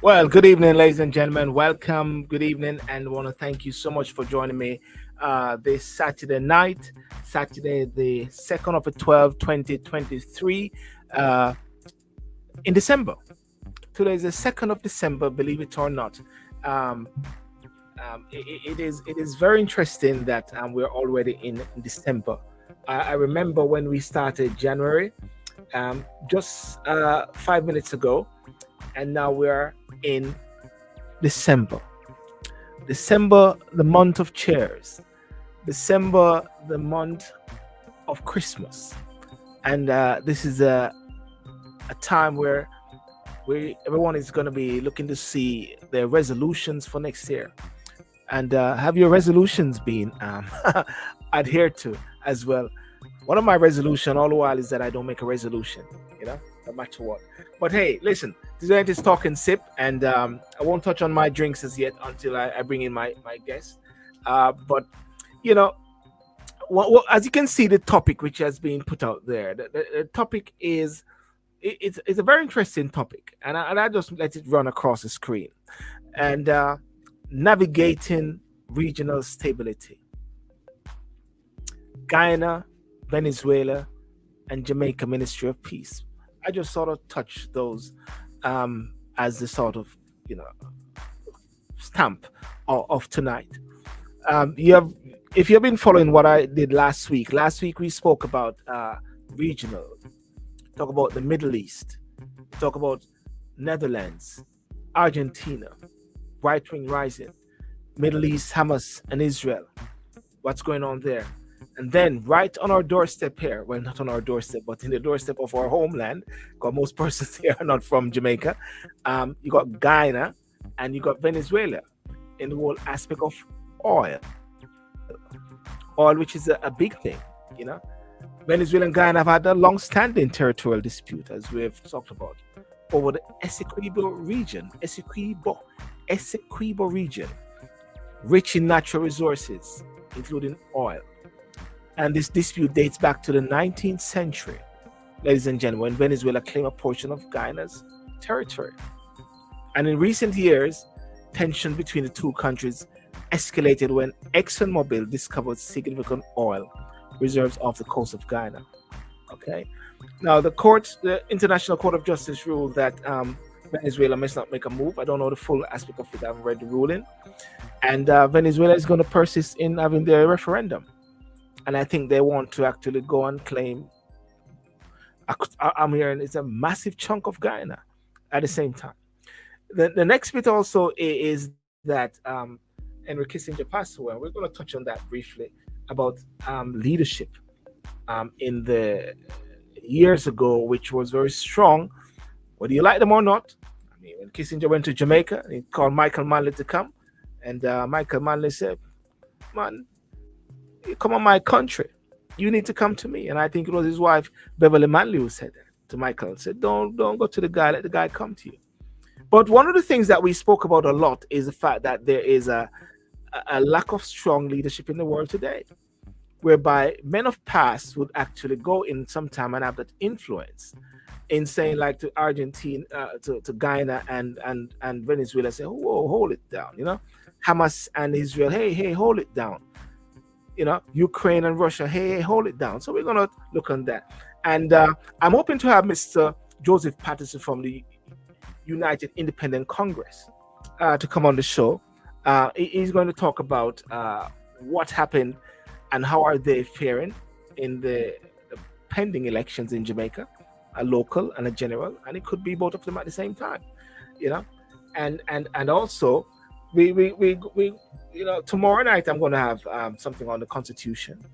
Well, good evening, ladies and gentlemen. Welcome. Good evening, and I want to thank you so much for joining me this Saturday night, Saturday, the 2nd of the 12th, 2023, in December. Today is the 2nd of December, believe it or not. Um, it is very interesting that we're already in December. I remember when we started January, just 5 minutes ago, and now we're in December. December, the month of cheers. December, the month of Christmas. And this is a time where everyone is going to be looking to see their resolutions for next year. And have your resolutions been adhered to as well? One of my resolution all the while is that I don't make a resolution, no matter what. But hey, listen, today is Talk and Sip, and I won't touch on my drinks as yet until I bring in my guests. But as you can see, the topic which has been put out there, the topic is it's a very interesting topic, and I just let it run across the screen. And navigating regional stability. Guyana, Venezuela, and Jamaica Ministry of Peace. I just sort of touch those as the sort of stamp of tonight. If you've been following what I did last week. Last week we spoke about regional. Talk about the Middle East. Talk about Netherlands, Argentina, right wing rising, Middle East, Hamas, and Israel. What's going on there? And then right on our doorstep here, well, not on our doorstep, but in the doorstep of our homeland, because most persons here are not from Jamaica, you got Guyana and you got Venezuela in the whole aspect of oil. Oil, which is a big thing, Venezuela and Guyana have had a long-standing territorial dispute, as we have talked about, over the Essequibo region, rich in natural resources, including oil. And this dispute dates back to the 19th century, ladies and gentlemen, when Venezuela claimed a portion of Guyana's territory. And in recent years, tension between the two countries escalated when ExxonMobil discovered significant oil reserves off the coast of Guyana. Okay. Now, the International Court of Justice ruled that Venezuela must not make a move. I don't know the full aspect of it. I haven't read the ruling. And Venezuela is going to persist in having their referendum. And I think they want to actually go and claim, I'm hearing it's a massive chunk of Guyana at the same time. The next bit also is that Henry Kissinger passed away. We're going to touch on that briefly about leadership in the years ago, which was very strong, whether you like them or not. I mean, when Kissinger went to Jamaica, he called Michael Manley to come, and Michael Manley said, "Man, you come on my country, you need to come to me." And I think it was his wife Beverly Manley who said that to Michael. Said, "Don't go to the guy, let the guy come to you." But one of the things that we spoke about a lot is the fact that there is a lack of strong leadership in the world today, whereby men of past would actually go in sometime and have that influence in saying, like, to Argentina, to Guyana and Venezuela, say, "Whoa, hold it down," Hamas and Israel, hey, hold it down. Ukraine and Russia, hey, hold it down. So we're going to look on that. And I'm hoping to have Mr. Joseph Patterson from the United Independent Congress to come on the show. He's going to talk about what happened and how are they faring in the pending elections in Jamaica. a local and a general, and it could be both of them at the same time, you know. And also, we tomorrow night I'm going to have something on the Constitution,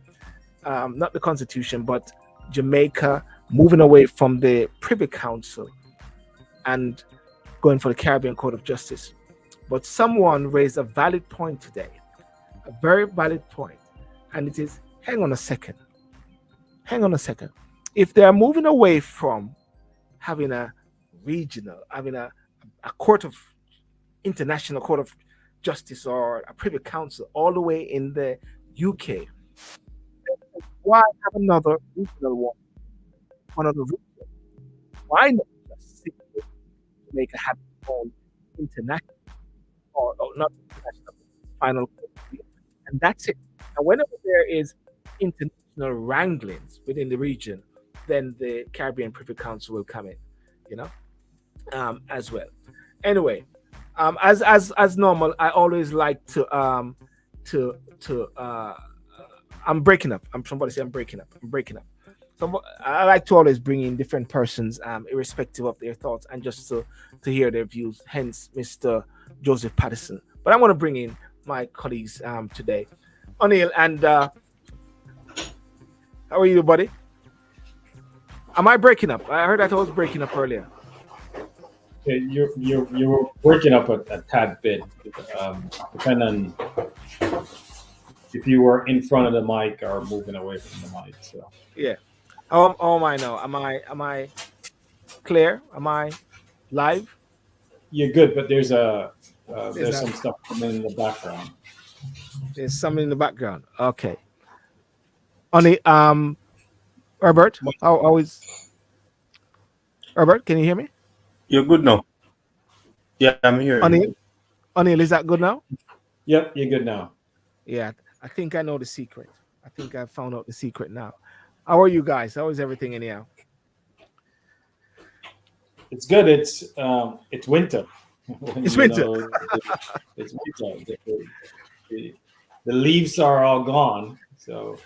not the Constitution, but Jamaica moving away from the Privy Council and going for the Caribbean Court of Justice. But someone raised a valid point today, a very valid point, and it is: hang on a second, hang on a second. If they are moving away from having a regional, having a court of international court of justice or a privy council all the way in the UK, why have another regional one of the region? Why not just simply make a have its own international or not international final court? And that's it. And whenever there is international wranglings within the region, then the Caribbean Privy Council will come in, you know, as well. Anyway, as normal, I always like to I'm breaking up. Somebody say I'm breaking up. I'm breaking up. So I like to always bring in different persons, irrespective of their thoughts, and just to hear their views. Hence, Mr. Joseph Patterson. But I want to bring in my colleagues today, O'Neill and how are you, buddy? Am I breaking up? I heard I was breaking up earlier. You were breaking up a tad bit, depending on if you were in front of the mic or moving away from the mic. So yeah. Oh am I now? Am I clear? Am I live? You're good, but there's some stuff coming in the background. There's something in the background. Okay. On Herbert, how is Herbert? Can you hear me? You're good now. Yeah, I'm here. O'Neill, is that good now? Yep, you're good now. Yeah, I think I know the secret. I think I found out the secret now. How are you guys? How is everything anyhow? It's good. It's winter. It's winter. It's winter. The leaves are all gone. So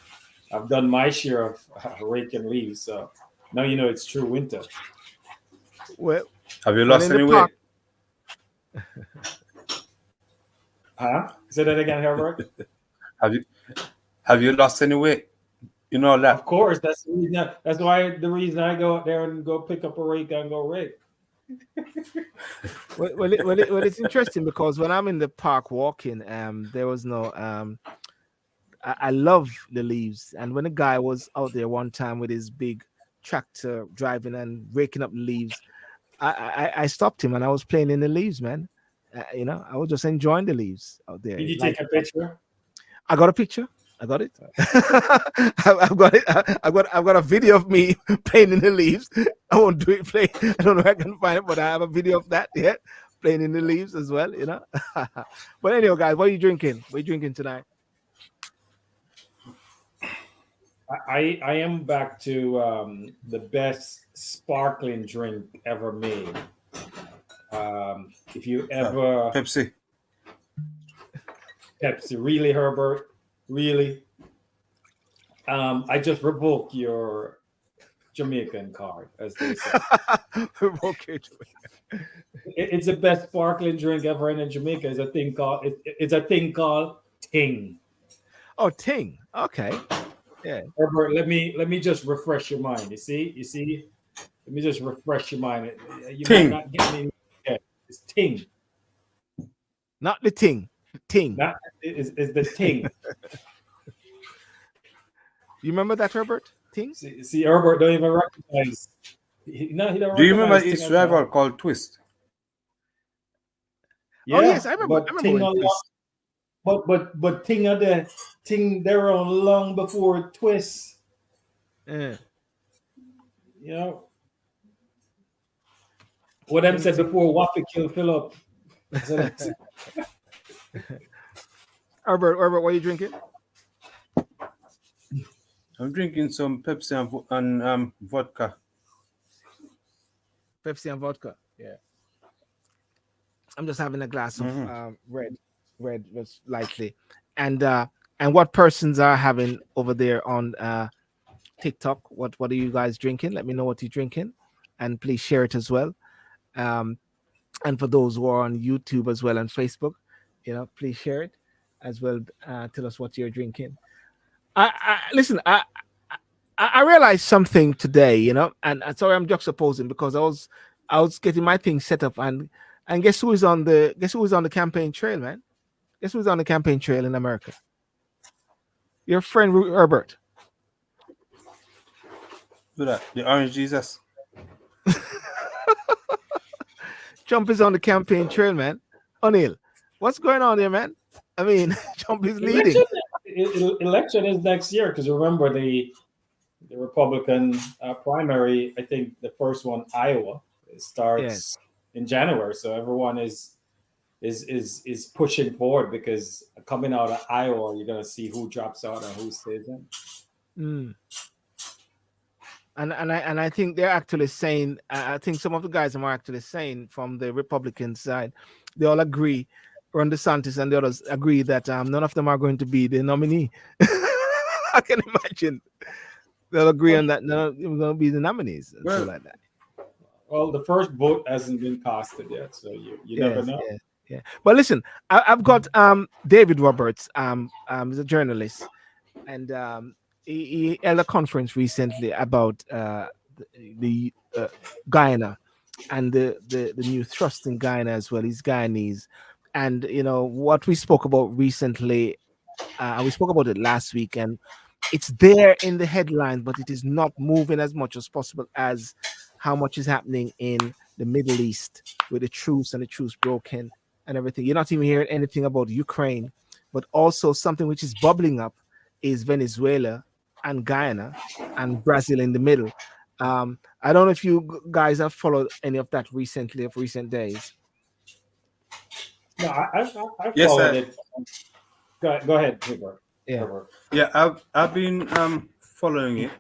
I've done my share of raking leaves. So now you know it's true winter. Well, have you lost any weight? Huh? Say that again, Herbert. Have you lost any weight? You know that. Of course, that's the reason. That's why the reason I go out there and go pick up a rake and go rake. well, it's interesting because when I'm in the park walking, there was no. I love the leaves, and when a guy was out there one time with his big tractor driving and raking up the leaves, I stopped him and I was playing in the leaves, man. I was just enjoying the leaves out there. Did you take a picture? I got a picture. I got it. I've got it. I've got a video of me playing in the leaves. I won't do it. I don't know if I can find it, but I have a video of that. Yeah, playing in the leaves as well. But anyway, guys, what are you drinking? What are you drinking tonight? I am back to the best sparkling drink ever made. If you ever Pepsi, really, Herbert, really. I just revoke your Jamaican card, as they say. Revoke your Jamaican. It's the best sparkling drink ever in Jamaica. It's a thing called Ting. Oh, Ting. Okay. Yeah. Herbert, let me just refresh your mind. You see. Let me just refresh your mind. You Ting. might not get me. Yeah, it's Ting. Not the Ting. Ting. That is the Ting. You remember that, Herbert? Ting? See, Herbert don't even recognize. He don't. Do you remember its rival called Twist? Yeah, oh yes, I remember. But Ting but Ting they're on long before Twist. Yeah. You know what them said before Waffy kill Philip. Herbert, what are you drinking? I'm drinking some Pepsi and vodka. Pepsi and vodka. Yeah. I'm just having a glass of red just lightly. And what persons are having over there on TikTok? What are you guys drinking? Let me know what you're drinking. and please share it as well. Um, and for those who are on YouTube as well and Facebook, please share it as well. Tell us what you're drinking. Listen. I realized something today, and sorry I'm juxtaposing because I was getting my thing set up, and guess who is on the campaign trail, man? Guess who's on the campaign trail in America? Your friend Herbert. Do that. The Orange Jesus. Trump is on the campaign trail, man. O'Neill, what's going on there, man? I mean, Trump is leading. Election is next year because remember the Republican primary. I think the first one, Iowa, it Yes. starts in January. So everyone is pushing forward because coming out of Iowa, you're gonna see who drops out and who stays in. Mm. And I think they're actually saying, I think some of the guys are actually saying from the Republican side, they all agree, Ron DeSantis and the others agree that none of them are going to be the nominee. I can imagine they'll agree on that none of them are going to be the nominees and Well, stuff like that. Well, the first vote hasn't been casted yet, so you never Yes, know. yes, yeah. But listen, I've got David Roberts, he's a journalist, and he held a conference recently about the Guyana and the new thrust in Guyana as well. He's Guyanese, and what we spoke about recently, and we spoke about it last week, and it's there in the headline, but it is not moving as much as possible as how much is happening in the Middle East with the truce and the truce broken and everything. You're not even hearing anything about Ukraine, but also something which is bubbling up is Venezuela and Guyana and Brazil in the middle. I don't know if you guys have followed any of that recently, of recent days. No, I Yes, followed it. Go ahead, Herbert. Yeah. Herbert. yeah, I've been following it,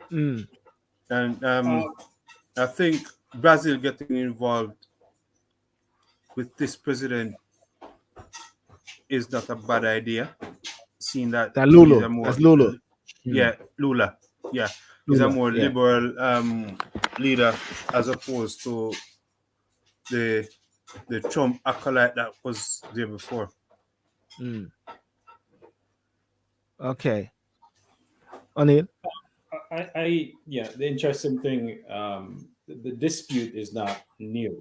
Mm. and I think Brazil getting involved with this president is not a bad idea. Seeing that That he's Lulu. a more That's Lulu. yeah, Lula, yeah, he's a Lula, more yeah. liberal leader as opposed to the Trump acolyte that was there before. Mm. Okay. O'Neill. Yeah, the interesting thing, the dispute is not new,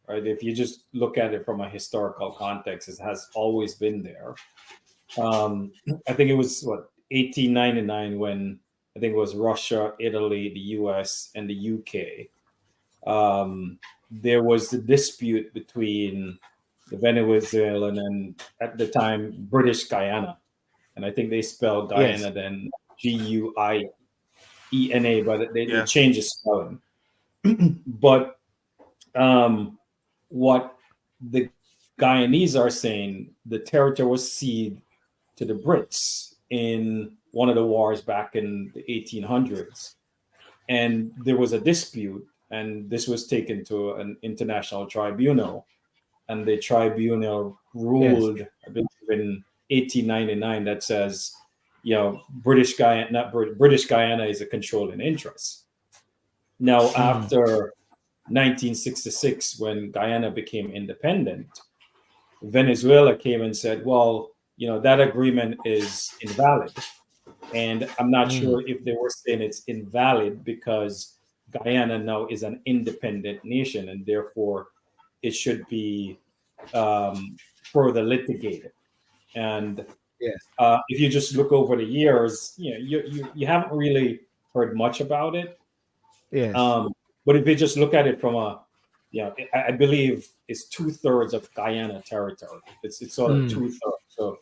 right? If you just look at it from a historical context, it has always been there. I think it was 1899 when I think it was Russia, Italy, the U.S., and the U.K. There was the dispute between the Venezuelan and at the time British Guyana, and I think they spelled Yes. Guyana then Guiena, but they Yeah. changed the spelling. But what the Guyanese are saying, the territory was ceded to the Brits in one of the wars back in the 1800s. And there was a dispute, and this was taken to an international tribunal. And the tribunal ruled, I believe, in 1899 that says, British Guyana is a controlling interest. Now, after 1966, when Guyana became independent, Venezuela came and said, well, that agreement is invalid. And I'm not sure if they were saying it's invalid because Guyana now is an independent nation and therefore it should be further litigated. And Yes. if you just look over the years, you haven't really heard much about it. Yes. But if you just look at it from I believe it's 2/3 of Guyana territory. It's sort of 2/3. So,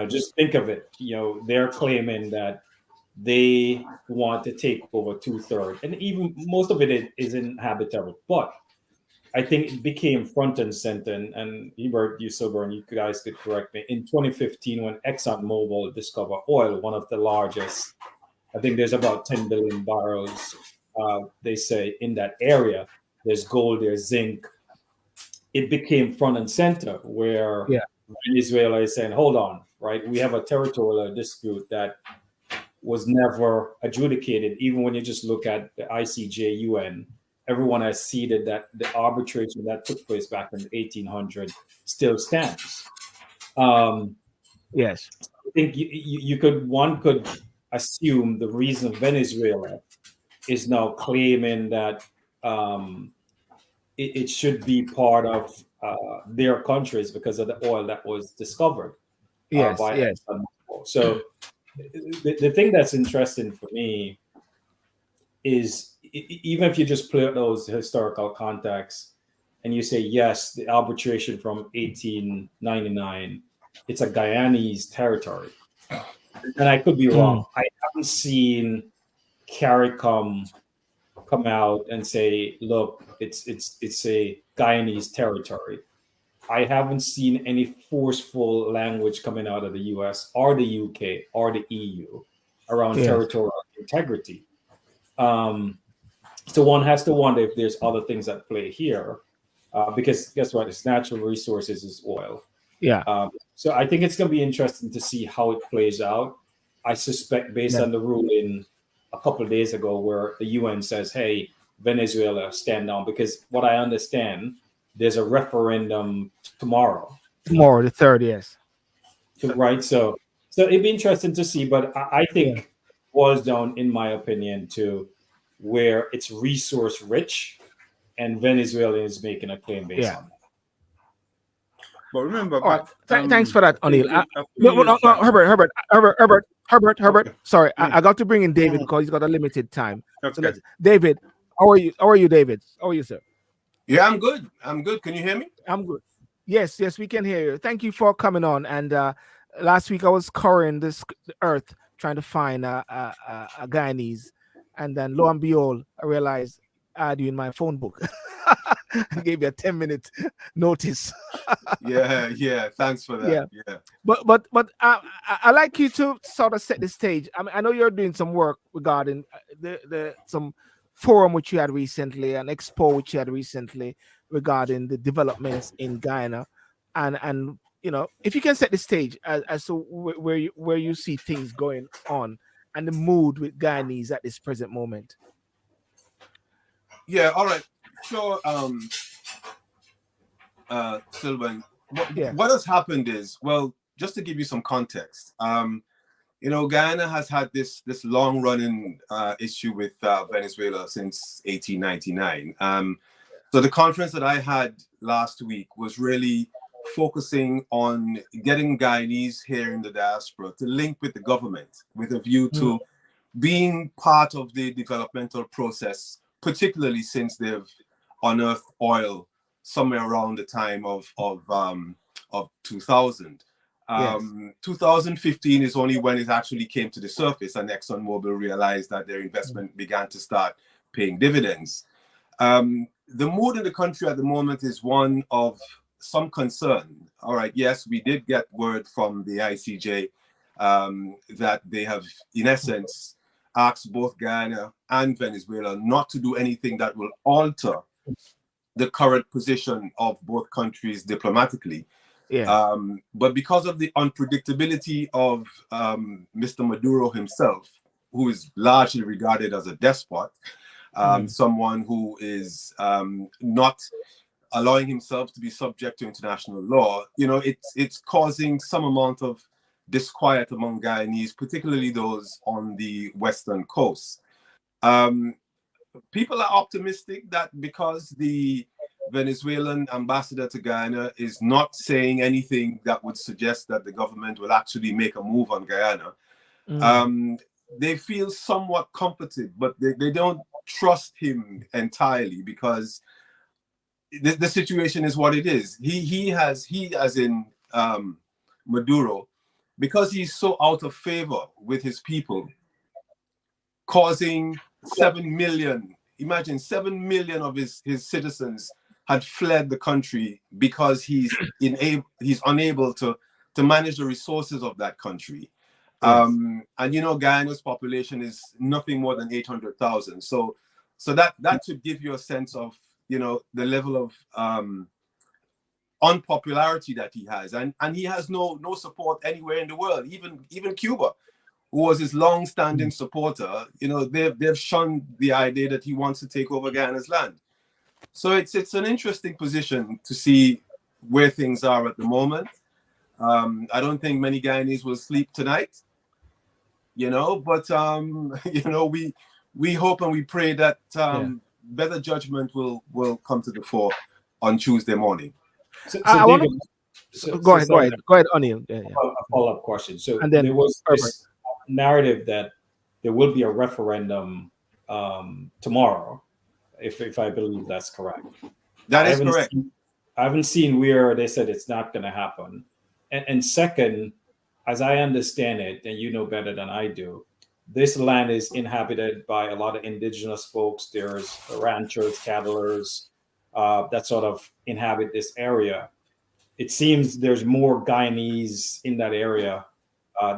just think of it. They're claiming that they want to take over 2/3, and even most of it isn't habitable. But I think it became front and center. And Hebert, you Silver, and you guys could correct me. In 2015, when ExxonMobil discovered oil, one of the largest, I think there's about 10 billion barrels. They say in that area, there's gold, there's zinc. It became front and center where Venezuela is saying, hold on, right? We have a territorial dispute that was never adjudicated. Even when you just look at the ICJ, UN, everyone has ceded that the arbitration that took place back in 1800 still stands. Yes. I think one could assume the reason Venezuela is now claiming that it should be part of their countries because of the oil that was discovered Yes. by Yes. ExxonMobil. So the thing that's interesting for me is even if you just play out those historical contexts and you say, yes, the arbitration from 1899, it's a Guyanese territory. And I could be wrong. I haven't seen CARICOM come out and say, look, it's a Guyanese territory. I haven't seen any forceful language coming out of the US or the UK or the EU around Yes. territorial integrity. So one has to wonder if there's other things at play here, because guess what? It's natural resources is oil. Yeah. So I think it's going to be interesting to see how it plays out. I suspect based on the ruling a couple of days ago where the UN says, hey, Venezuela, stand down, because what I understand, there's a referendum tomorrow. Tomorrow, the 3rd, yes. Right. So it'd be interesting to see, but I think it boils down, in my opinion, to where it's resource rich and Venezuela is making a claim based on that. But remember, thanks for that, O'Neill. No, Herbert. Sorry, I got to bring in David because he's got a limited time. Okay. So David, how are you? How are you, David? How are you, sir? Yeah, I'm good. I'm good. Can you hear me? I'm good. Yes, we can hear you. Thank you for coming on. And last week I was scouring the earth trying to find a Guyanese, and then lo and behold, I realized I had you in my phone book. I gave you a 10-minute notice. Yeah. Thanks for that. Yeah. But I like you to sort of set the stage. I mean, I know you're doing some work regarding the some forum which you had recently, an expo which you had recently regarding the developments in Guyana, and you know, if you can set the stage as to where you see things going on and the mood with Guyanese at this present moment. Yeah. All right. So, Sylvan, what has happened is, well, just to give you some context, you know, Guyana has had this long-running issue with Venezuela since 1899. So the conference that I had last week was really focusing on getting Guyanese here in the diaspora to link with the government with a view to being part of the developmental process, particularly since they've unearthed oil somewhere around the time of 2000. 2015 is only when it actually came to the surface and ExxonMobil realized that their investment began to start paying dividends. The mood in the country at the moment is one of some concern. All right, yes, we did get word from the ICJ that they have, in essence, asked both Guyana and Venezuela not to do anything that will alter the current position of both countries diplomatically. But because of the unpredictability of Mr. Maduro himself, who is largely regarded as a despot, someone who is not allowing himself to be subject to international law, you know, it's causing some amount of disquiet among Guyanese, particularly those on the western coast. People are optimistic that because the Venezuelan ambassador to Guyana is not saying anything that would suggest that the government will actually make a move on Guyana, they feel somewhat comforted, but they don't trust him entirely because the situation is what it is. He as in Maduro, because he's so out of favor with his people, causing 7 million, imagine 7 million of his citizens had fled the country because he's unable to manage the resources of that country. And you know, Guyana's population is nothing more than 800,000. So that should give you a sense of, you know, the level of unpopularity that he has, and he has no support anywhere in the world, even Cuba, who was his long-standing supporter, they've shunned the idea that he wants to take over Guyana's land. So it's an interesting position to see where things are at the moment. I don't think many Guyanese will sleep tonight, but we hope and we pray that better judgment will come to the fore on Tuesday morning. So I want David, to go ahead, O'Neill. Yeah. a follow-up question. So And then there was Herbert. this narrative that there will be a referendum tomorrow, if I believe that's correct. That is correct. I haven't seen where they said it's not going to happen. And second, as I understand it, and you know better than I do, this land is inhabited by a lot of indigenous folks. There's ranchers, cattlers that sort of inhabit this area. It seems there's more Guyanese in that area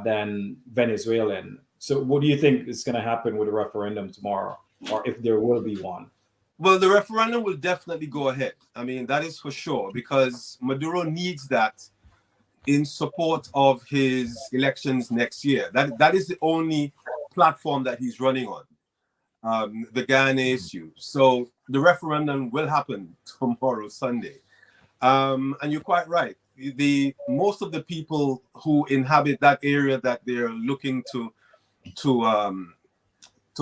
than Venezuelan. So what do you think is going to happen with the referendum tomorrow, or if there will be one? Well, the referendum will definitely go ahead. I mean, that is for sure, because Maduro needs that in support of his elections next year. That is the only platform that he's running on, the Guyana issue. So the referendum will happen tomorrow, Sunday. And you're quite right. Most of the people who inhabit that area that they're looking to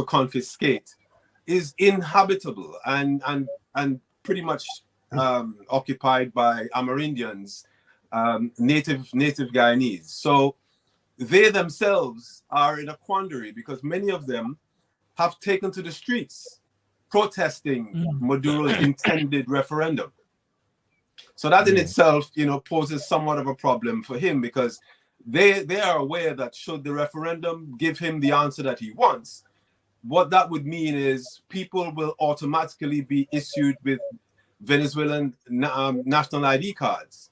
confiscate is inhabitable and pretty much occupied by Amerindians, native Guyanese. So they themselves are in a quandary because many of them have taken to the streets protesting Maduro's intended referendum. So that in itself, poses somewhat of a problem for him, because they are aware that should the referendum give him the answer that he wants, what that would mean is people will automatically be issued with Venezuelan national ID cards.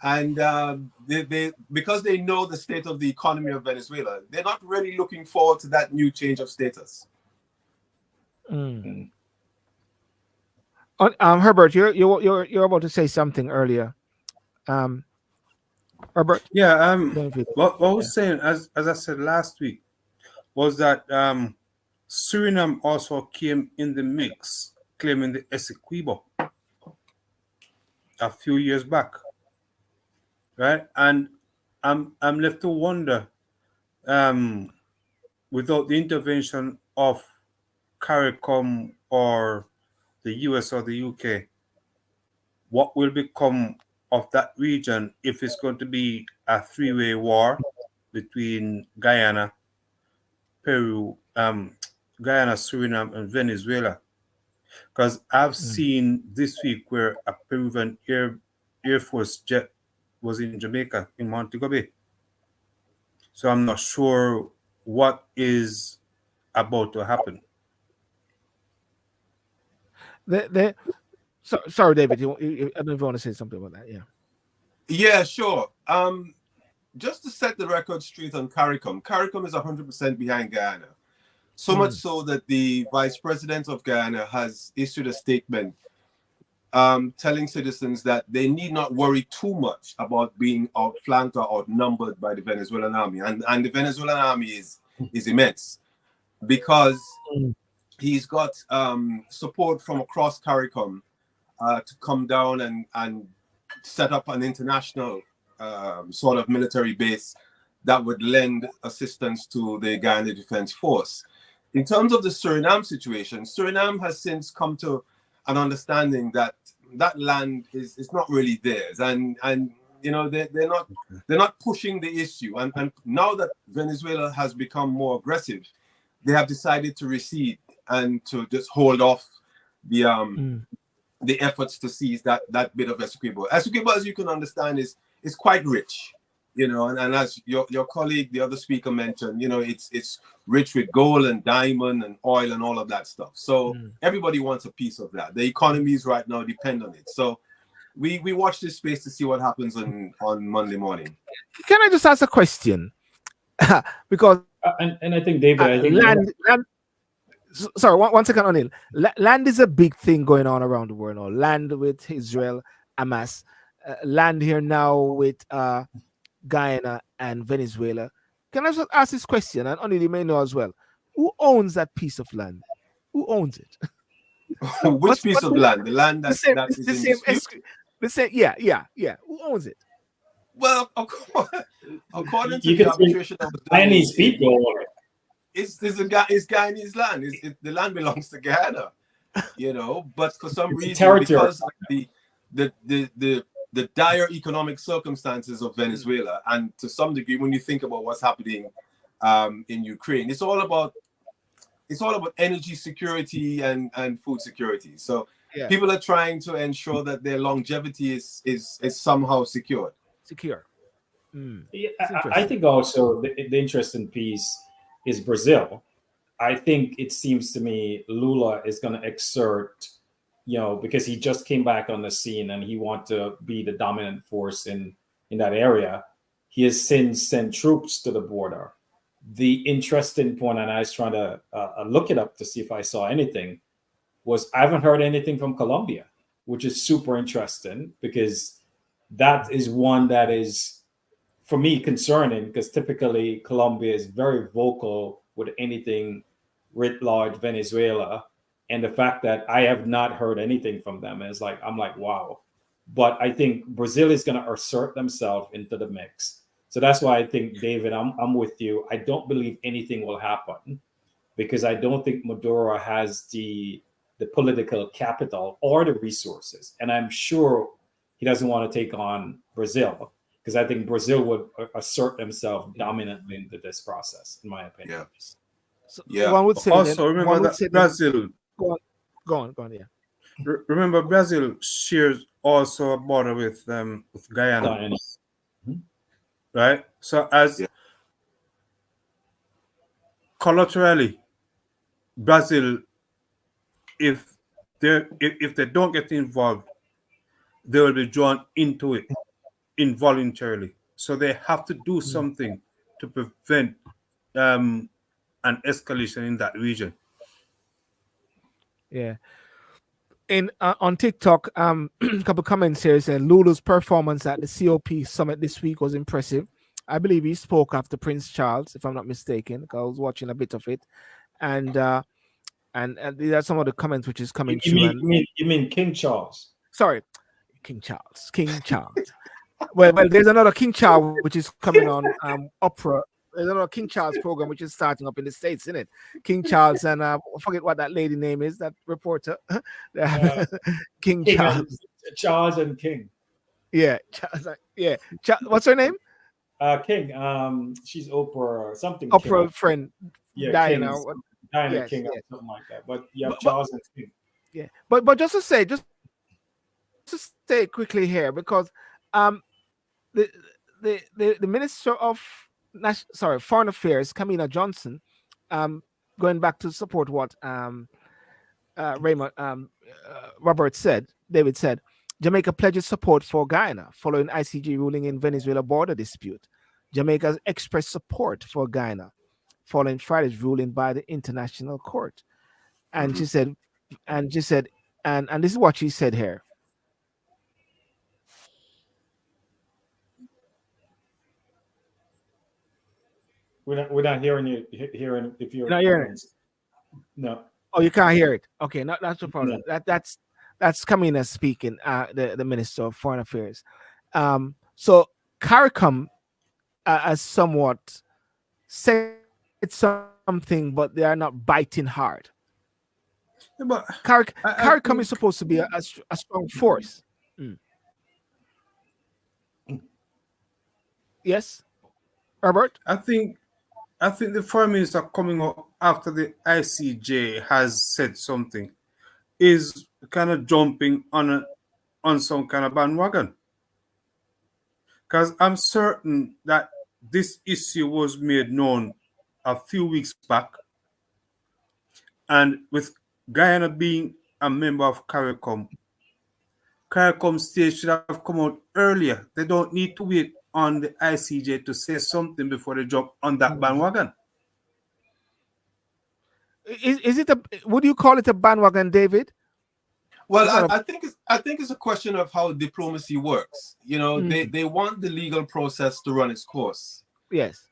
And they because they know the state of the economy of Venezuela, they're not really looking forward to that new change of status. Herbert, you're about to say something earlier. Herbert. Yeah. What I was saying, as I said last week, was that Suriname also came in the mix, claiming the Essequibo a few years back, right? And I'm left to wonder, without the intervention of CARICOM or the US or the UK, what will become of that region if it's going to be a three-way war between Guyana, Peru, Guyana, Suriname, and Venezuela? Because I've seen this week where a Peruvian Air Force jet was in Jamaica, in Montego Bay. So I'm not sure what is about to happen. Sorry, David. I don't know if you want to say something about that. Yeah, sure. Just to set the record straight on CARICOM, CARICOM is 100% behind Guyana. So much so that the vice president of Guyana has issued a statement telling citizens that they need not worry too much about being outflanked or outnumbered by the Venezuelan army. And the Venezuelan army is immense, because he's got support from across CARICOM to come down and set up an international sort of military base that would lend assistance to the Guyana Defense Force. In terms of the Suriname situation, Suriname has since come to an understanding that that land is not really theirs, and they're not pushing the issue. And now that Venezuela has become more aggressive, they have decided to recede and to just hold off the efforts to seize that bit of Essequibo. Essequibo, as you can understand, is quite rich, and as your colleague, the other speaker, mentioned, it's rich with gold and diamond and oil and all of that stuff. So everybody wants a piece of that. The economies right now depend on it. So we watch this space to see what happens on Monday morning. Can I just ask a question? Because and I think, David, land. Sorry, one second, O'Neill. Land is a big thing going on around the world now. Land with Israel, Hamas, land here now with Guyana and Venezuela. can I just ask this question? And only you may know as well. Who owns that piece of land? Who owns it? Which piece of land? The land The that, same, that is the in same, dispute? the same. Yeah. Who owns it? Well, according to You the can say arbitration that was done, Chinese people. it's Guyanese land. The land belongs to Guyana, But for some It's a reason, territory. because of the dire economic circumstances of Venezuela, and to some degree, when you think about what's happening in Ukraine, it's all about energy security and food security. So Yeah. people are trying to ensure that their longevity is somehow secured. Secure. Yeah, It's I interesting. think also the interesting piece is Brazil. I think it seems to me Lula is going to exert, because he just came back on the scene and he wants to be the dominant force in that area. He has since sent troops to the border. The interesting point, and I was trying to look it up to see if I saw anything, was I haven't heard anything from Colombia, which is super interesting because that is one that is, for me, concerning, because typically Colombia is very vocal with anything writ large Venezuela, and the fact that I have not heard anything from them is like, I'm like, wow. But I think Brazil is going to assert themselves into the mix. So that's why I think, David, I'm with you. I don't believe anything will happen because I don't think Maduro has the political capital or the resources, and I'm sure he doesn't want to take on Brazil, because I think Brazil would assert themselves dominantly into this process, in my opinion. Yeah. So Yeah. one would say Also, remember that Brazil. Go on. Yeah. Remember, Brazil shares also a border with Guyana, Guyana. right? So as Yeah. collaterally, Brazil, if they don't get involved, they will be drawn into it involuntarily. So they have to do something to prevent an escalation in that region. Yeah. In on TikTok, a couple comments here saying Lulu's performance at the COP summit this week was impressive. I believe he spoke after Prince Charles, if I'm not mistaken. 'Cause I was watching a bit of it, and these are some of the comments which is coming through. You mean King Charles? Sorry, King Charles. well, there's another King Charles which is coming on opera. There's another King Charles program which is starting up in the States, isn't it? King Charles and I forget what that lady name is, that reporter. King Charles. Charles and King. Yeah, Charles, yeah. What's her name? King. She's Oprah something. Oprah King. friend. Yeah, Diana. Diana Yes, King yes. or something like that. But yeah, Charles and King. Yeah, but just to say quickly here, because the Minister of Foreign Affairs, Kamina Johnson, going back to support what Raymond David said, Jamaica pledges support for Guyana following ICJ ruling in Venezuela border dispute. Jamaica has expressed support for Guyana following Friday's ruling by the International Court. And she said, and this is what she said here. We're not hearing you. Hearing if you're not hearing it. No. Oh, you can't hear it. Okay, that's the problem. No. That's coming as speaking. The Minister of Foreign Affairs. So CARICOM has somewhat said something, but they are not biting hard. Yeah, but CARICOM is supposed to be a strong force. Yes, Robert. I think the Foreign Minister coming up after the ICJ has said something is kind of jumping on some kind of bandwagon. Because I'm certain that this issue was made known a few weeks back. And with Guyana being a member of CARICOM state should have come out earlier. They don't need to wait on the ICJ to say something before they jump on that bandwagon. Is it would you call it a bandwagon, David? Well, I think it's a question of how diplomacy works. They want the legal process to run its course. Yes.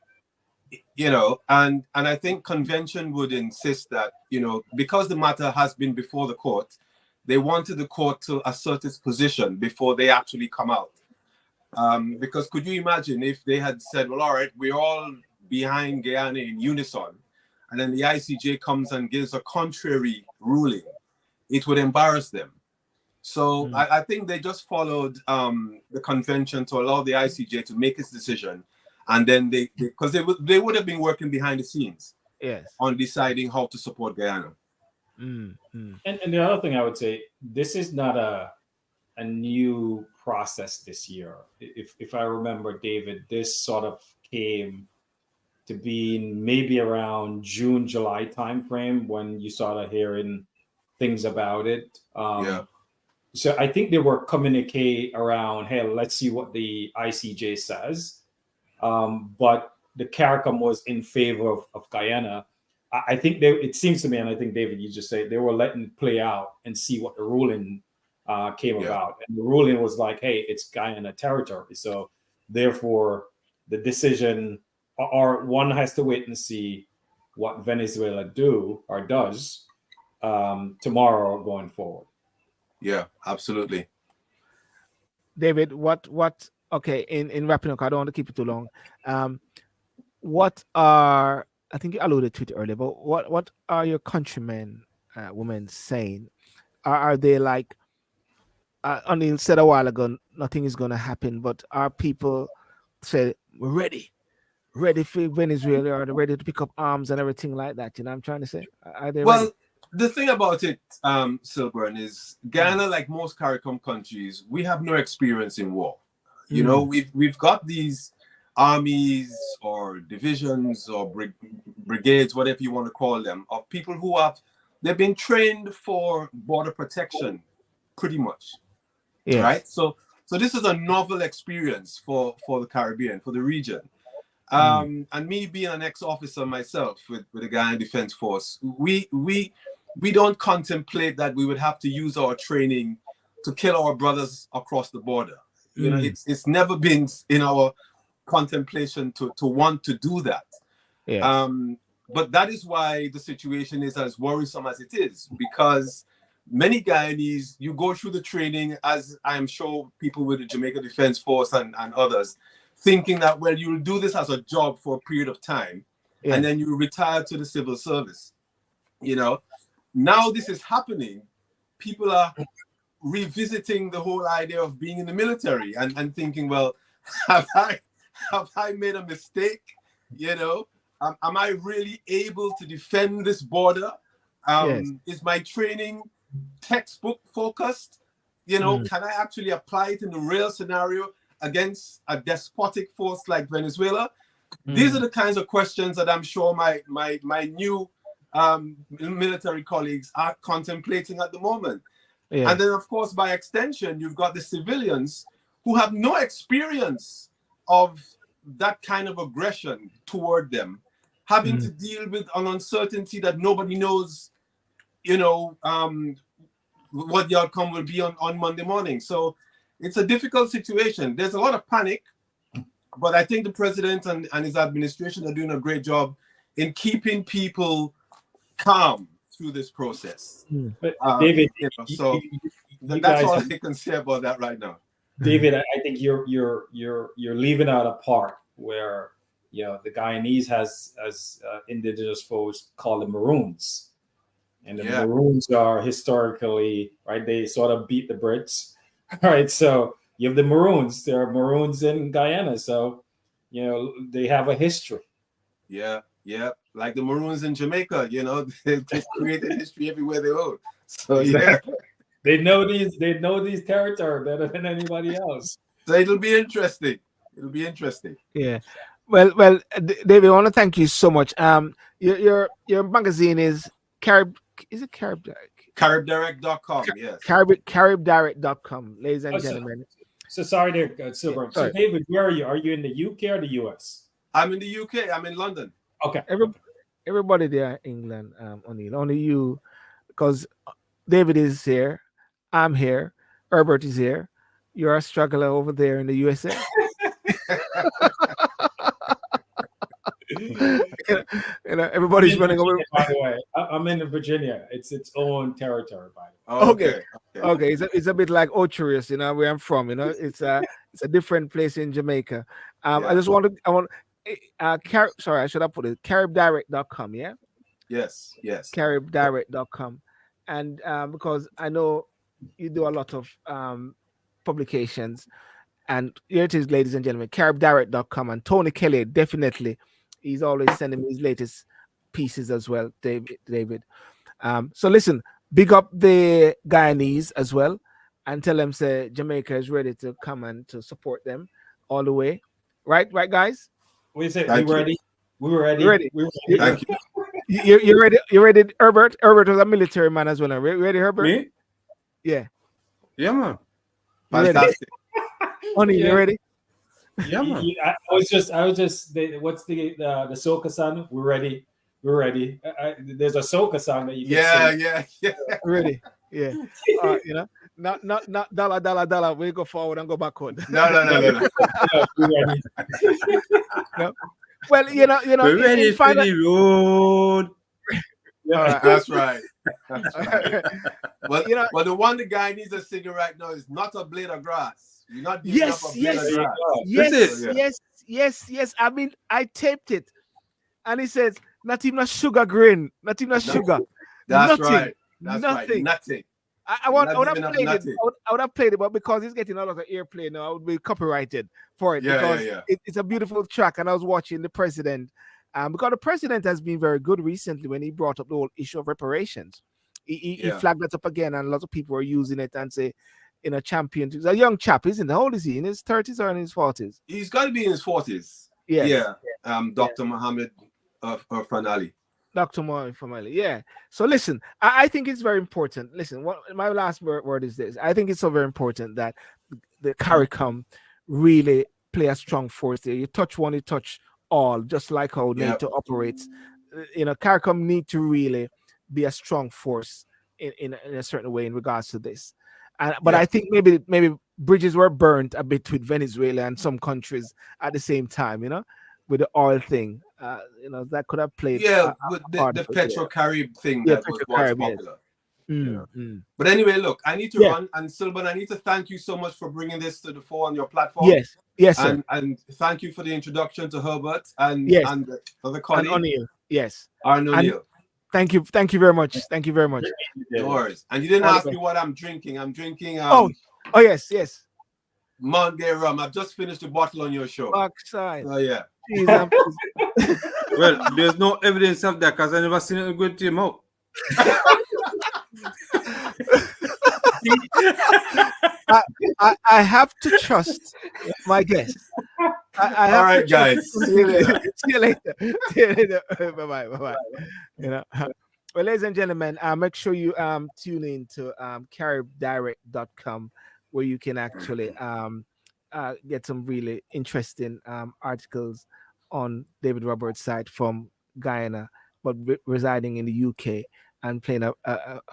you know, and I think convention would insist that, you know, because the matter has been before the court, they wanted the court to assert its position before they actually come out. Because could you imagine if they had said, well, all right, we're all behind Guyana in unison, and then the ICJ comes and gives a contrary ruling, it would embarrass them. So I think they just followed the convention to allow the ICJ to make its decision, and then because they would have been working behind the scenes, Yes. on deciding how to support Guyana. And the other thing I would say, this is not a new process this year. If I remember, David, this sort of came to be maybe around June, July timeframe when you started hearing things about it. So I think they were communique around, hey, let's see what the ICJ says. But the CARICOM was in favor of Guyana. I think it seems to me, and I think, David, you just said they were letting it play out and see what the ruling came about. And the ruling was like, hey, it's Guyana territory. So therefore, the decision, or one has to wait and see what Venezuela does tomorrow going forward. Yeah, absolutely. David, okay, in wrapping up, I don't want to keep it too long. What are, I think you alluded to it earlier, but what are your countrymen, women saying? Are they like, O'Neill said a while ago, nothing is going to happen, but are people say, we're ready for Venezuela, or they're ready to pick up arms and everything like that? You know what I'm trying to say? Are they ready? The thing about it, Silburn, is Guyana, like most CARICOM countries, we have no experience in war. You know, we've got these armies or divisions or brigades, whatever you want to call them, of people who they've been trained for border protection, pretty much. Yes. Right? So this is a novel experience for the Caribbean, for the region. And me being an ex-officer myself with the Guyana Defense Force, we don't contemplate that we would have to use our training to kill our brothers across the border. You know, it's never been in our contemplation to want to do that. Yes. But that is why the situation is as worrisome as it is, because many Guyanese, you go through the training, as I'm sure people with the Jamaica Defense Force and others, thinking that, well, you'll do this as a job for a period of time, and then you retire to the civil service. You know, now this is happening. People are revisiting the whole idea of being in the military and thinking, well, have I made a mistake? You know, am I really able to defend this border? Is my training textbook focused? You know, can I actually apply it in the real scenario against a despotic force like Venezuela? These are the kinds of questions that I'm sure my new military colleagues are contemplating at the moment. And then, of course, by extension, you've got the civilians who have no experience of that kind of aggression toward them, having to deal with an uncertainty that nobody knows, you know, what the outcome will be on Monday morning. So it's a difficult situation. There's a lot of panic, but I think the president and his administration are doing a great job in keeping people calm through this process. But David, you know, so that's all I can say about that right now. David, I think you're leaving out a part where, you know, the Guyanese has indigenous folks called the Maroons, and the Maroons are historically, right, they sort of beat the Brits, right? So you have the Maroons. There are Maroons in Guyana, so you know they have a history. Yeah, like the Maroons in Jamaica, you know, they created history everywhere they go. So exactly. They know these territory better than anybody else. So it'll be interesting. Yeah. Well, David, I want to thank you so much. Your magazine is CaribDirect.com, yes. CaribDirect.com, ladies and gentlemen. So sorry there, Silver. So David, where are you? Are you in the UK or the US? I'm in the UK. I'm in London. Okay. Everybody there in England, O'Neill. Only you, because David is here. I'm here. Herbert is here. You're a struggler over there in the USA. Everybody's I'm in running away. Virginia, by the way. I'm in Virginia. It's its own territory, by the way. Oh, Okay. okay. Okay, it's a bit like Ocherius, where I'm from. It's a different place in Jamaica. I Yeah. just want sorry, I should have put it caribdirect.com, yeah? Yes. caribdirect.com. And because I know you do a lot of publications, and here it is, ladies and gentlemen, caribdirect.com. And Tony Kelly, definitely, he's always sending me his latest pieces as well, David. So listen, big up the Guyanese as well, and tell them say Jamaica is ready to come and to support them all the way. Right, guys? What do you say? Thank We you. ready? We were ready. We're ready. We were ready. Thank you. You're ready? You're ready, Herbert? Herbert was a military man as well. Ready, Herbert? Me? Yeah. Yeah, man. You ready? Fantastic. Honey, Yeah. you ready? Yeah, man. I was just. What's the soca song? We're ready. We're ready. There's a soca song that you can sing. Yeah. Ready? Yeah. Not dollar. We go forward and go backward. No. We're ready. No. Well, We're ready in for final- the road. All right. That's right. Well, You know- the one the guy needs to sing right now is not a blade of grass. You're not giving up a blade of grass. Yes. I mean, I taped it, and he says, "Not even a sugar grain, not even a sugar." That's Nothing. right. That's right. Nothing. Nothing. I would Not have giving up played it. nothing. I would have played it, but because it's getting a lot of airplay now, I would be copyrighted for it. Yeah, because yeah. It's a beautiful track, and I was watching the president. Because the president has been very good recently when he brought up the whole issue of reparations. He flagged that up again, and lots of people are using it and say, champion. He's a young chap, isn't he? How old is he? In his 30s or in his 40s? He's got to be in his 40s. Yes. Yeah. Dr. Mohammed Fanali. Dr. Mohammed Family. Yeah. So listen, I think it's very important. Listen, my last word is this. I think it's so very important that the CARICOM really play a strong force there. You touch one, you touch all, just like how NATO operates. CARICOM need to really be a strong force in a certain way in regards to this. But I think maybe bridges were burnt a bit with Venezuela and some countries at the same time, with the oil thing. That could have played. With the Petro-Carib thing that was once popular. But anyway, look, I need to run. And Silvan, I need to thank you so much for bringing this to the fore on your platform. Yes, sir. And thank you for the introduction to Herbert and the other colleague. And O'Neill. Yes. Aaron O'Neill. Thank you very much. Thank you very much. No worries. And you didn't ask me what I'm drinking. I'm drinking yes. Mount Gay rum. I've just finished a bottle on your show. Backside. Oh yeah. Well, there's no evidence of that because I never seen it good to him out. I have to trust my guest. All right, guys. See you later. Bye. Well, ladies and gentlemen, make sure you tune in to caribdirect.com, where you can actually get some really interesting articles on David Roberts' side from Guyana, but residing in the UK and playing a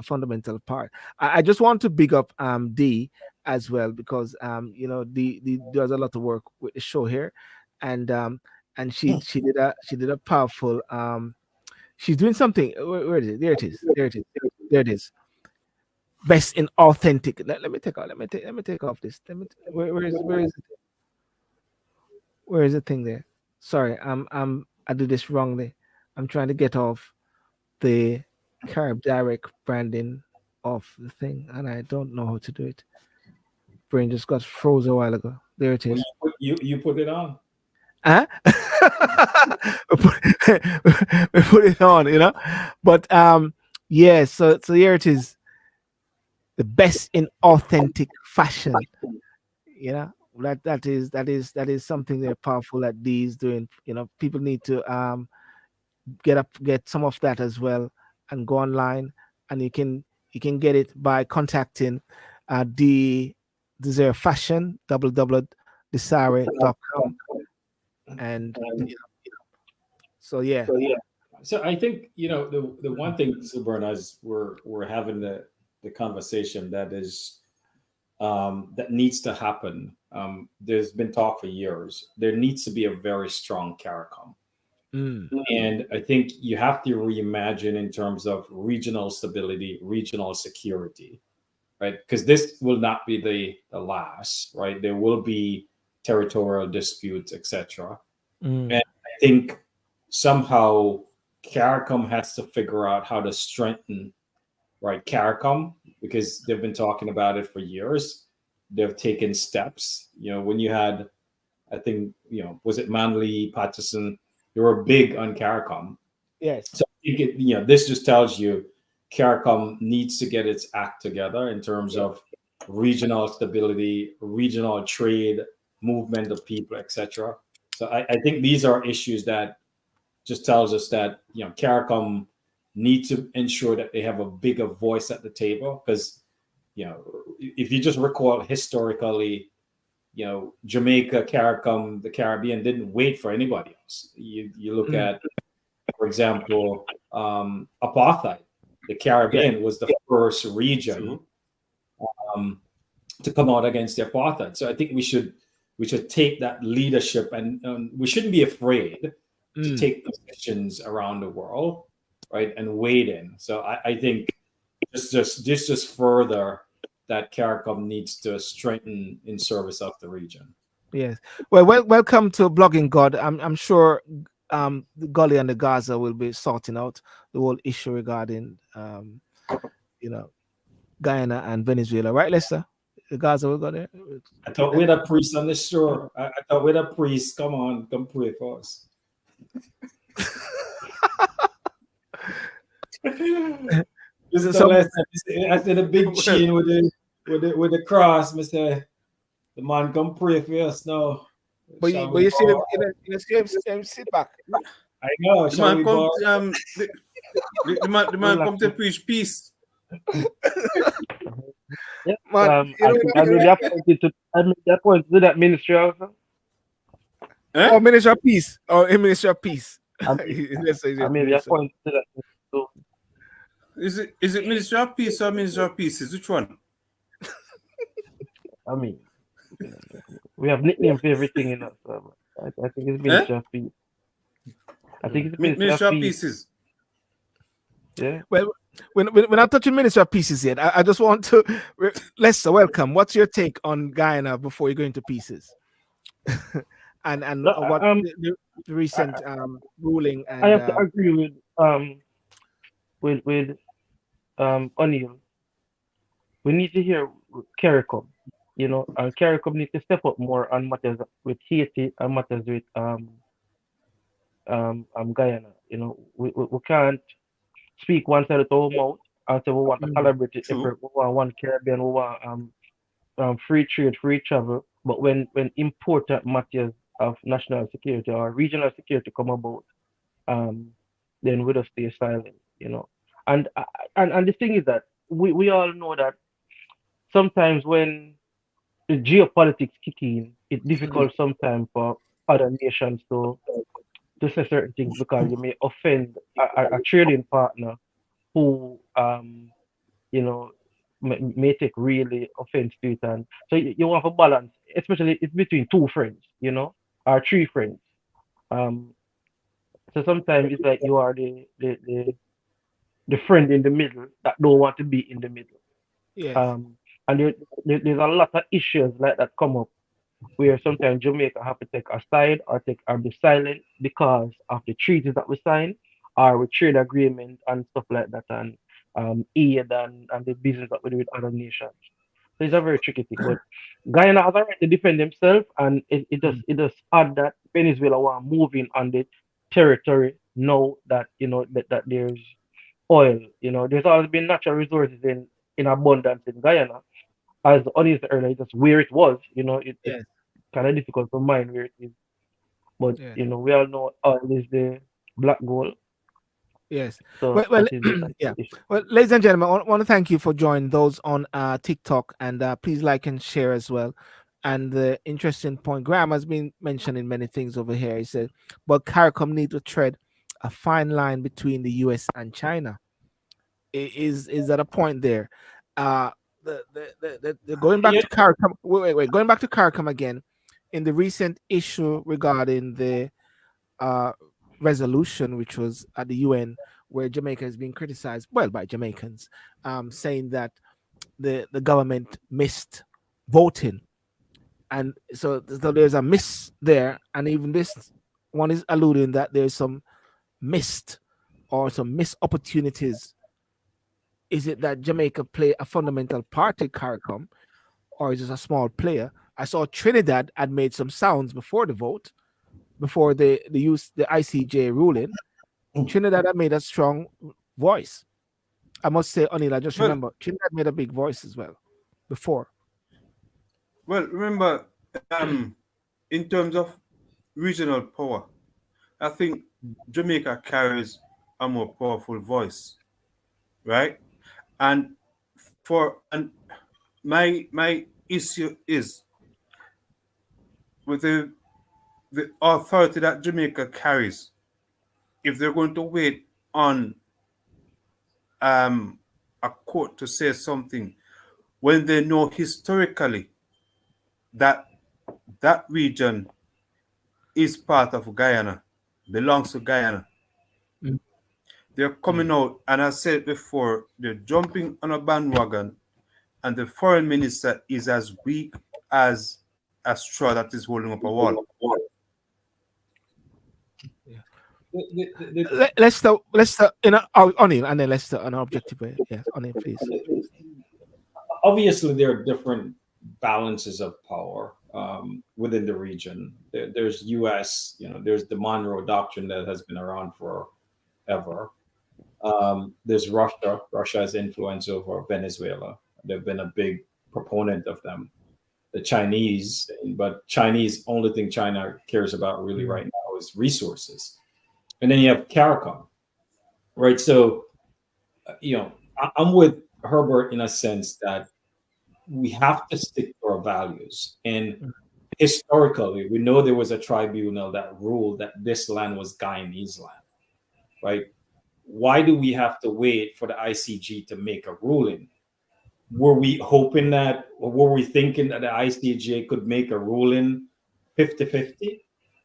fundamental part. I just want to big up Dee as well, because Dee does a lot of work with the show here, and she did a powerful she's doing something. Where is it? There it is. Best in authentic. Let me take off this. Where is the thing there? Sorry, I did this wrongly. I'm trying to get off the Carib Direct branding of the thing, and I don't know how to do it. Brain just got froze a while ago. There it is. You put it on. Huh? we put it on, But so here it is. The best in authentic fashion. That is something they're powerful that Dee's doing. People need to get some of that as well and go online, and you can get it by contacting the Desire Fashion www.desire.com. And so I think the one thing, Silburn, as we're having the conversation that is that needs to happen. There's been talk for years. There needs to be a very strong CARICOM, And I think you have to reimagine in terms of regional stability, regional security, right? Because this will not be the last, right? There will be territorial disputes, etc. And I think somehow CARICOM has to figure out how to strengthen, right, CARICOM, because they've been talking about it for years. They've taken steps. When you had, I think, was it Manley, Patterson? They were big on CARICOM. Yes. So I think this just tells you CARICOM needs to get its act together in terms of regional stability, regional trade, movement of people, etc. So I think these are issues that just tells us that CARICOM need to ensure that they have a bigger voice at the table, because if you just recall historically, Jamaica, CARICOM, the Caribbean didn't wait for anybody else. You look at, for example, apartheid. The Caribbean was the first region to come out against the apartheid. So I think we should take that leadership, and we shouldn't be afraid to take positions around the world, right, and wade in. So I think this just further that CARICOM needs to strengthen in service of the region. Yes. Well, welcome to Blogging God. I'm sure the Gully and the Gaza will be sorting out the whole issue regarding Guyana and Venezuela, right, Lester? The Gaza will go there. I thought we had a priest on the shore. I thought we had a priest. Come pray for us. I said a big chain with the cross. Mr. The man come pray for us now. But you see them in the same sit back. I know. The man come to preach peace. Yeah. I made the point to that ministry also. Oh, Minister of Peace. Oh, Minister of Peace. I made the point to that. So, is it Ministry of Peace or Ministry of Pieces? Which one? I mean, we have nicknames for everything in us. I think it's Ministry of Peace. I think it's Ministry of Pieces. Yeah. Well, we're not touching Minister of Pieces yet. I just want to, Lester, welcome. What's your take on Guyana before you go into pieces? and what the recent ruling? And, I have to agree with O'Neill. We need to hear CARICOM. And CARICOM needs to step up more on matters with Haiti and matters with Guyana. We can't speak one side of our mouth and say we want to collaborate with effort. We want one Caribbean, we want free trade, free travel. But when important matters of national security or regional security come about, then we just stay silent, And the thing is that we all know that sometimes when the geopolitics kick in, it's difficult sometimes for other nations to say certain things because you may offend a trading partner who may take really offense to it, and so you want a balance, especially it's between two friends, or three friends. So sometimes it's like you are the friend in the middle that don't want to be in the middle. yes. And there's a lot of issues like that come up where sometimes Jamaica have to take a side or be silent because of the treaties that we sign or with trade agreement and stuff like that, and aid and the business that we do with other nations. So it's a very tricky thing. But Guyana has a right to defend themselves, and it does add that Venezuela want moving on the territory now that that there's oil. There's always been natural resources in abundance in Guyana. As Oni said earlier, just where it was, it's kind of difficult to mine where it is. But we all know oil is the black gold. Yes. So Well, yeah. Well, ladies and gentlemen, I want to thank you for joining those on TikTok, and please like and share as well. And the interesting point, Graham has been mentioning many things over here. He said, but CARICOM need to tread a fine line between the US and China. Is that a point there? The going back to CARICOM. Wait. Going back to CARICOM again, in the recent issue regarding the resolution, which was at the UN, where Jamaica is being criticized, well, by Jamaicans, saying that the government missed voting, and so there's a miss there, and even this one is alluding that there's some missed or some missed opportunities. Is it that Jamaica play a fundamental part in CARICOM, or is it a small player? I saw Trinidad had made some sounds before the vote, before the ICJ ruling. Trinidad had made a strong voice. I must say, Anil, I just Well, remember Trinidad made a big voice as well before. well, remember, in terms of regional power, I think Jamaica carries a more powerful voice, right? And and my issue is with the authority that Jamaica carries. If they're going to wait on a court to say something when they know historically that that region is part of Guyana, belongs to Guyana. Mm. They're coming out, and I said before, they're jumping on a bandwagon, and the foreign minister is as weak as a straw that is holding up a wall. Let's Anil, and then let's start an objective way. Yes, Anil, please. Obviously, there are different balances of power within the region. There's U.S., there's the Monroe Doctrine that has been around forever. There's Russia. Russia has influence over Venezuela. They've been a big proponent of them. The Chinese, but only thing China cares about really right now is resources. And then you have CARICOM, right? So, I'm with Herbert in a sense that we have to stick to our values. And historically, we know there was a tribunal that ruled that this land was Guyanese land, right? Why do we have to wait for the ICJ to make a ruling? Were we hoping that, or were we thinking that the ICJ could make a ruling 50-50,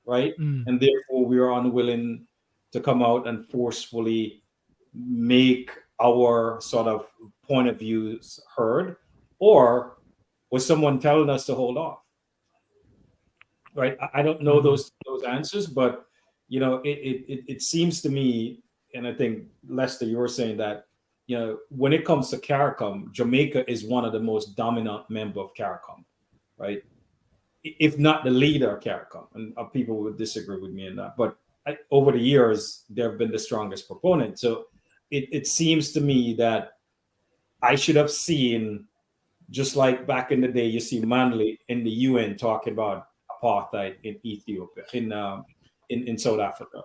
right? And therefore we are unwilling to come out and forcefully make our sort of point of views heard? Or was someone telling us to hold off? Right? I don't know those answers, but it seems to me, and I think Lester, you were saying that when it comes to CARICOM, Jamaica is one of the most dominant member of CARICOM, right? If not the leader of CARICOM, and people would disagree with me in that, but over the years they've been the strongest proponent. So it seems to me that I should have seen, just like back in the day, you see Manley in the UN talking about apartheid in Ethiopia, in South Africa.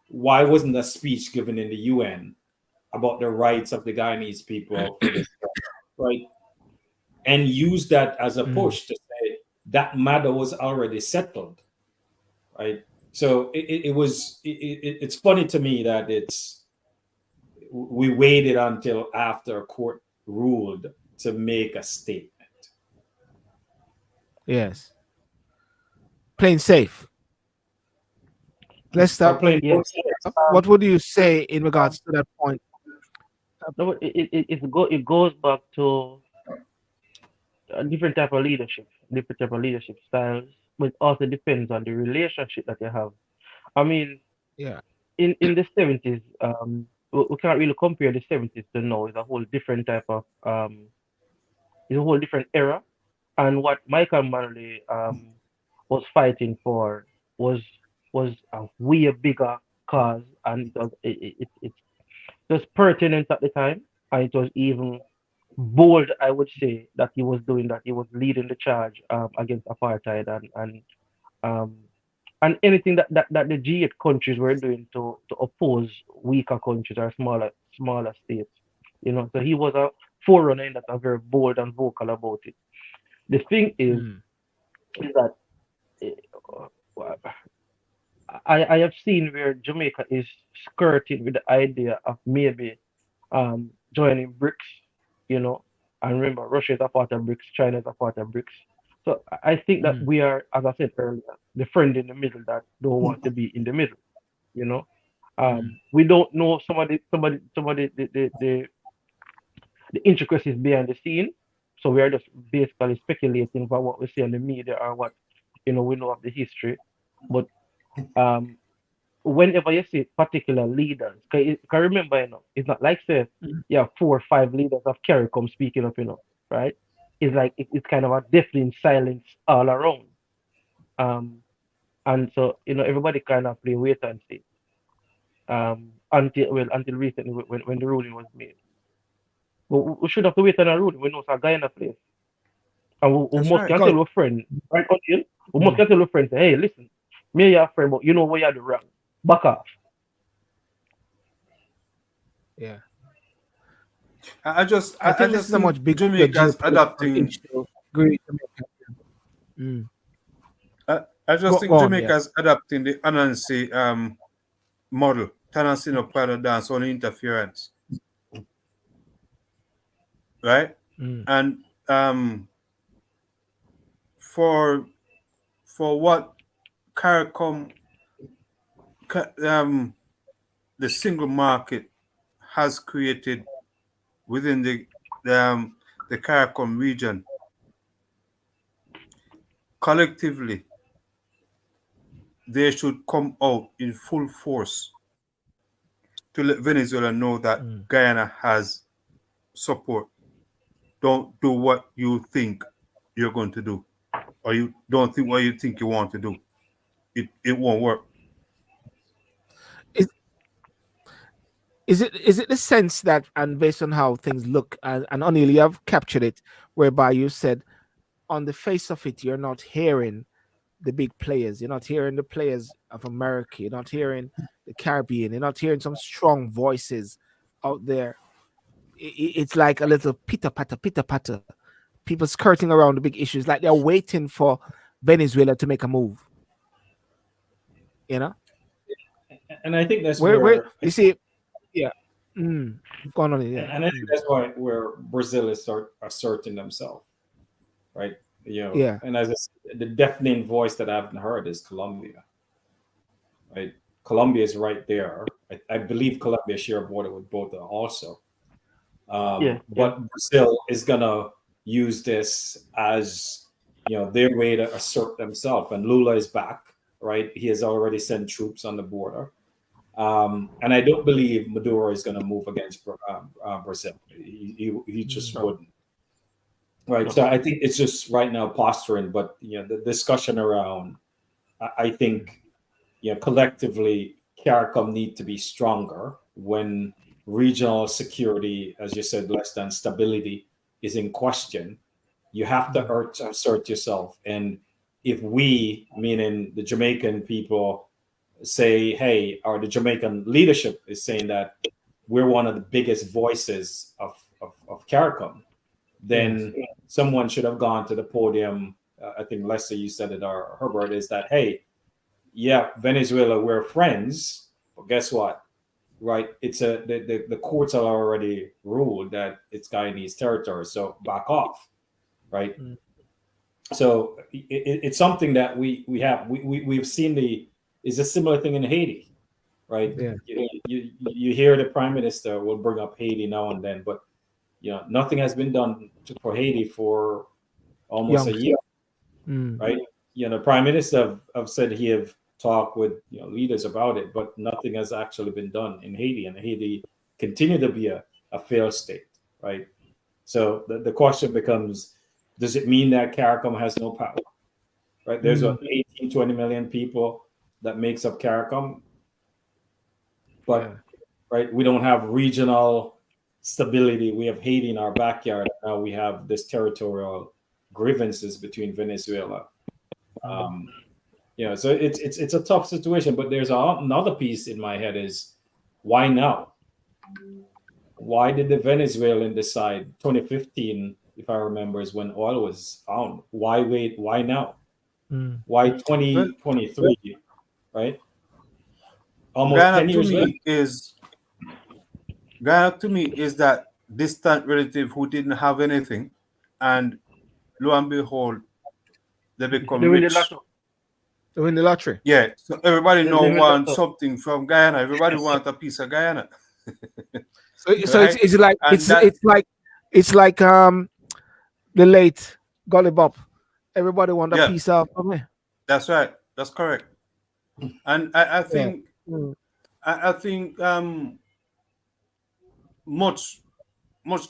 Why wasn't a speech given in the UN about the rights of the Guyanese people for this, right? And use that as a push to say that matter was already settled, right? So it's funny to me that we waited until after a court ruled to make a statement. Yes. Playing safe. Let's start. What would you say in regards to that point? No, it goes back to a different type of leadership styles, but it also depends on the relationship that you have. I mean, Yeah. in the 70s, we can't really compare the 70s to now. It's a whole different type of it's a whole different era. And what Michael Manley was fighting for was a way bigger cause, and it was pertinent at the time, and it was even bold, I would say, that he was doing that. He was leading the charge against apartheid um, and anything that the G8 countries were doing to oppose weaker countries or smaller states. So he was a forerunner in that, a very bold and vocal about it. The thing is that I have seen where Jamaica is skirting with the idea of maybe joining BRICS, and remember, Russia is a part of BRICS, China is a part of BRICS. So I think that we are, as I said earlier, the friend in the middle that don't want to be in the middle, We don't know some of the intricacies behind the scene. So we are just basically speculating about what we see in the media or what we know of the history. But um, whenever you see particular leaders, cause remember, it's not like say you have 4 or 5 leaders of CARICOM speaking up, right? It's like it's kind of a deafening silence all around. Um, and so everybody kind of play wait and see. Until recently when the ruling was made. But we should have to wait on a ruling. We know it's a Guyana place. And we That's must right. can tell our friend, right, Until we must can tell our friend, say, hey, listen, me and your friend, but you know what you're doing wrong. Back off. Yeah. I just I think this just is a think much bigger Jamaica's geopolitical adapting. issue. Great Jamaica. Mm. I just Go think on, yeah. Jamaica's adapting the Anansi model, tenancy no private dance on interference, right? Mm. And for what CARICOM, the single market has created within the CARICOM region, collectively, they should come out in full force to let Venezuela know that Guyana has support. Don't do what you think you're going to do, or you don't think what you think you want to do. It won't work. Is it the sense that, and based on how things look, and O'Neill, you have captured it, whereby you said on the face of it, you're not hearing the big players, you're not hearing the players of America, you're not hearing the Caribbean, you're not hearing some strong voices out there. It's like a little pitter patter. People skirting around the big issues, like they're waiting for Venezuela to make a move. You know, And I think that's where where you see, yeah, going on, yeah. and I think that's where Brazil is asserting themselves, right? Yeah. And as I said, the deafening voice that I haven't heard is Colombia, right? Colombia is right there. I believe Colombia share a border with both also. Yeah. But Brazil is gonna use this as their way to assert themselves. And Lula is back, right? He has already sent troops on the border. And I don't believe Maduro is going to move against Brazil. He just wouldn't. Right. So I think it's just right now posturing, but the discussion around, I think, collectively, CARICOM need to be stronger when regional security, as you said, less than stability is in question. You have to assert yourself. And if we, meaning the Jamaican people, say, hey, or the Jamaican leadership is saying that we're one of the biggest voices of CARICOM, then someone should have gone to the podium. I think Lester, you said it, or Herbert, is that, hey, yeah, Venezuela, we're friends, but guess what? Right? It's the courts have already ruled that it's Guyanese territory, so back off, right? So it's something that we've seen is a similar thing in Haiti, right? Yeah. You hear the prime minister will bring up Haiti now and then, but nothing has been done for Haiti for almost a year, right? The prime minister have said he have talked with leaders about it, but nothing has actually been done in Haiti, and Haiti continue to be a failed state, right? So the question becomes, does it mean that CARICOM has no power? Right? There's 18, 20 million people that makes up CARICOM, but right, we don't have regional stability. We have Haiti in our backyard. Now we have this territorial grievances between Venezuela. So it's a tough situation. But there's another piece in my head is, why now? Why did the Venezuelan decide 2015, if I remember, is when oil was found? Why wait? Why now? Why 2023? Right? Almost 10 years later. Guyana to me is that distant relative who didn't have anything, and lo and behold, they become rich. to win the lottery. Yeah, so everybody They now live in wants that. something from Guyana. Everybody wants a piece of Guyana, So right? it's like And that, it's like the late Gully Bop. Everybody want a yeah, piece of me. that's right. That's correct. And I Yeah. think Mm. I think much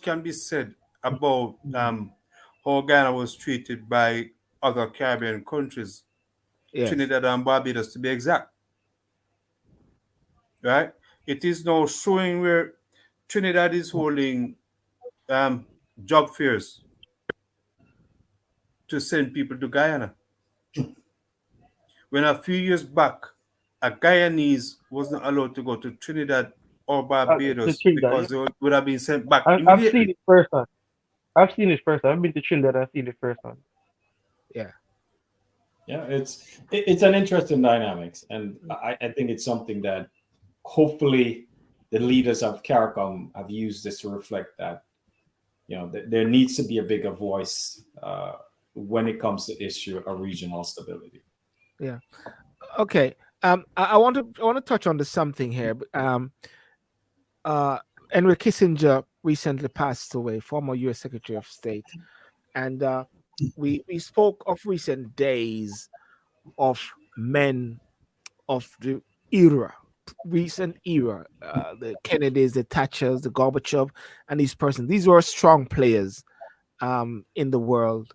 can be said about how Ghana was treated by other Caribbean countries, Yes. Trinidad and Barbados to be exact. Right? It is now showing where Trinidad is holding um, job fairs to send people to Guyana. When a few years back, a Guyanese wasn't allowed to go to Trinidad or To Barbados Trinidad, because they would have been sent back I've seen immediately. it firsthand. I've seen it firsthand. I've been to Trinidad. I've seen it firsthand. Yeah. Yeah, it's an interesting dynamics, and I think it's something that hopefully the leaders of CARICOM have used this to reflect that there needs to be a bigger voice when it comes to issue of regional stability. Yeah. Okay. I want to touch on the something here. Henry Kissinger recently passed away, former U.S. Secretary of State, and we spoke of recent days of men of the recent era, the Kennedys, the Thatchers, the Gorbachev, and these persons. These were strong players in the world,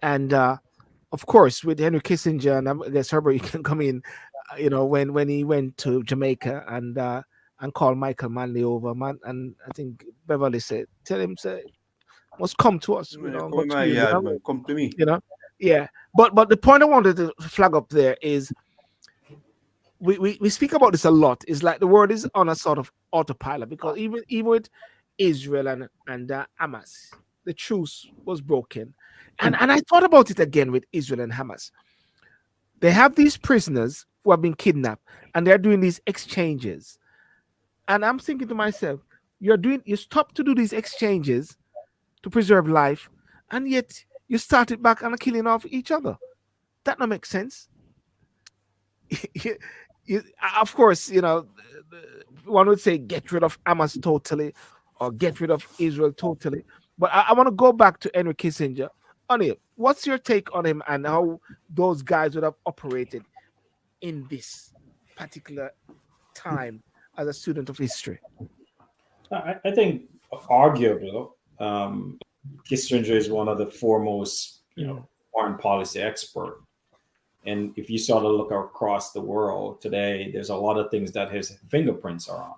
and of course, with Henry Kissinger, and I guess Herbert, you can come in. When he went to Jamaica and called Michael Manley over, man, and I think Beverly said, "Tell him, say, must come to us, Man, come go in to my you, yard, man. Come to me. yeah." But the point I wanted to flag up there is we speak about this a lot. It's like the world is on a sort of autopilot because even with Israel and Hamas, the truce was broken, and I thought about it again with Israel and Hamas. They have these prisoners who have been kidnapped, and they're doing these exchanges. And I'm thinking to myself, you stop to do these exchanges to preserve life, and yet you started back on killing off each other. That don't make sense. Of course, one would say get rid of Hamas totally or get rid of Israel totally. But I want to go back to Henry Kissinger. Anil, what's your take on him and how those guys would have operated in this particular time as a student of history? I think arguably Kissinger is one of the foremost foreign policy expert. And if you sort of look across the world today, there's a lot of things that his fingerprints are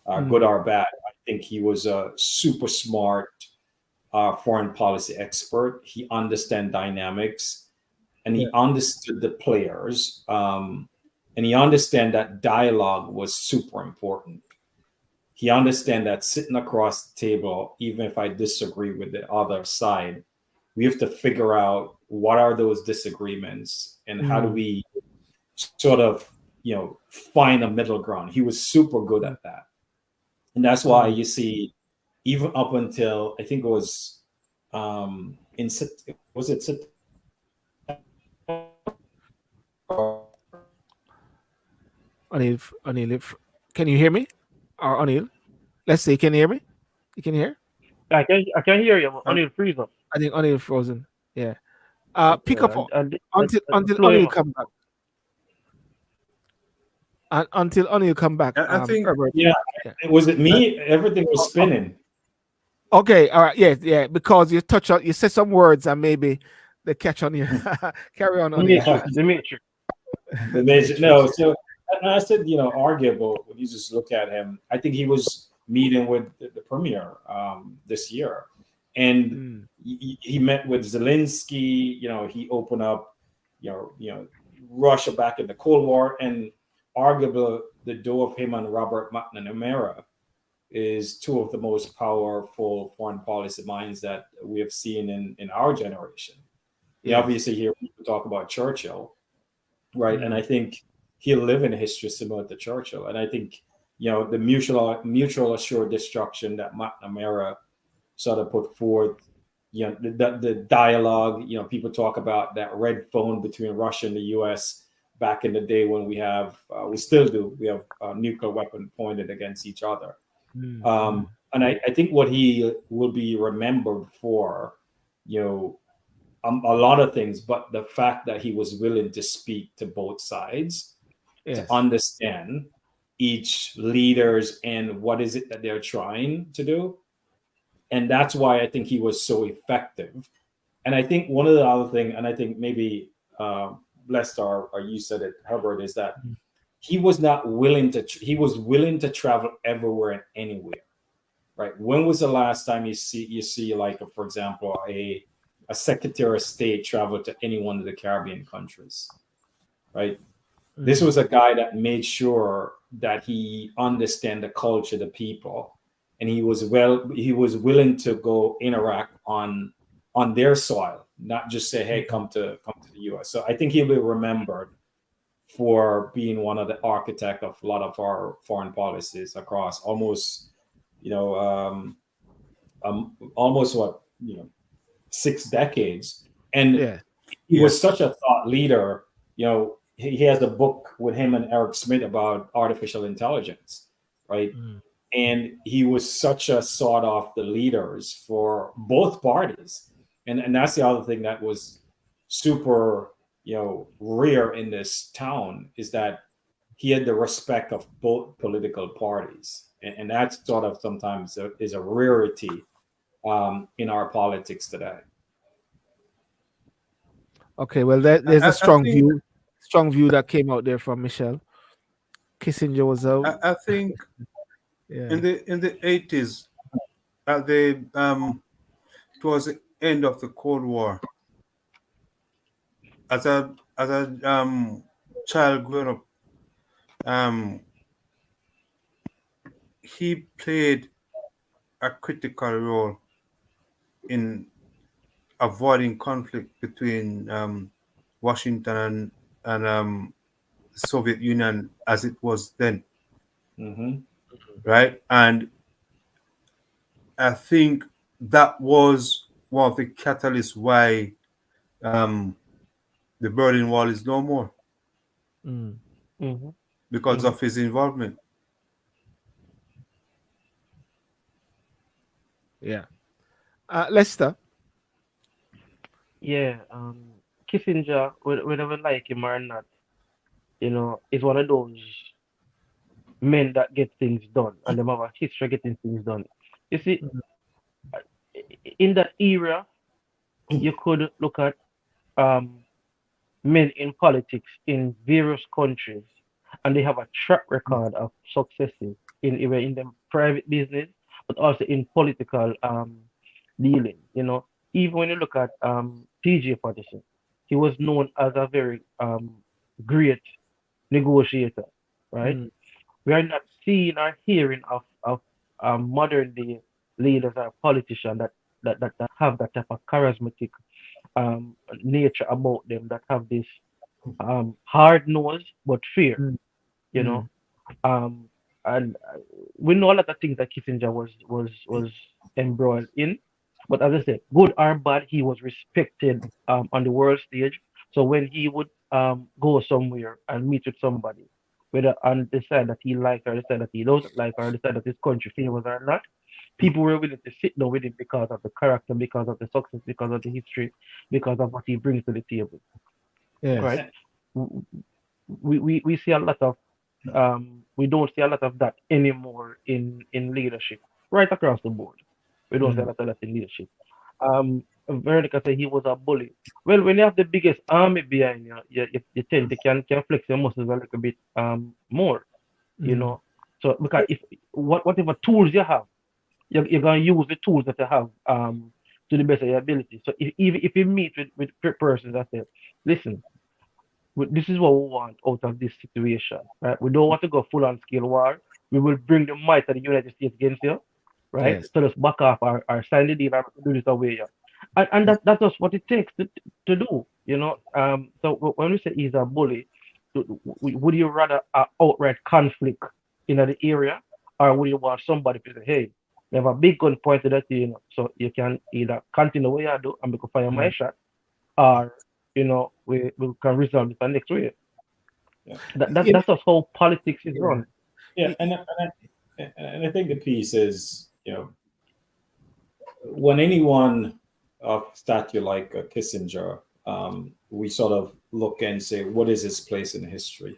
on, good or bad. I think he was a super smart foreign policy expert. He understand dynamics, and he understood the players, and he understand that dialogue was super important. He understand that sitting across the table, even if I disagree with the other side, we have to figure out what are those disagreements and how do we sort of find a middle ground. He was super good at that, and that's why you see even up until I think it was was it Anil, can you hear me? Or Anil, let's say, can you hear me? You can hear? I can hear you. On your freeze up. I think Anil frozen. Yeah. Pick Yeah, up until flow him Anil up. come back. Until Anil come back. I think Herbert. yeah. Was it me? Everything was spinning. Okay, all right, yeah, because you said some words and maybe they catch on you. Carry on, The Anil. Matrix. The Matrix. No, so I said, arguable when you just look at him. I think he was meeting with the premier this year, and he met with Zelensky. He opened up, Russia back in the Cold War, and arguably the door of him and Robert McNamara is two of the most powerful foreign policy minds that we have seen in our generation. You obviously hear people talk about Churchill, right? And I think he'll live in history similar to Churchill. And I think, the mutual assured destruction that McNamara sort of put forth, the dialogue, people talk about that red phone between Russia and the US. back in the day when we still do, we have a nuclear weapon pointed against each other. And I think what he will be remembered for, a lot of things, but the fact that he was willing to speak to both sides, to understand each leaders and what is it that they're trying to do. And that's why I think he was so effective. And I think one of the other thing, and I think maybe Lester or you said it, Herbert, is that he was not willing to. He was willing to travel everywhere and anywhere. Right? When was the last time you see like, for example, a Secretary of State travel to any one of the Caribbean countries? Right? This was a guy that made sure that he understand the culture, the people, and he was willing to go interact on their soil, not just say, "Hey, come to the U.S." So I think he'll be remembered for being one of the architect of a lot of our foreign policies across almost 6 decades, and he was such a thought leader. He has a book with him and Eric Smith about artificial intelligence, right? And he was such a sought after leaders for both parties. And that's the other thing that was super, rare in this town, is that he had the respect of both political parties. And that sort of sometimes is a rarity in our politics today. Okay, well, there's a strong view that came out there from Michelle. Kissinger was out. I think in the 80s, towards the end of the Cold War, as a child growing up, he played a critical role in avoiding conflict between Washington and Soviet Union as it was then. Right? And I think that was one of the catalysts why the Berlin Wall is no more, because of his involvement. Yeah. Lester? Yeah, Kissinger, whether we like him or not, is one of those men that get things done, and they have a history of getting things done. You see, in that era, you could look at men in politics in various countries, and they have a track record of successes in the private business, but also in political dealing. Even when you look at PJ Patterson, he was known as a very great negotiator, right? We are not seeing or hearing of modern day leaders or politicians that have that type of charismatic nature about them, that have this hard nose but fear, and we know a lot of things that Kissinger was embroiled in. But as I said, good or bad, he was respected on the world stage. So when he would go somewhere and meet with somebody, whether and decide that he likes or decide that he doesn't like or decide that his country favors or not, people were willing to sit down with him because of the character, because of the success, because of the history, because of what he brings to the table. Right? We see a lot of we don't see a lot of that anymore in leadership right across the board. We don't see a lot of that in leadership. Veronica said he was a bully. Well, when you have the biggest army behind you, you tend to can flex your muscles a little bit more, So because if whatever tools you have, you're gonna use the tools that you have to the best of your ability. So if you meet with persons that say, listen, this is what we want out of this situation, right? We don't want to go full on scale war. We will bring the might of the United States against you, right? Yes. So just back off or sign the deal or do this away. And that's just what it takes to do, So when we say he's a bully, would you rather an outright conflict in the area, or would you want somebody to say, hey, we have a big gun pointed at you, so you can either continue what you do and we can fire my shot, or we can resolve it the next way. You That's just how politics is know, run. Yeah, and I think the piece is, when anyone of stature like Kissinger, we sort of look and say, what is his place in history?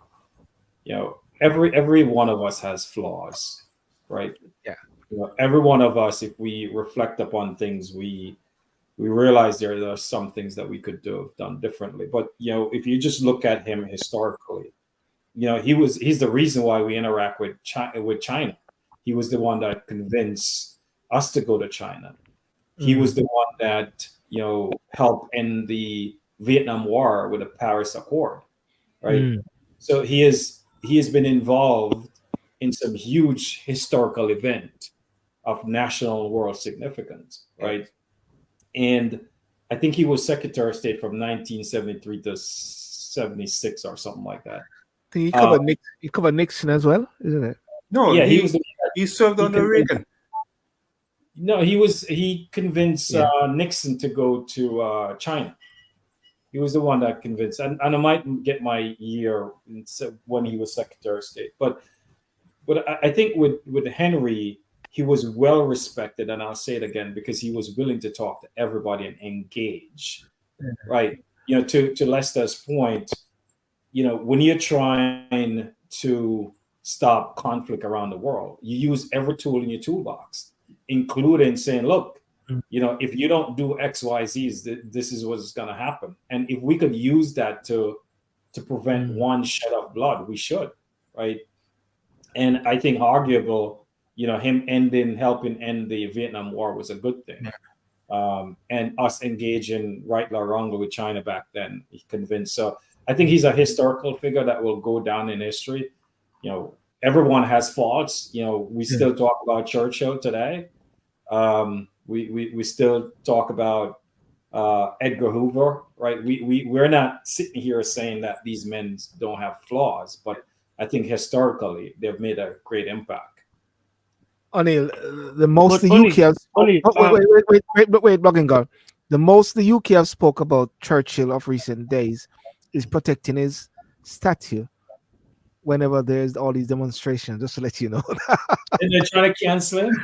Every one of us has flaws, right? Yeah. Every one of us, if we reflect upon things, we realize there are some things that we could have done differently. But if you just look at him historically, he's the reason why we interact with China. He was the one that convinced us to go to China. He was the one that helped end the Vietnam War with the Paris Accord, right? Mm. So he has been involved in some huge historical event of national and world significance, right? And I think he was Secretary of State from 1973 to 76 or something like that. I think Uh, he covered Nixon as well, isn't it? No, yeah, he was. he served He under convinced, Reagan. no, he convinced Yeah. Nixon to go to China. He was the one that convinced, and I might get my year when he was Secretary of State, but I think with Henry, he was well respected, and I'll say it again because he was willing to talk to everybody and engage, right? To Lester's point, when you're trying to stop conflict around the world, you use every tool in your toolbox, including saying, look, if you don't do X, Y, Z's, this is what's going to happen. And if we could use that to prevent one shed of blood, we should, right? And I think arguable, him helping end the Vietnam War was a good thing. And us engaging right or wrong with China back then, he convinced. So I think he's a historical figure that will go down in history. Everyone has faults. We still talk about Churchill today. We still talk about Edgar Hoover, right? We're not sitting here saying that these men don't have flaws, but I think historically they've made a great impact. O'Neill, the most But the UK have O'Neill, wait, Blogging God. The most the UK have spoke about Churchill of recent days is protecting his statue whenever there's all these demonstrations, just to let you know. And they're trying to cancel him.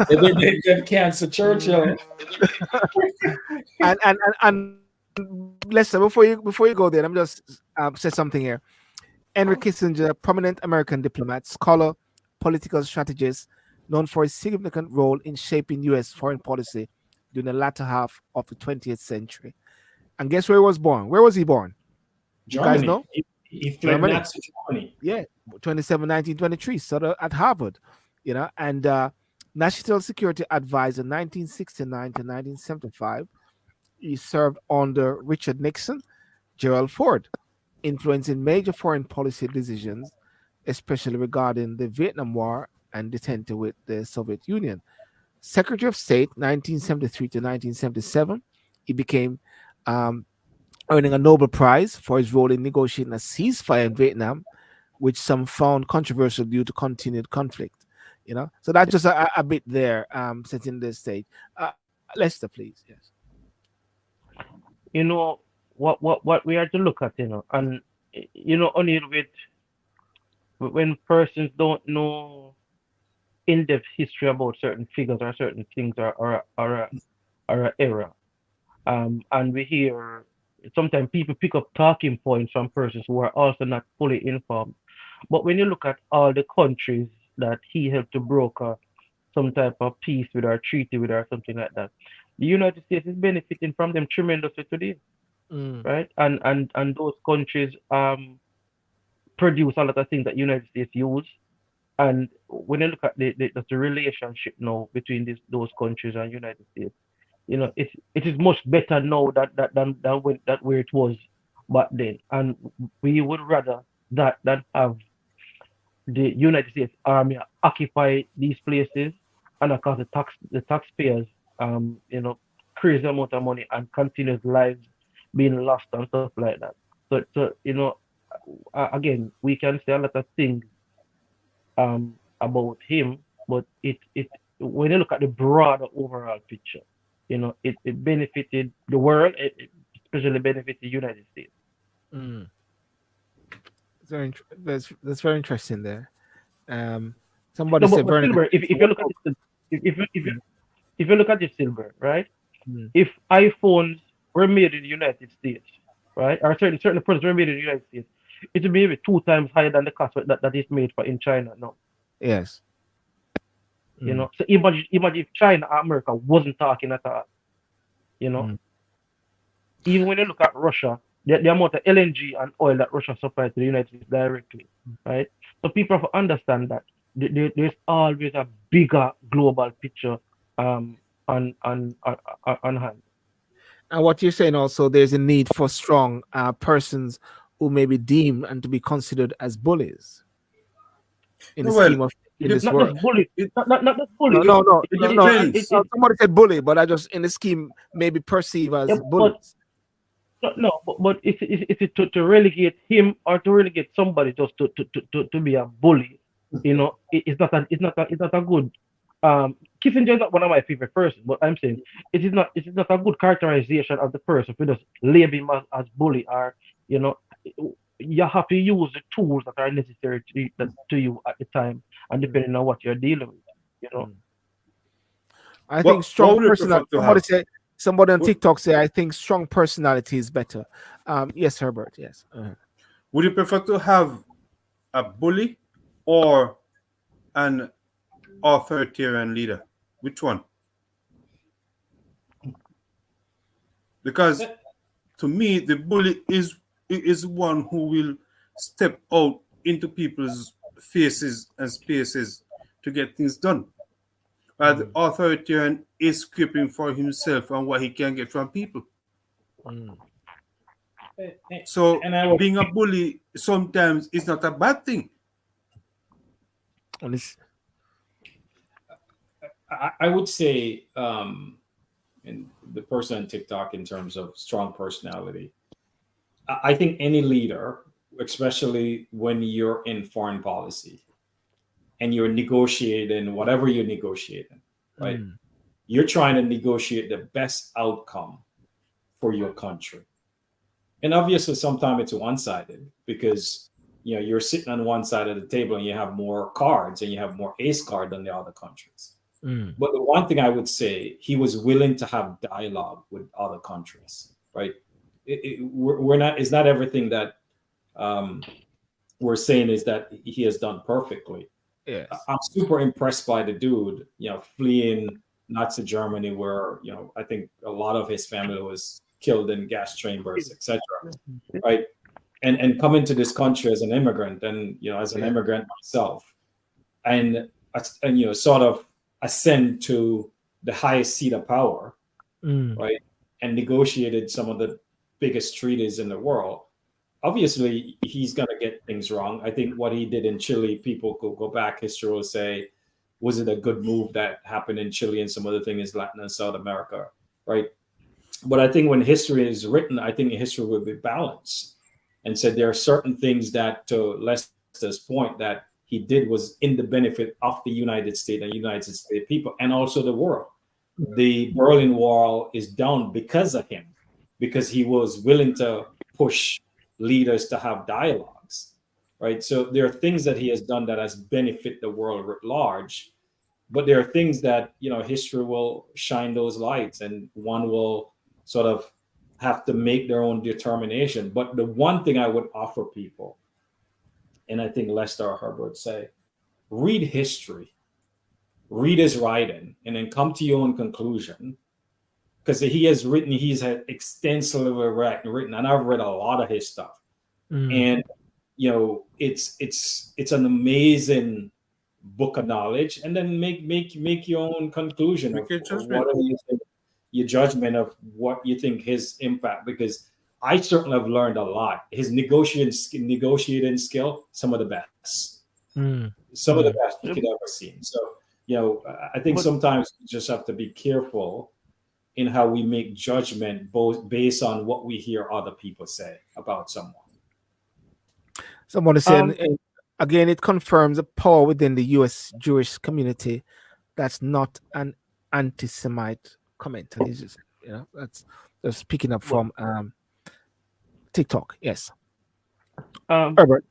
They cancel Churchill. and Lester, before you go there, let me just say something here. Henry Kissinger, prominent American diplomat, scholar, political strategist, known for his significant role in shaping U.S. foreign policy during the latter half of the 20th century. And guess where he was born? Where was he born? You guys Germany. know? He fled Germany. Nazi Germany. Yeah, 1923, so at Harvard, and National Security Advisor 1969 to 1975. He served under Richard Nixon, Gerald Ford, influencing major foreign policy decisions, especially regarding the Vietnam War and detention with the Soviet Union. Secretary of State 1973 to 1977. He became earning a Nobel Prize for his role in negotiating a ceasefire in Vietnam, which some found controversial due to continued conflict. So that's just a bit there, setting the stage. Lester, please. Yes. What we are to look at, and only with when persons don't know in-depth history about certain figures or certain things or an era, and we hear sometimes people pick up talking points from persons who are also not fully informed. But when you look at all the countries that he helped to broker some type of peace with or treaty with or something like that, the United States is benefiting from them tremendously today, right? And those countries produce a lot of things that United States use. And when you look at the relationship now between those countries and United States, it is much better now than where it was back then. And we would rather that than have the United States Army occupy these places and of course the taxpayers crazy amount of money and continuous lives being lost and stuff like that. So again, we can say a lot of things about him, but it when you look at the broader overall picture, it benefited the world, it especially benefited the United States. That's very interesting there. Somebody No, said but very Silver, if you look at it, if you look at it, Silver, right? Mm. If iPhones were made in the United States, right, or certain products were made in the United States, it would be maybe 2 times higher than the cost that is made for in China. No, Yes. you know. So imagine if China or America wasn't talking at all. You know, Mm. even when you look at Russia, the amount of LNG and oil that Russia supplies to the United States directly, right? So people have to understand that there's always a bigger global picture um on hand. And what you're saying also, there's a need for strong persons who may be deemed and to be considered as bullies in the No, well, scheme of in it, this Not world. just bully, it, not just bully. No, no, no, it no, no. depends. Somebody said bully, but I just in the scheme maybe perceive Yeah, as but bullies. but it's to relegate him or to relegate somebody just to be a bully. You know, it's not a good. Kissinger is not one of my favorite persons, but I'm saying it is not a good characterization of the person to just label him as bully, or you know, you have to use the tools that are necessary to you at the time and depending on what you're dealing with. You know. I think What strong would you prefer personality. to have? Somebody on Would, TikTok say I think strong personality is better. Yes, Herbert. Yes. would you prefer to have a bully or an authoritarian leader? Which one? Because to me, the bully is one who will step out into people's faces and spaces to get things done. While the authoritarian is creeping for himself and what he can get from people. Mm. So And I would being a bully sometimes is not a bad thing. And it's, I would say, and the person on TikTok in terms of strong personality, I think any leader, especially when you're in foreign policy and you're negotiating whatever you're negotiating, right? mm, You're trying to negotiate the best outcome for your country. And obviously, sometimes it's one-sided because you're sitting on one side of the table and you have more cards and you have more ace card than the other countries. mm, But the one thing I would say, he was willing to have dialogue with other countries, right? We're not. It's not everything that um, we're saying is that he has done perfectly. yes. I'm super impressed by the dude, fleeing Nazi Germany, where I think a lot of his family was killed in gas chambers, etc. Right, and coming to this country as an immigrant, and as an Yeah. immigrant myself, and sort of ascend to the highest seat of power, Mm, right, and negotiated some of the biggest treaties in the world. Obviously, he's going to get things wrong. I think what he did in Chile, people could go back, history will say, was it a good move that happened in Chile and some other things in Latin and South America, right? But I think when history is written, I think history will be balanced and said there are certain things that, to Lester's point, that he did was in the benefit of the United States and United States people and also the world. The Berlin Wall is down because of him, because he was willing to push leaders to have dialogues, right? So there are things that he has done that has benefit the world at large, but there are things that history will shine those lights, and one will sort of have to make their own determination. But the one thing I would offer people, and I think Lester or Herbert say, read history, read his writing, and then come to your own conclusion. Because he's had extensively written, and I've read a lot of his stuff. mm, And it's an amazing book of knowledge, and then make your own conclusion Make of a what judgment. are you think, your judgment of what you think his impact, because I certainly have learned a lot. His negotiating skill, some of the best, mm, some of the mm. best you could ever see. So I think But sometimes you just have to be careful in how we make judgment both based on what we hear other people say about someone. Somebody said, um, again, it confirms the power within the U.S. Jewish community. That's not an anti-Semite comment, and it's just that's picking up but from TikTok. Yes, um, Herbert.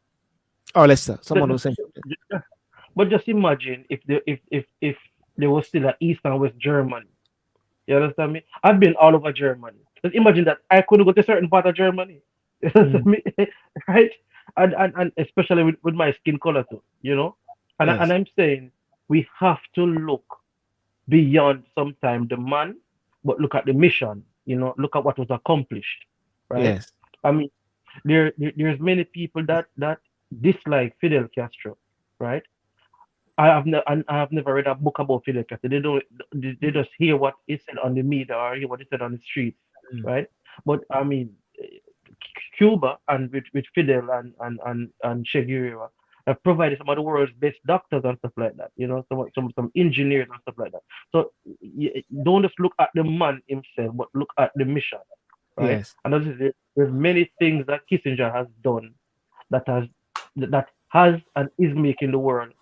Oh, Lester, someone Ju- was saying. ju- But just imagine if there was still a East and West Germany. You understand me? I've been all over Germany. Just imagine that I couldn't go to a certain part of Germany. You understand me? Right? And especially with my skin color too, you know? And Yes, I'm saying we have to look beyond sometime the man, but look at the mission, look at what was accomplished. Right? yes, I mean, there's many people that dislike Fidel Castro, right? I have never read a book about Fidel Castro. They just hear what he said on the media or hear what he said on the street, mm, right? But I mean, Cuba and with Fidel and Che Guevara have provided some of the world's best doctors and stuff like that. Some engineers and stuff like that. So don't just look at the man himself, but look at the mission, right? yes, And there's many things that Kissinger has done that has and is making the world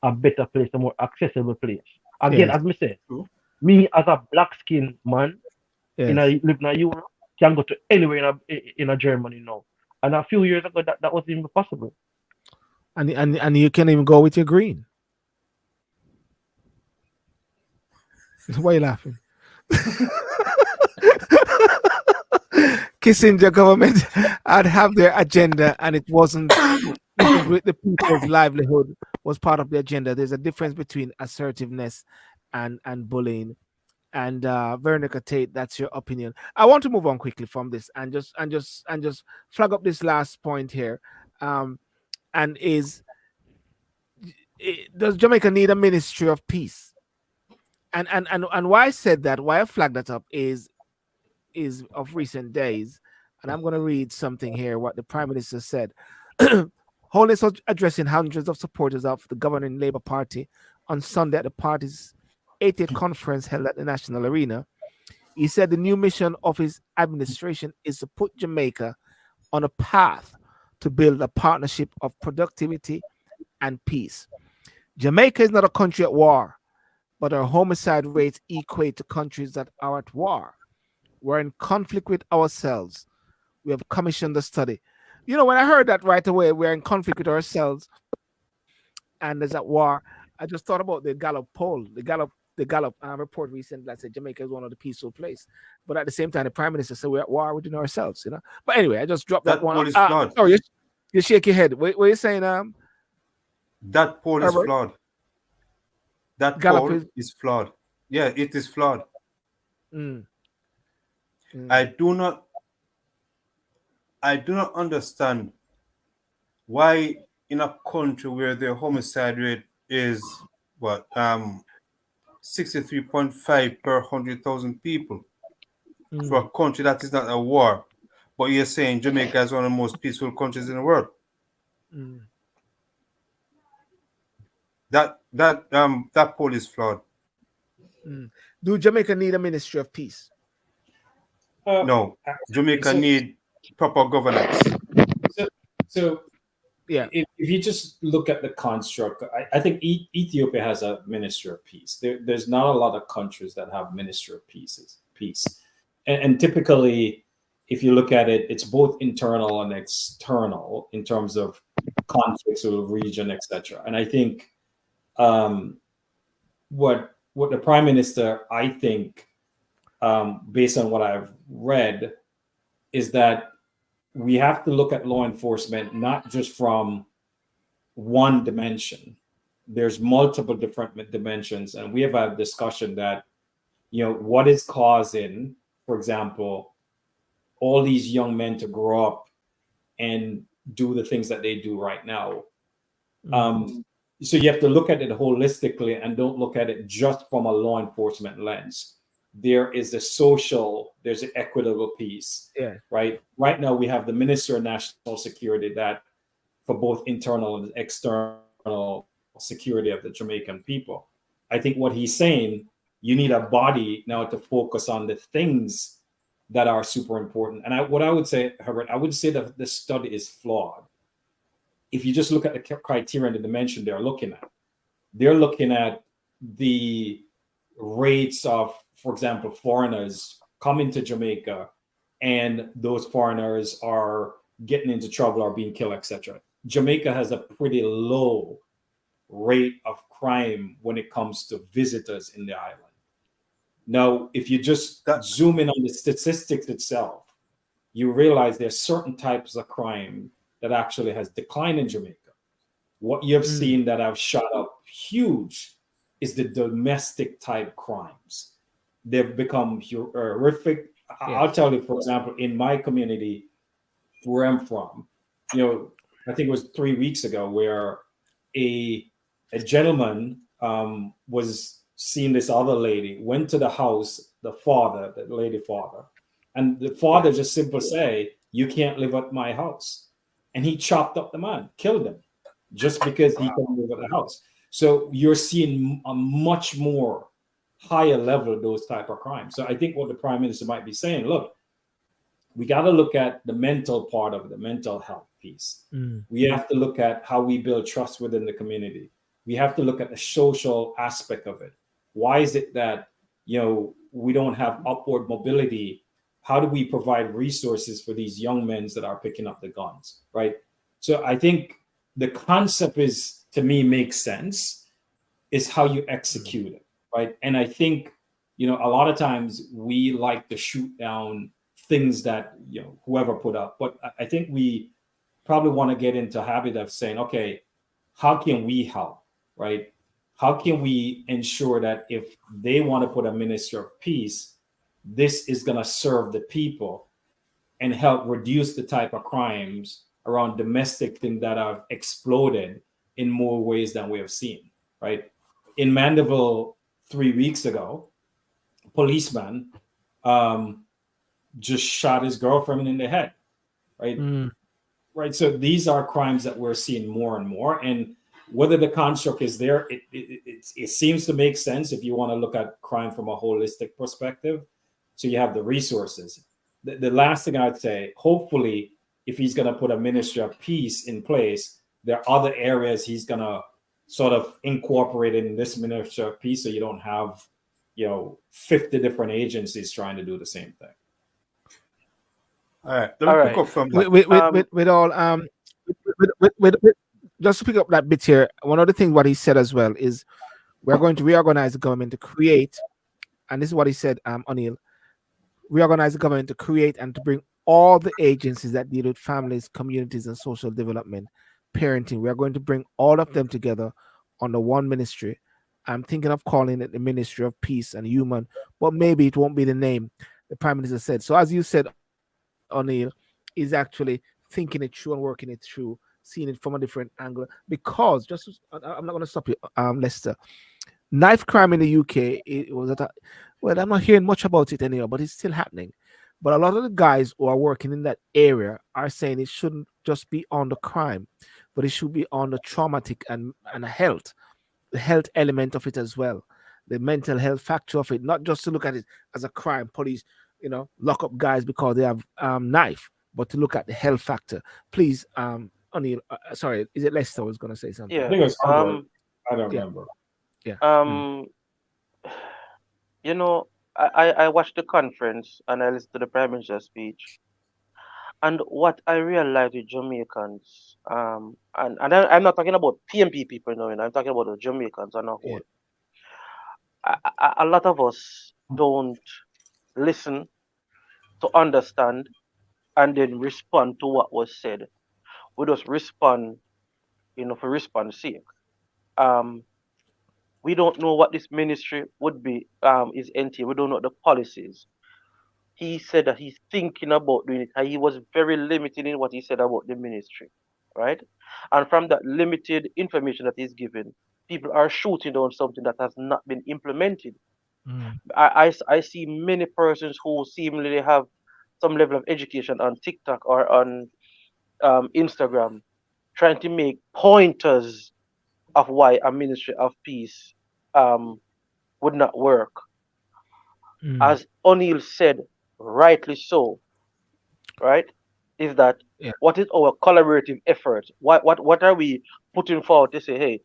a better place, a more accessible place. Again, yes, as me say, me as a black skinned man yes. live in Europe can go to anywhere in a Germany now. And a few years ago that wasn't even possible. And you can even go with your green. Why are you laughing? Kissinger government had have their agenda, and it wasn't with the people's livelihood was part of the agenda. There's a difference between assertiveness and bullying. And Veronica Tate, that's your opinion. I want to move on quickly from this and just flag up this last point here. And does Jamaica need a ministry of peace? And why I said that, why I flagged that up is of recent days, and I'm going to read something here what the Prime Minister said. Holness was addressing hundreds of supporters of the governing Labour Party on Sunday at the party's 80th conference held at the National Arena. He said the new mission of his administration is to put Jamaica on a path to build a partnership of productivity and peace. Jamaica is not a country at war, but our homicide rates equate to countries that are at war. We're in conflict with ourselves. We have commissioned a study. When I heard that right away, we're in conflict with ourselves and there's at war. I just thought about the Gallup poll, the Gallup report recently that said Jamaica is one of the peaceful place. But at the same time, the Prime Minister said we're at war within ourselves. But anyway, I just dropped that That one. poll is flawed. Oh, you shake your head. What are you saying? That poll is Herbert? flawed. That Gallup poll is flawed. Yeah, it is flawed. Mm. I do not understand why in a country where the homicide rate is 63.5 per 100,000 people for a country that is not a war, but you're saying Jamaica is one of the most peaceful countries in the world. That poll is flawed. Do Jamaica need a ministry of peace? No, Jamaica need proper governance. So Yeah. if you just look at the construct, I think Ethiopia has a ministry of peace. There's not a lot of countries that have ministry of peace. And typically, if you look at it, it's both internal and external in terms of conflicts with the region, etc. And I think what the Prime Minister, I think, based on what I've read, is that we have to look at law enforcement not just from one dimension. There's multiple different dimensions, and we have a discussion that, what is causing, for example, all these young men to grow up and do the things that they do right now. So you have to look at it holistically and don't look at it just from a law enforcement lens. There is there's an equitable piece. Yeah. Right. Right now we have the Minister of National Security that for both internal and external security of the Jamaican people. I think what he's saying, you need a body now to focus on the things that are super important. And what I would say, Herbert, I would say that the study is flawed. If you just look at the criteria and the dimension they're looking at the rates of, for example, foreigners coming to Jamaica and those foreigners are getting into trouble or being killed, etc. Jamaica has a pretty low rate of crime when it comes to visitors in the island. Now, if you just That zoom in on the statistics itself, you realize there's certain types of crime that actually has declined in Jamaica. What you've Mm. seen that have shot up huge is the domestic type crimes. They've become horrific. I'll Yes. tell you, for example, in my community where I'm from, I think it was 3 weeks ago where a a gentleman was seeing this other lady, went to the house, the lady father, and the Yeah. father just simply say, "You can't live at my house," and he chopped up the man, killed him, just because he Wow. couldn't live at the house. So you're seeing a much more higher level of those type of crimes. So I think what the prime minister might be saying, look, we got to look at the mental part of it, the mental health piece. Mm. We have to look at how we build trust within the community. We have to look at the social aspect of it. Why is it that we don't have upward mobility? How do we provide resources for these young men that are picking up the guns, right? So I think the concept is, to me, makes sense. Is how you Mm. execute it, right? And I think a lot of times we like to shoot down things that whoever put up, but I think we probably want to get into a habit of saying, okay, how can we help, right? How can we ensure that if they want to put a minister of peace, this is going to serve the people and help reduce the type of crimes around domestic things that have exploded in more ways than we have seen, right? In Mandeville 3 weeks ago, a policeman um, just shot his girlfriend in the head, right? Mm. Right. So these are crimes that we're seeing more and more. And whether the construct is there, it seems to make sense if you want to look at crime from a holistic perspective. So you have the resources. The last thing I'd say, hopefully, if he's going to put a ministry of peace in place, there are other areas he's going to sort of incorporate in this ministry of peace so you don't have, 50 different agencies trying to do the same thing. all right. Let All me pick right. up from With that. with with, Um, with, with all just to pick up that bit here, one of the things what he said as well is we're going to reorganize the government to create, and this is what he said, O'Neill, reorganize the government to create and to bring all the agencies that deal with families, communities, and social development, parenting. We are going to bring all of them together under one ministry. I'm thinking of calling it the Ministry of Peace and Human, but maybe it won't be the name the Prime Minister said. So, as you said, O'Neill is actually thinking it through and working it through, seeing it from a different angle. Because, I'm not going to stop you, Lester. Knife crime in the UK, it was well, I'm not hearing much about it anymore, but it's still happening. But a lot of the guys who are working in that area are saying it shouldn't just be on the crime, but it should be on the traumatic and the health element of it as well, the mental health factor of it, not just to look at it as a crime. Police, lock up guys because they have knife, but to look at the health factor. Please, O'Neill, sorry, is it Lester was going to say I something? yeah. think it was Edward. Um, I don't Yeah, remember. yeah. Mm, um, you know, I watched the conference and I listened to the Prime Minister's speech. And what I realized with Jamaicans, I'm not talking about PMP people, I'm talking about the Jamaicans on a yeah. whole. A lot of us don't listen to understand and then respond to what was said. We just respond, for respond's sake. Um, we don't know what this ministry would be, is entail. We don't know the policies. He said that he's thinking about doing it, and he was very limited in what he said about the ministry, right? And from that limited information that he's given, people are shooting down something that has not been implemented. Mm, I see many persons who seemingly have some level of education on TikTok or on Instagram trying to make pointers of why a ministry of peace um, would not work. mm, As O'Neill said, rightly so, right? Is that yeah. what is our collaborative effort? What are we putting forward to say, hey,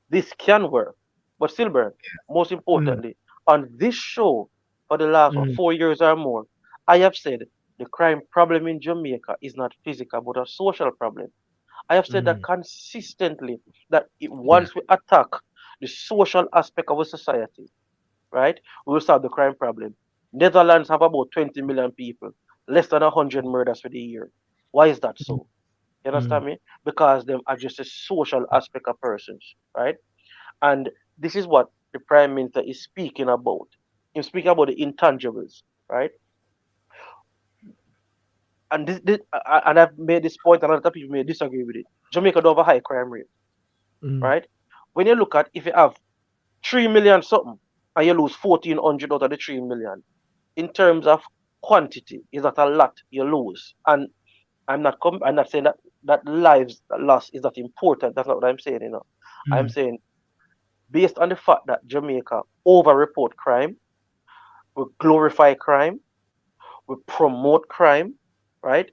this can work? But Silver, most Mm, importantly, on this show for the last mm, 4 years or more, I have said the crime problem in Jamaica is not physical but a social problem. I have said that consistently, that once we attack the social aspect of a society, right, we will solve the crime problem. Netherlands have about 20 million people, less than 100 murders for the year. Why is that so? You understand me? Because them address the social aspect of persons, right? And this is what the Prime Minister is speaking about. He's speaking about the intangibles, right? And and I've made this point, and other people may disagree with it. Jamaica don't have a high crime rate, right? When you look at, if you have 3 million something and you lose 1,400 out of the 3 million, in terms of quantity, is that a lot you lose? And I'm not saying that lives lost is not important. That's not what I'm saying. I'm saying, based on the fact that Jamaica over-report crime, we glorify crime, we promote crime, right?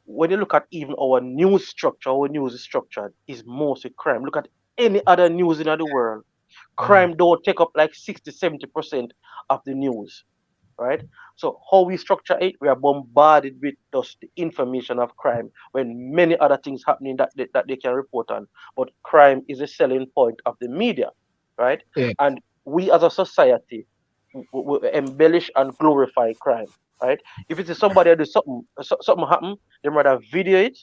When you look at even our news structure, our news is structured is mostly crime. Look at any other news in the world. Crime don't take up like 60-70% of the news, right? So how we structure it, we are bombarded with just the information of crime when many other things happening that they can report on. But crime is a selling point of the media, right? Yeah. And we as a society we embellish and glorify crime, right? If it is somebody that do something happen, they rather video it,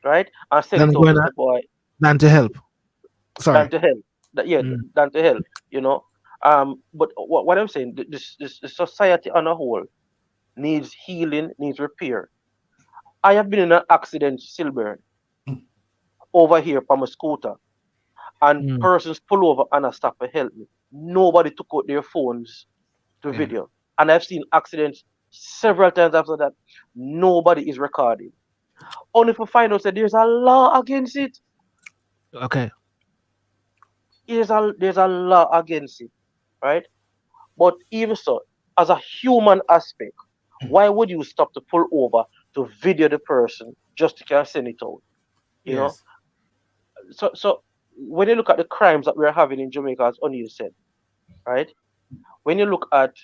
right, and send Then it out to going say, boy, down to help. down Sorry. to hell. Yeah, down to hell. You know. But what I'm saying, the society on a whole needs healing, needs repair. I have been in an accident, Silburn, over here from a scooter, and persons pull over and I stop to help me. Nobody took out their phones to video, and I've seen accidents several times after that. Nobody is recording. Only to find out that there's a law against it. Okay. There's a law against it, right? But even so, as a human aspect, why would you stop to pull over to video the person just to can send it out? You know? Yes. So when you look at the crimes that we're having in Jamaica, as O'Neill said, right? When you look at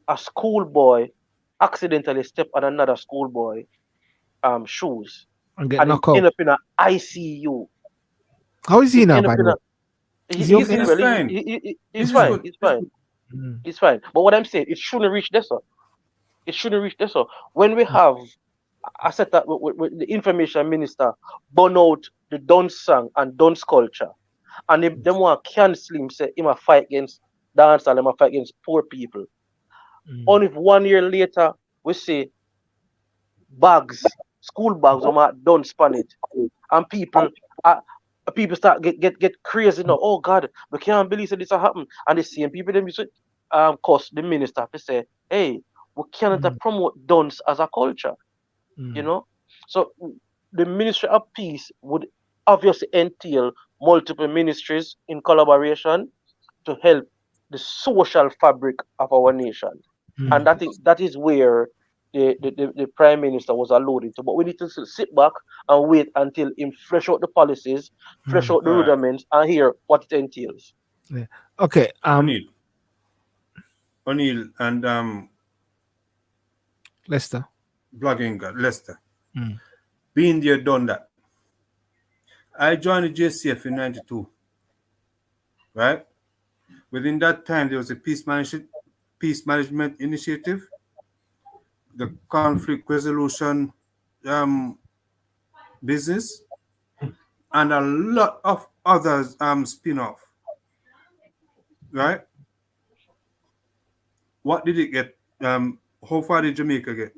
a schoolboy accidentally step on another schoolboy shoes And get and him knocked out. end up in an ICU. How is he Him now, end up by the in way? a Is he he's okay doing now? He's well. fine. He's He's fine. good. He's He's fine. good. He's fine. But what I'm saying, it shouldn't reach this. It shouldn't reach this. When we have I said that with the information minister burn out the dance song and dance culture, and them want to cancel him, say him a fight against dance and him a fight against poor people. Only if 1 year later we say bags, school bags, don't span it, and uh, people start get crazy now. Oh God, we can't believe that this will happen. And the same people them used to cause the minister to say, hey, we cannot promote dance as a culture. You know, so the Ministry of Peace would obviously entail multiple ministries in collaboration to help the social fabric of our nation. And I think that is where the Prime Minister was alluding to. But we need to sit back and wait until him flesh out the policies, flesh out the All right. rudiments, and hear what it entails. Yeah. Okay. O'Neill and Lester. blogging God, Lester. Mm. Been there, done that. I joined the JCF in '92. Right? Within that time, there was a peace management initiative, the conflict resolution business, and a lot of others spin-off. Right? What did it get? How far did Jamaica get?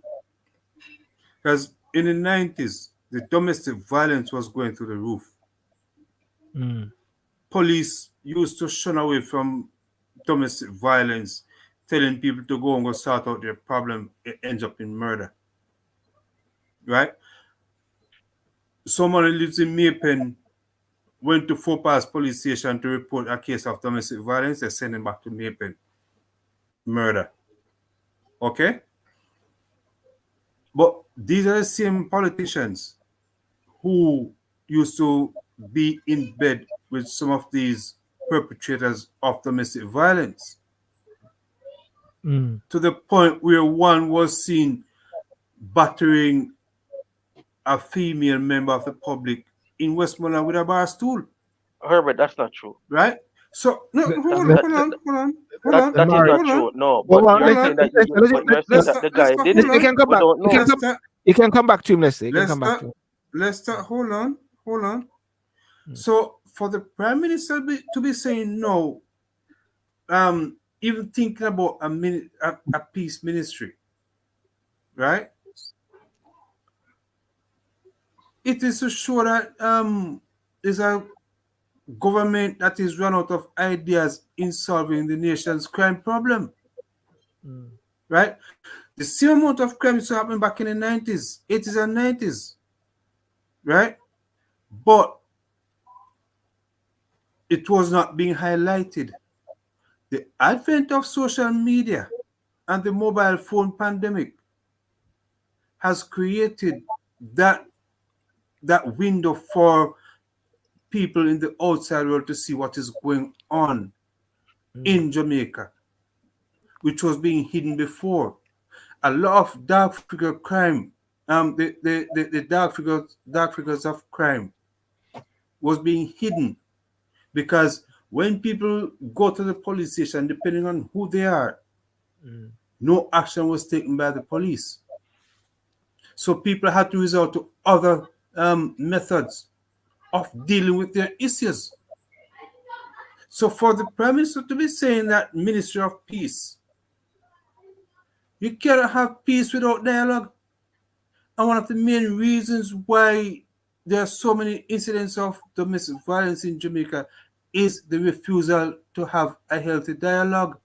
Because in the '90s, the domestic violence was going through the roof. Police used to shun away from domestic violence, telling people to go and go sort out their problem. It ends up in murder. Right? Someone who lives in Maypen went to Fort Pass police station to report a case of domestic violence. They sent him back to Maypen. Murder. Okay? But these are the same politicians who used to be in bed with some of these perpetrators of domestic violence to the point where one was seen battering a female member of the public in Westmoreland with a bar stool, Herbert, that's not true. right? So no, The- hold That, on, that, hold on, hold on, hold that, on, that is Amari. not hold true. on, No, Well, but well, you're hold saying on. that but you're saying Let's that start, the let's guy start, did hold it. he on. can come We back. don't He can know. Let's come. start, He can come back to him, Leslie. He can let's come back start, to him. let's start. Hold on, hold on. Mm. So for the prime minister to be saying no, even thinking about a peace ministry, right? It is to show that there's a government that is run out of ideas in solving the nation's crime problem, Mm. right? The same amount of crime used to happen back in the 90s, 80s, and 90s, right? But it was not being highlighted. The advent of social media and the mobile phone pandemic has created that window for people in the outside world to see what is going on in Jamaica, which was being hidden before. A lot of dark figure crime, the dark figures of crime was being hidden because when people go to the police station, depending on who they are, Mm. no action was taken by the police. So people had to resort to other methods of dealing with their issues. So for the Prime Minister to be saying that Ministry of Peace, you cannot have peace without dialogue. And one of the main reasons why there are so many incidents of domestic violence in Jamaica is the refusal to have a healthy dialogue.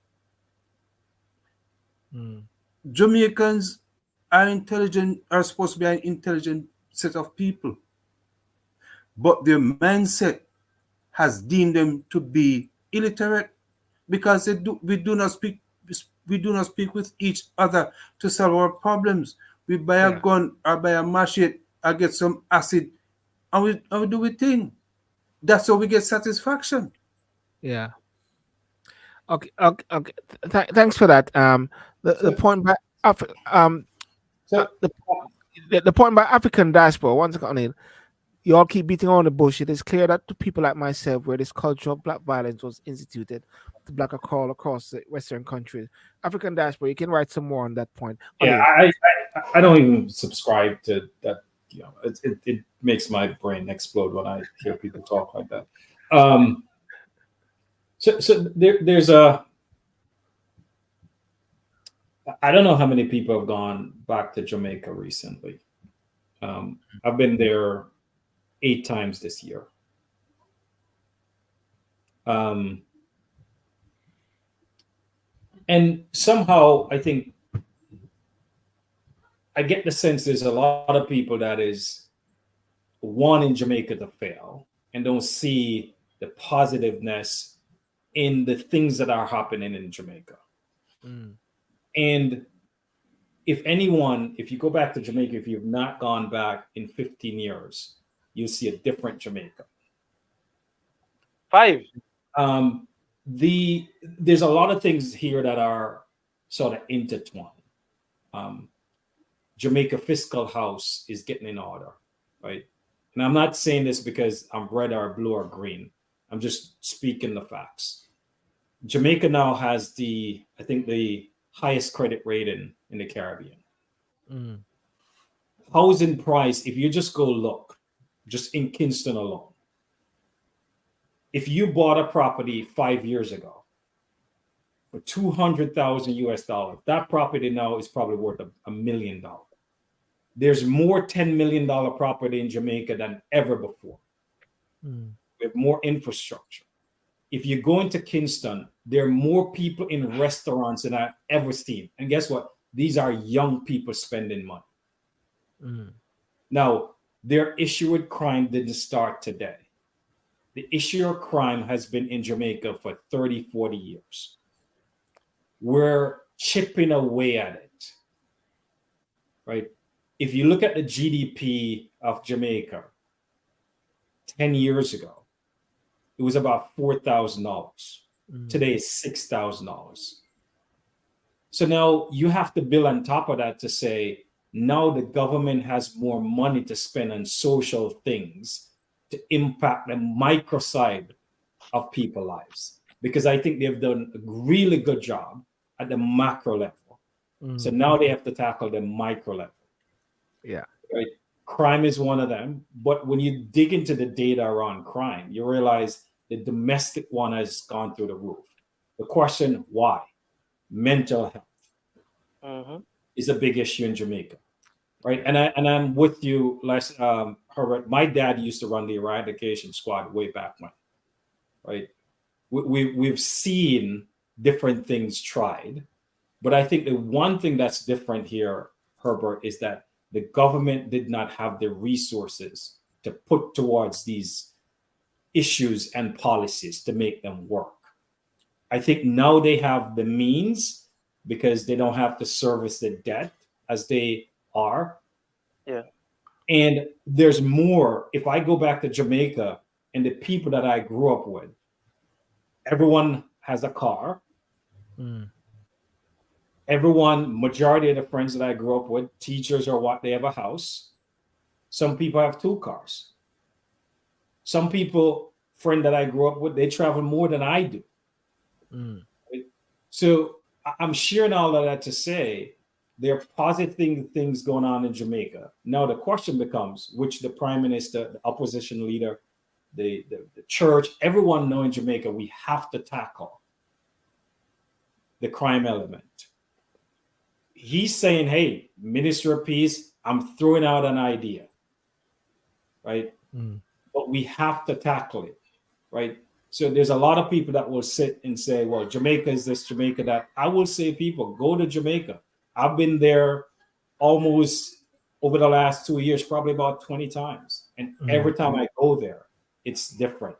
Mm. Jamaicans are supposed to be an intelligent set of people, but their mindset has deemed them to be illiterate because we do not speak with each other to solve our problems. We buy a Yeah. gun or buy a machete or get some acid and we do a thing. That's how we get satisfaction. Yeah. Okay. Okay. Okay. Thanks for that. The So, point by so the point by African diaspora. Once again, you all keep beating on the bush. It is clear that to people like myself, where this culture of black violence was instituted, the black call across the Western countries, African diaspora, you can write some more on that point. yeah, O'Neill. I don't even subscribe to that. You know, it makes my brain explode when I hear people talk like that. So there's a I don't know how many people have gone back to Jamaica recently. I've been there 8 times this year. And somehow I think I get the sense there's a lot of people that is wanting Jamaica to fail and don't see the positiveness in the things that are happening in Jamaica. Mm. And if you go back to Jamaica, if you've not gone back in 15 years, you'll see a different Jamaica. 5. There's a lot of things here that are sort of intertwined. Jamaica fiscal house is getting in order, right? And I'm not saying this because I'm red or blue or green. I'm just speaking the facts. Jamaica now has I think the highest credit rating in the Caribbean. Mm. Housing price, if you just go look, just in Kingston alone, if you bought a property 5 years ago for 200,000 US dollars, that property now is probably worth $1 million. There's more $10 million property in Jamaica than ever before. Mm. We have more infrastructure. If you go into Kingston, there are more people in restaurants than I've ever seen. And guess what? These are young people spending money. Mm. Now, their issue with crime didn't start today. The issue of crime has been in Jamaica for 30, 40 years. We're chipping away at it, right? If you look at the GDP of Jamaica 10 years ago, it was about $4,000. Mm. Today is $6,000. So now you have to build on top of that to say, now the government has more money to spend on social things to impact the micro side of people's lives, because I think they've done a really good job at the macro level. So now they have to tackle the micro level. Yeah. Right? Crime is one of them, but when you dig into the data around crime, you realize the domestic one has gone through the roof. The question why? Mental health Mm-hmm. is a big issue in Jamaica, right? And I'm with you, Les, Herbert. My dad used to run the eradication squad way back when, right? We've seen different things tried, but I think the one thing that's different here, Herbert, is that the government did not have the resources to put towards these issues and policies to make them work. I think now they have the means because they don't have to service the debt as they are. Yeah. And there's more. If I go back to Jamaica and the people that I grew up with, everyone has a car. Mm. Everyone, majority of the friends that I grew up with, teachers or what, they have a house. Some people have two cars. Some people, friend that I grew up with, they travel more than I do. Mm. So I'm sharing all of that to say there are positive things going on in Jamaica. Now the question becomes, which the prime minister, the opposition leader, the church, everyone know in Jamaica, we have to tackle the crime element. He's saying, hey, Minister of Peace, I'm throwing out an idea, right? Mm. But we have to tackle it, right? So there's a lot of people that will sit and say, well, Jamaica is this, Jamaica that. I will say, people, go to Jamaica. I've been there almost over the last 2 years, probably about 20 times. And every time I go there, it's different.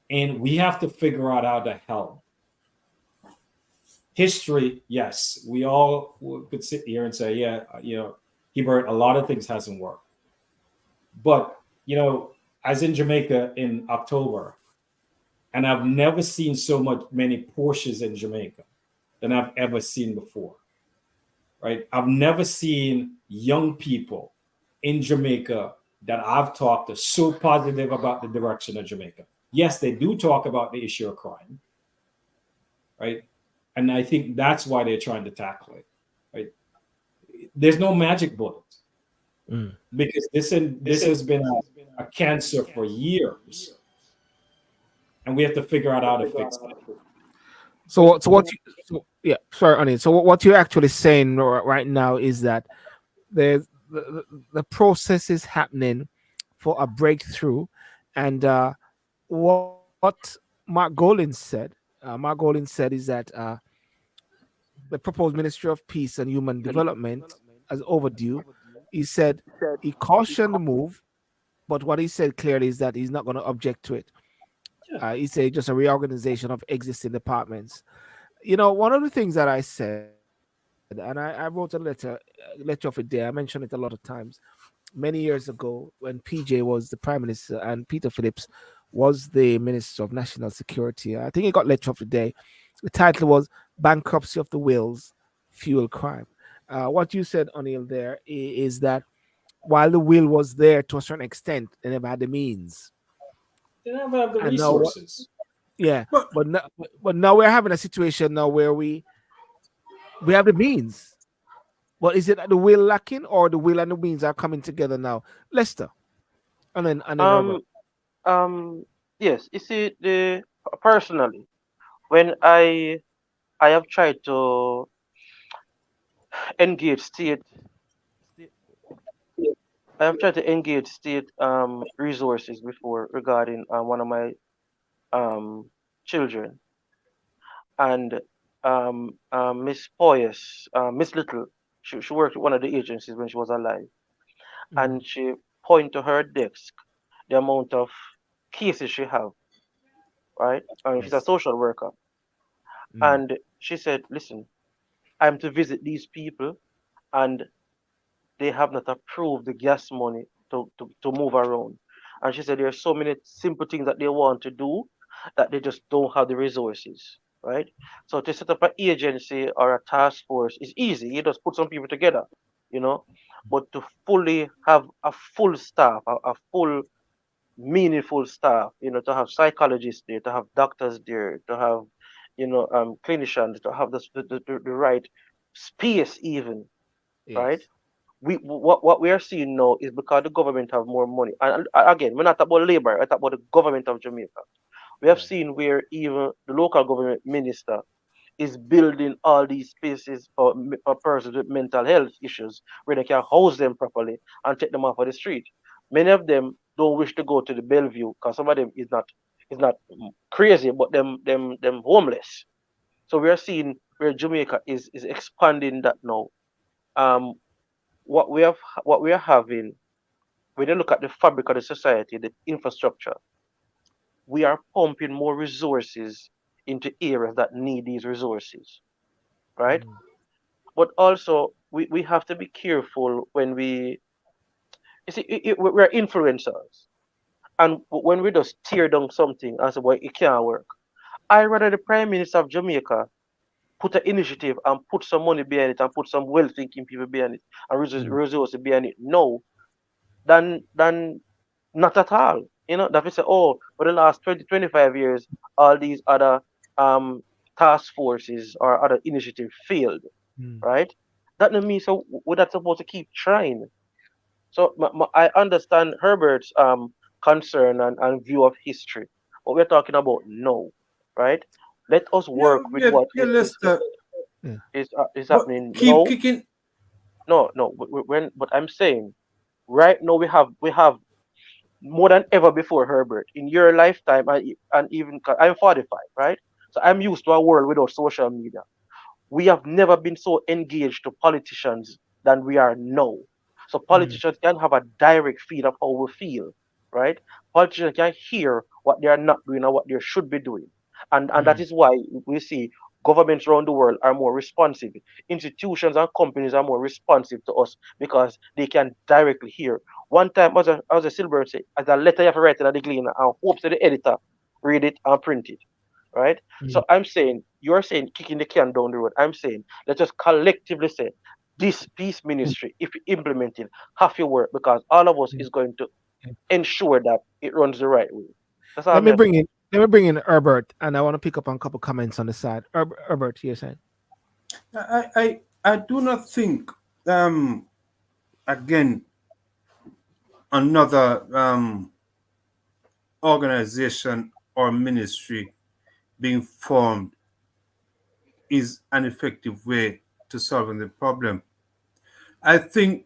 And we have to figure out how to help. History, yes, we all could sit here and say, yeah, Hebert, a lot of things hasn't worked. But, as in Jamaica in October, and I've never seen so many Porsches in Jamaica than I've ever seen before, right? I've never seen young people in Jamaica that I've talked to so positive about the direction of Jamaica. Yes, they do talk about the issue of crime, right? And I think that's why they're trying to tackle it, right? There's no magic bullet because this has been a cancer for years, and we have to figure out how to fix it. Sorry, Onion. So what you're actually saying right now is that there's the process is happening for a breakthrough, and what Mark Golding said is that the proposed Ministry of Peace and Human Development as overdue. He said he cautioned the move, but what he said clearly is that he's not going to object to it. He said just a reorganization of existing departments. One of the things that I said, and I wrote a letter of the day. I mentioned it a lot of times. Many years ago, when PJ was the prime minister and Peter Phillips was the minister of national security, I think he got letter of the day. The title was "Bankruptcy of the Wills Fuel Crime." What you said, O'Neill, there is that while the will was there to a certain extent, they never had the means. They never have the And now, resources. but now we're having a situation now where we have the means. But is it the will lacking, or the will and the means are coming together now? Lester, and then Herbert. Um, yes. You see, personally, when I have tried to engage state I have tried to engage state resources before regarding one of my um children, and Miss Poyes, Miss Little, she worked at one of the agencies when she was alive, and she pointed to her desk the amount of cases she have, right? And she's a Yes. social worker, Mm. and she said, "Listen, I'm to visit these people, and they have not approved the gas money to move around." And she said there are so many simple things that they want to do that they just don't have the resources, right? So to set up an agency or a task force is easy. You just put some people together, you know. But to fully have a full staff, a full meaningful staff, to have psychologists there, to have doctors there, to have, clinicians, to have the right space even, right? Yes. What we are seeing now is because the government have more money. And again, we're not talking about labor, we're talking about the government of Jamaica. We have Right. seen where even the local government minister is building all these spaces for persons with mental health issues where they can house them properly and take them off of the street. Many of them don't wish to go to the Bellevue because some of them is not crazy, but them homeless. So we are seeing where Jamaica is expanding that now. Um, what we have, what we are having when you look at the fabric of the society, the infrastructure, we are pumping more resources into areas that need these resources, right? Mm. But also we have to be careful when you see we're influencers, and when we just tear down something and say, well, it can't work. I rather the Prime Minister of Jamaica put an initiative and put some money behind it and put some well thinking people behind it and Mm. resources behind it no than not at all. That we say, oh, for the last 20, 25 years, all these other um task forces or other initiatives failed, Mm. right? That doesn't mean so we're not supposed to keep trying. So I understand Herbert's concern and view of history. What we're talking about now, right? Let us Yeah, work with yeah, what yeah, Lester. Yeah. is But happening keep now. kicking. No, no. When but I'm saying right now we have more than ever before, Herbert, in your lifetime, and even 'cause I'm 45, right? So I'm used to a world without social media. We have never been so engaged to politicians than we are now. So Mm. politicians can have a direct feed of how we feel, right? Politicians can hear what they are not doing and what they should be doing. And that Mm. is why we see governments around the world are more responsive. Institutions and companies are more responsive to us because they can directly hear. One time, as a Silbert said, as a letter you have to write in the Gleaner and hope that the editor read it and print it, right? Mm. So I'm saying, you're saying kicking the can down the road. I'm saying, let us collectively say, this peace ministry, if we implement it, have to work because all of us Yeah. is going to Yeah. ensure that it runs the right way. That's all Let I'm me going to bring say. in Herbert, and I want to pick up on a couple comments on the side. Herbert, you're saying? I do not think again another organization or ministry being formed is an effective way to solving the problem. I think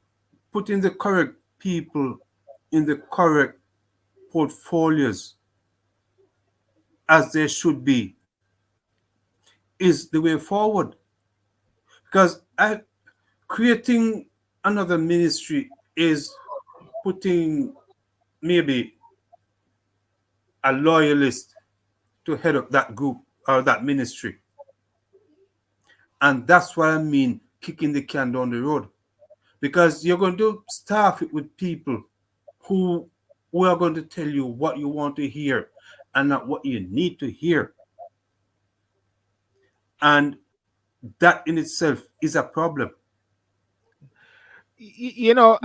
putting the correct people in the correct portfolios as they should be is the way forward. Because creating another ministry is putting maybe a loyalist to head up that group or that ministry. And that's what I mean kicking the can down the road. Because you're going to staff it with people who, who are going to tell you what you want to hear and not what you need to hear. And that in itself is a problem. You know,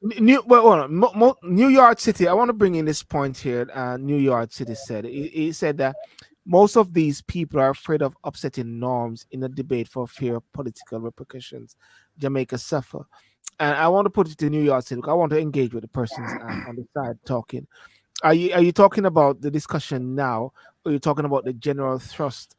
New well, hold on. New York City. I want to bring in this point here. New York City said he said that most of these people are afraid of upsetting norms in a debate for fear of political repercussions. Jamaica suffer, and I want to put it to New York City. Because I want to engage with the persons on the side talking. Are you talking about the discussion now, or are you talking about the general thrust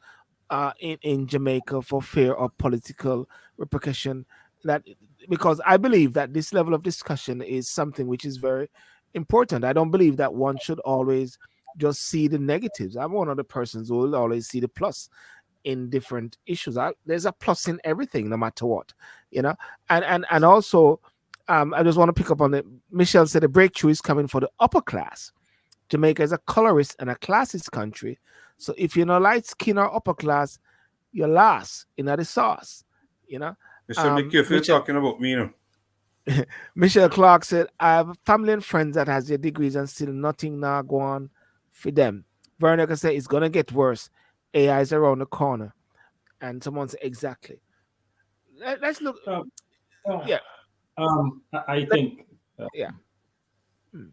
in Jamaica for fear of political repercussion? That because I believe that this level of discussion is something which is very important. I don't believe that one should always just see the negatives. I'm one of the persons who will always see the plus in different issues. There's a plus in everything, no matter what, you know. And also, I just want to pick up on it. Michelle said the breakthrough is coming for the upper class. Jamaica is a colorist and a classist country. So if you're not light skin or upper class, you're last in the sauce. You know. You should be careful Michelle talking about me, you know. Michelle Clark said, I have family and friends that has their degrees and still nothing now go on for them. Veronica said it's gonna get worse. AI is around the corner. And someone said exactly. Let's look. Uh, uh, Yeah. I let- think yeah. Hmm.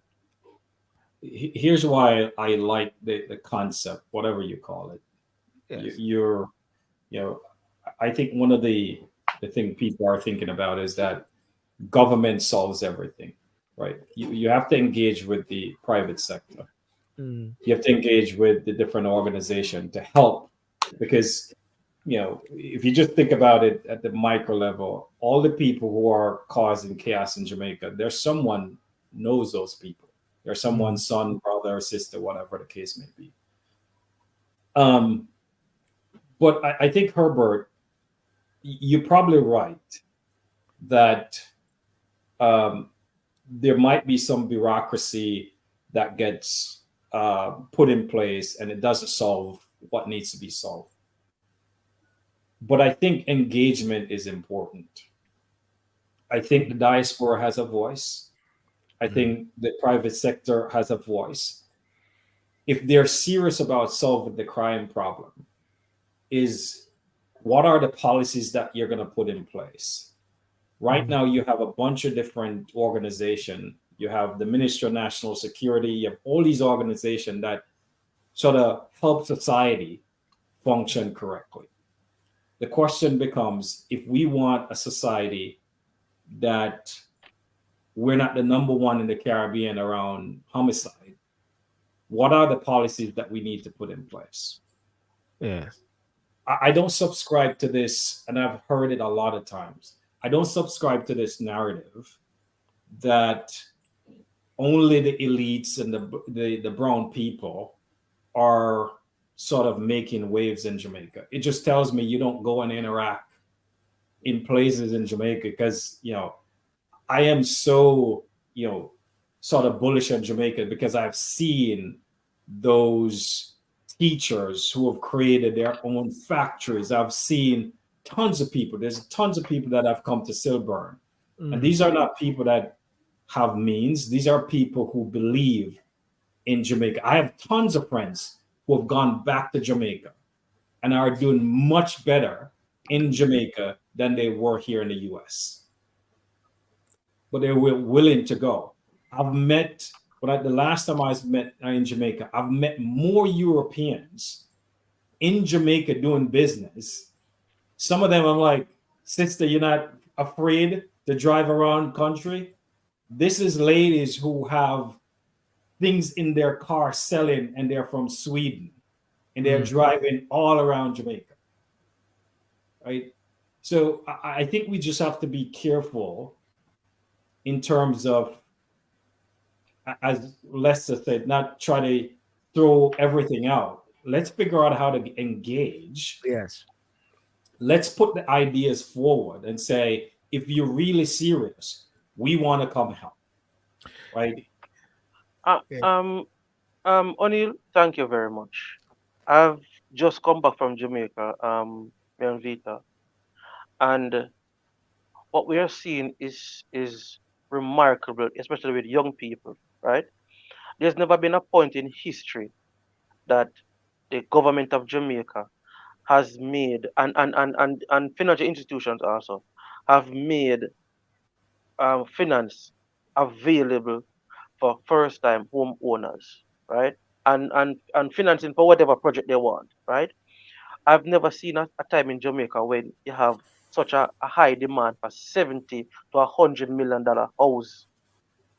here's why I like the concept, whatever you call it. Yes. You're, you know, I think one of the thing people are thinking about is that government solves everything, right? You have to engage with the private sector. Mm. You have to engage with the different organization to help, because if you just think about it at the micro level, all the people who are causing chaos in Jamaica, there's someone knows those people. There's someone's son, brother, or sister, whatever the case may be. Um, but I think, Herbert, you're probably right that um, there might be some bureaucracy that gets put in place and it doesn't solve what needs to be solved. But I think engagement is important. I think the diaspora has a voice. I think the private sector has a voice. If they're serious about solving the crime problem, is what are the policies that you're going to put in place? Right now, you have a bunch of different organizations. You have the Ministry of National Security. You have all these organizations that sort of help society function correctly. The question becomes, if we want a society that we're not the number one in the Caribbean around homicide, what are the policies that we need to put in place? Yes. I don't subscribe to this, and I've heard it a lot of times. I don't subscribe to this narrative that only the elites and the brown people are sort of making waves in Jamaica. It just tells me you don't go and interact in places in Jamaica, because I am so sort of bullish on Jamaica because I've seen those teachers who have created their own factories. I've seen tons of people. There's tons of people that have come to Silburn. And these are not people that have means. These are people who believe in Jamaica. I have tons of friends who have gone back to Jamaica and are doing much better in Jamaica than they were here in the US. But they were willing to go. I've met, the last time I was met in Jamaica, I've met more Europeans in Jamaica doing business. Some of them I'm like, sister, you're not afraid to drive around country? This is ladies who have things in their car selling, and they're from Sweden, and they're driving all around Jamaica, right? So I think we just have to be careful in terms of, as Lester said, not try to throw everything out. Let's figure out how to engage. Yes. Let's put the ideas forward and say, if you're really serious, we want to come help, right? O'Neill, thank you very much. I've just come back from Jamaica, me and Vita, and what we are seeing is remarkable, especially with young people, right? There's never been a point in history that the government of Jamaica has made, and financial institutions also have made finance available for first time home owners, right? And financing for whatever project they want, right? I've never seen a time in Jamaica when you have such a high demand for 70 to $100 million house,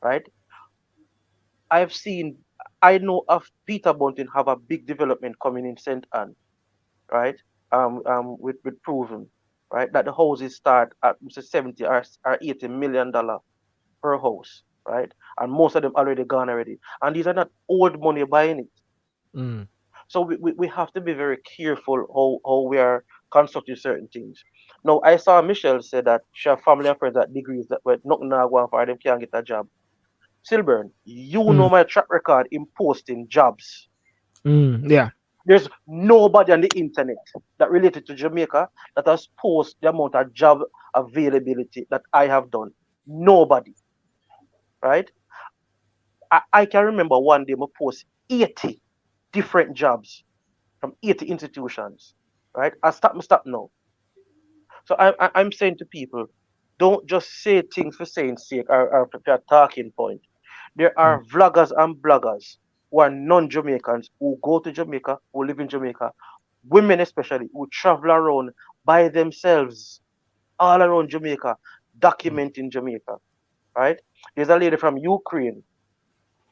right? I've seen, I know of Peter Bunting have a big development coming in St. Anne, right? With proven, right, that the houses start at 70 or $80 million per house, right? And most of them already gone already. And these are not old money buying it. Mm. So we have to be very careful how we are constructing certain things. Now, I saw Michelle say that she have family and friends at degrees that were nothing now going for them can't get a job. Silburn, you know my track record in posting jobs. Yeah. There's nobody on the internet that related to Jamaica that has posted the amount of job availability that I have done. Nobody, right? I can remember one day I post 80 different jobs from 80 institutions, right? I stop now. So I'm saying to people, don't just say things for saying sake or for a talking point. There are vloggers and bloggers who are non-Jamaicans who go to Jamaica, who live in Jamaica, women especially, who travel around by themselves all around Jamaica, documenting Jamaica. Right? There's a lady from Ukraine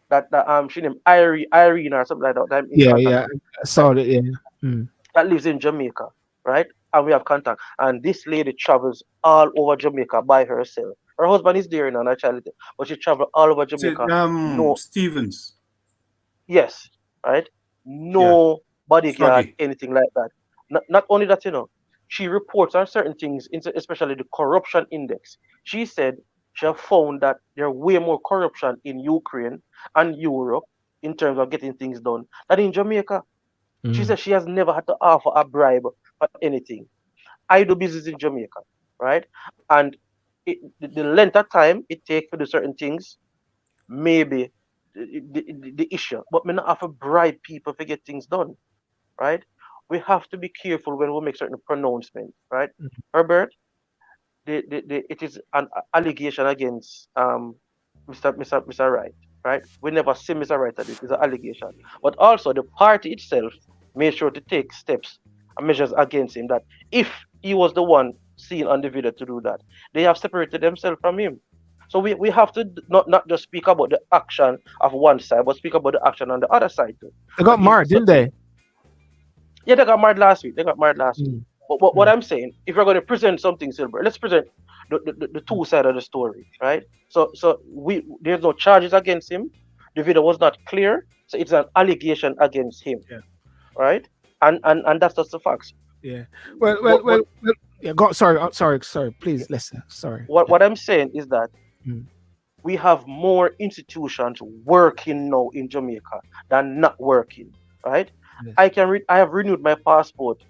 that she named Irene or something like that. That I'm in Yeah, contact yeah. with, I right? saw it. Yeah. Mm. That lives in Jamaica, right? And we have contact. And this lady travels all over Jamaica by herself. Her husband is there in an charity, but she travels all over Is it Jamaica. No, Stevens? yes, right? Yeah, No bodyguard, Snuggy. anything like that. Not only that, she reports on certain things, especially the corruption index. She said she have found that there are way more corruption in Ukraine and Europe in terms of getting things done than in Jamaica. She Mm. said she has never had to offer a bribe for anything. I do business in Jamaica, right? And the length of time it takes to do certain things, maybe the issue. But me not have to bribe people to get things done, right? We have to be careful when we make certain pronouncements, right? Herbert, it is an allegation against Mr. Wright, right? We never see Mr. Wright at it. It's an allegation. But also the party itself made sure to take steps and measures against him that if he was the one seen on the video to do that, they have separated themselves from him. So we have to not just speak about the action of one side, but speak about the action on the other side too. They got And if married, didn't they? yeah, they got married last week. They got married last week. Mm. But what Mm. I'm saying, if you're going to present something, Silver, let's present the two side of the story, right? So there's no charges against him. The video was not clear, so it's an allegation against him, Yeah. right? And that's just the facts. Yeah. Well, What what yeah. Go. Sorry. Sorry. Please, listen. Sorry. what I'm saying is that Mm. we have more institutions working now in Jamaica than not working, right? Yes. I have renewed my passport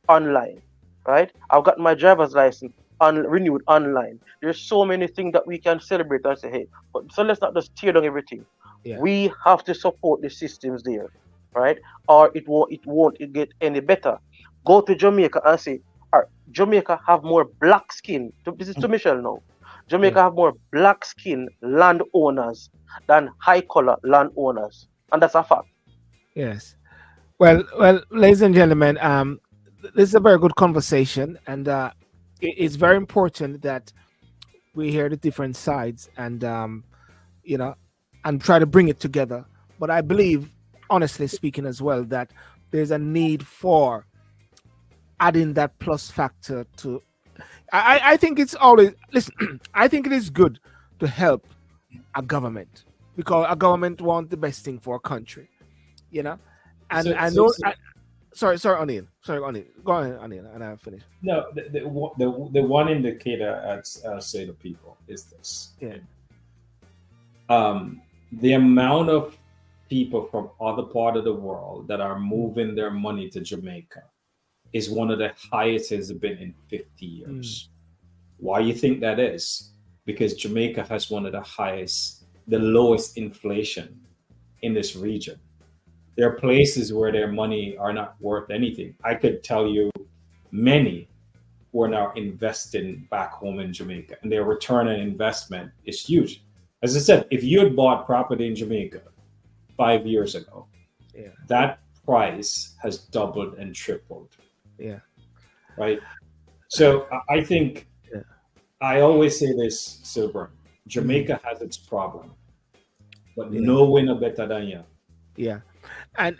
online, right? I've got my driver's license renewed online. There's so many things that we can celebrate and say, hey, but so let's not just tear down everything. Yeah. We have to support the systems there, right? Or it won't get any better. Go to Jamaica and say, all right, Jamaica have more black skin. This is to Michelle now. Jamaica Yeah. have more black skin landowners than high color landowners, and that's a fact. Yes. Well, ladies and gentlemen, this is a very good conversation, and it's very important that we hear the different sides and you know, and try to bring it together. But I believe, honestly speaking, as well, that there's a need for adding that plus factor to. I think it's always listen. I think it is good to help a government because a government wants the best thing for a country, you know. And So- I so- know. so- Sorry, Anil. Go ahead, Anil, and I'll finish. No, the one indicator I'll say to people is this. Yeah. The amount of people from other part of the world that are moving their money to Jamaica is one of the highest it's been in 50 years. Why you think that is? Because Jamaica has one of the lowest inflation in this region. There are places where their money are not worth anything. I could tell you many who are now investing back home in Jamaica, and their return on investment is huge. As I said, if you had bought property in Jamaica 5 years ago, Yeah. that price has doubled and tripled, Yeah. right? So I think Yeah. I always say this, Silver. Jamaica has its problem, but Yeah. no winner better than you. Yeah, and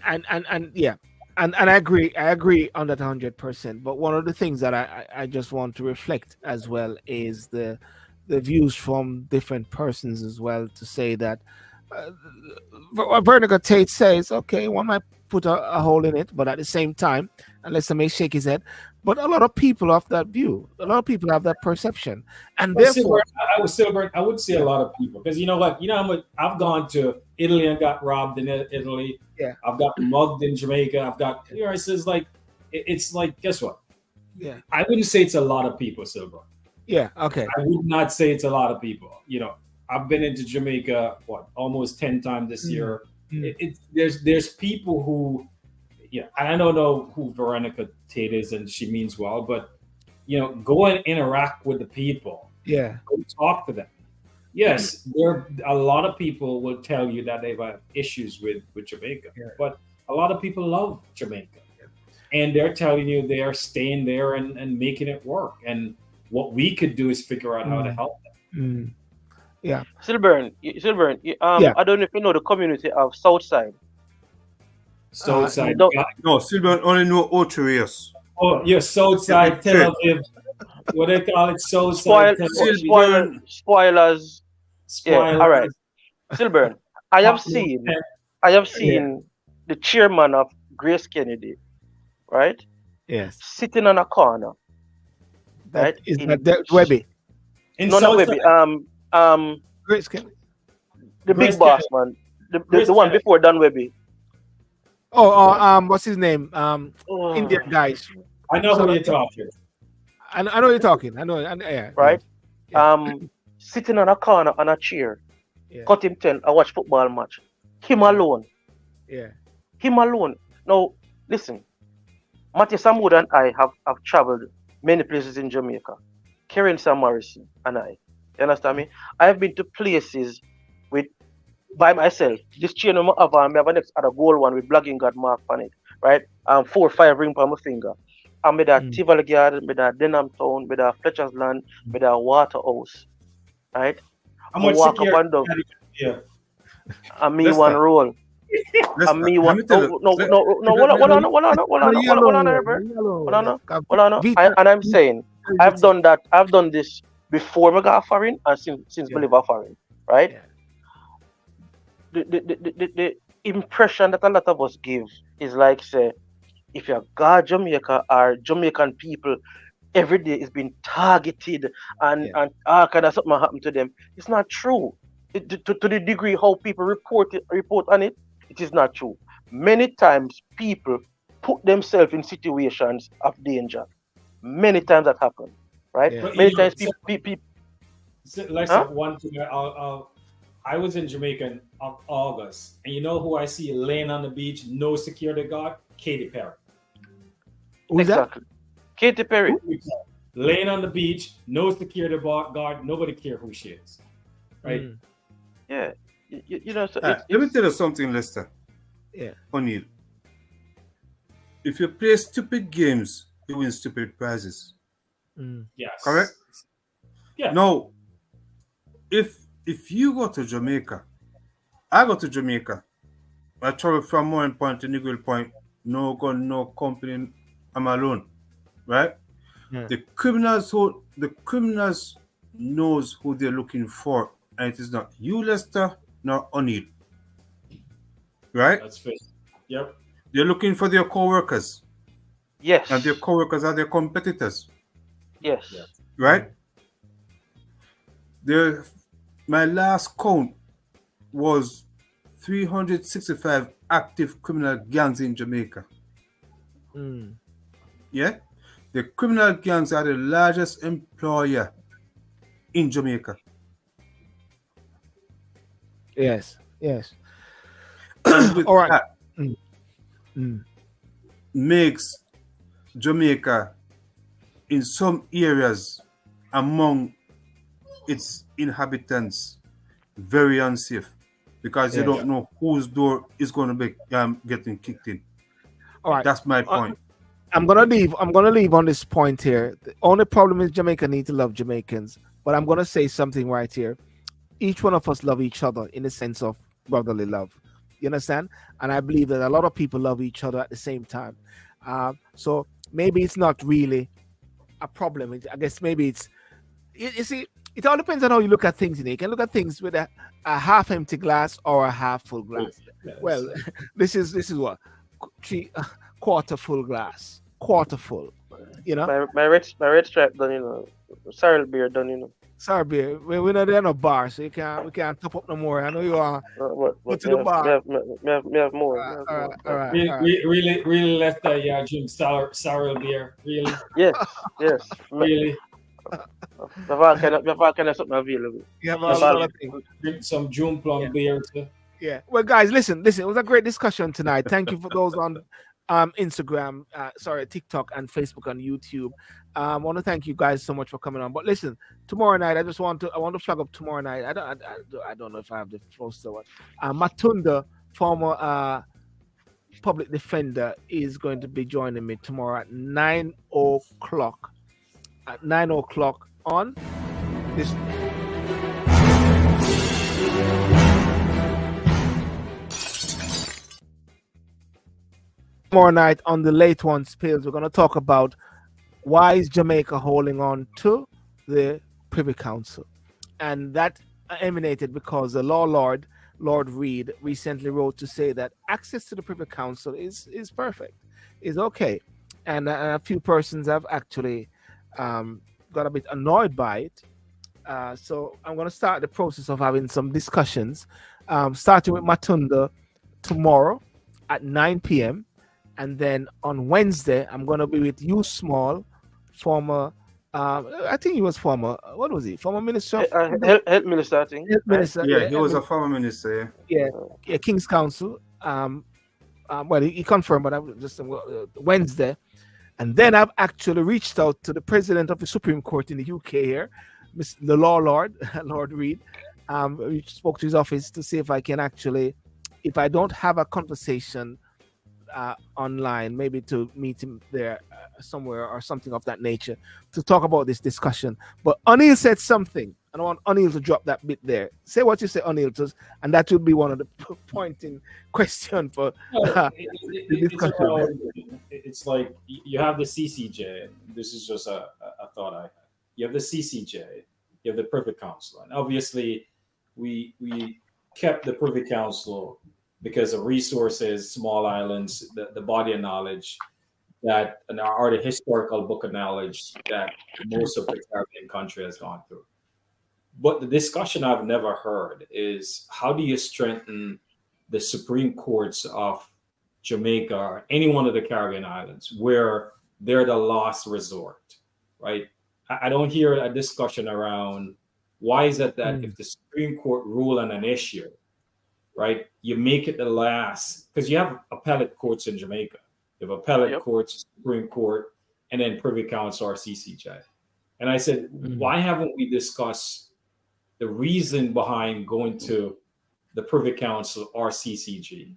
yeah, and I agree on that 100%. But one of the things that I just want to reflect as well is the views from different persons as well to say that what Verniger Tate says, okay, one might put a hole in it, but at the same time, unless I may shake his head, but a lot of people have that view. A lot of people have that perception, and Well, therefore, I would say a lot of people because you know what, how much I've gone to Italy and got robbed in Italy. Yeah. I've got mugged in Jamaica. I've got it says like it's like guess what? yeah, I wouldn't say it's a lot of people, Silver. yeah, okay, I would not say it's a lot of people. I've been into Jamaica almost 10 times this year. There's people who, I don't know who Veronica Tate is, and she means well, but go and interact with the people. yeah, Go talk to them. Yes, there a lot of people will tell you that they've had issues with Jamaica, Yeah. but a lot of people love Jamaica, and they're telling you they are staying there and making it work. And what we could do is figure out how to help them. Yeah. Silburn, Yeah. I don't know if you know the community of Southside. Southside, don't- No, Silver only know Ocherius. oh, yeah, Southside Tel Aviv. What they call it, Southside Tel Aviv. Spoilers. Yeah, Spoilers. all right. Silburn, I have seen the chairman of Grace Kennedy, right, Yes. sitting on a corner, That right? is that Webby. In No, not Southside, Webby. Grace Kelly. The Grace big boss Kennedy. man, Grace the one Kennedy. before Dan Webby. What's his name? Oh, Indian guys. I know So who you're that- talking. I know you're talking. I know. Yeah. right? Yeah. Sitting on a corner on a chair, Yeah. cut him 10, I watch football match. Him alone. Yeah. Him alone. Now, listen, Matthew Samwood and I have traveled many places in Jamaica. Karen Sam Morrison and I. You understand me? I have been to places with by myself. This chain of I have a next other gold one with blogging God mark on it. Right? 4 or 5 ring on my finger. I'm with that Tivoli Garden, with that Denham Town, with that Fletcher's Land, with that Waterhouse. Right? How much walk up and down. security? Yeah. And me Let's one start. roll. Let's- And me let one. me tell you- No, let- hold on, Herbert. And I'm saying, I've done that. I've done this before I got foreign and since Yeah. I leave foreign, right? Yeah. The impression that a lot of us give is like, say, if you're God Jamaica or Jamaican people, every day is being targeted and all kind of something happened to them. It's not true. To the degree how people report on it, it is not true. Many times people put themselves in situations of danger. Many times that happens, right? Yeah. But Many you know, times people So, like Huh? one thing, I was in Jamaica in August, and you know who I see laying on the beach, no security guard? Katy Perry. Who's that? exactly. Katy Perry. Laying on the beach, no security guard, nobody care who she is, right? Yeah. You know, so Let me tell you something, Lester. Yeah. O'Neill. If you play stupid games, you win stupid prizes. Yes. Correct? Yeah. Now, if you go to Jamaica, I go to Jamaica. I travel from Moran Point to Niguel Point, no gun, no company, I'm alone. Right? Yeah. The criminals knows who they're looking for, and it is not you, Lester, nor O'Neill. Right? That's fair. Yep. They're looking for their co-workers, yes. and their co-workers are their competitors. Yes. Yeah. Right? My last count was 365 active criminal gangs in Jamaica. Yeah? The criminal gangs are the largest employer in Jamaica. Yes. Yes. And with All right. that makes Jamaica in some areas among its inhabitants very unsafe because you Yeah. don't know whose door is going to be getting kicked in. All right. That's my point. I'm gonna leave on this point here. The only problem is Jamaica need to love Jamaicans, but I'm gonna say something right here. Each one of us love each other in the sense of brotherly love. You understand? And I believe that a lot of people love each other at the same time. So maybe it's not really a problem. I guess maybe it's. You see, it all depends on how you look at things. You can look at things with a half empty glass or a half full glass. Yes. Well, this is what quarter full glass. Quarter full, you know. My red stripe done, you know. Sorrel beer done, you know. Sorry, beer. We're not there no bar, so we can't top up no more. I know you are. Go to the bar. Me have more. All right. Really, Lester, yeah, drink sour beer. Really, Yes. really. Me have kind of something available. You have a Yes. lot of things. Drink some June plum beer. Too. Yeah. Well, guys, listen. It was a great discussion tonight. Thank you for those on Instagram, TikTok and Facebook and YouTube. I want to thank you guys so much for coming on. But listen, tomorrow night, I want to flag up tomorrow night. I don't know if I have the close one. Matunda, former public defender, is going to be joining me tomorrow at 9 o'clock. At 9 o'clock on this. Tomorrow night on the Late One Spills, we're going to talk about why is Jamaica holding on to the Privy Council, and that emanated because the Lord Reed recently wrote to say that access to the Privy Council is perfect, is okay, and a few persons have actually got a bit annoyed by it. So I'm going to start the process of having some discussions, starting with Matunda tomorrow at 9 p.m. And then on Wednesday, I'm going to be with you, Small, former, I think he was former, what was he? Former Minister of Health Minister, I think. Health Minister, Yeah, he was a former minister. yeah, King's Council. Well, he confirmed, but I'm just Wednesday. And then I've actually reached out to the President of the Supreme Court in the UK here, the Lord Reed. We spoke to his office to see if I can actually, if I don't have a conversation online, maybe to meet him there somewhere or something of that nature to talk about this discussion. But O'Neill said something, and I want O'Neill to drop that bit there. Say what you say, O'Neill, and that will be one of the pointing question for the discussion. It's like you have the CCJ. This is just a thought I had. You have the CCJ, you have the Privy Council, and obviously we kept the Privy Council because of resources, small islands, the body of knowledge that are the historical book of knowledge that most of the Caribbean country has gone through. But the discussion I've never heard is how do you strengthen the Supreme Courts of Jamaica or any one of the Caribbean islands where they're the last resort, right? I don't hear a discussion around why is it that if the Supreme Court rule on an issue, right, you make it the last, because you have appellate courts in Jamaica. You have appellate courts, Supreme Court, and then Privy Council or CCJ. And I said, why haven't we discussed the reason behind going to the Privy Council or CCG?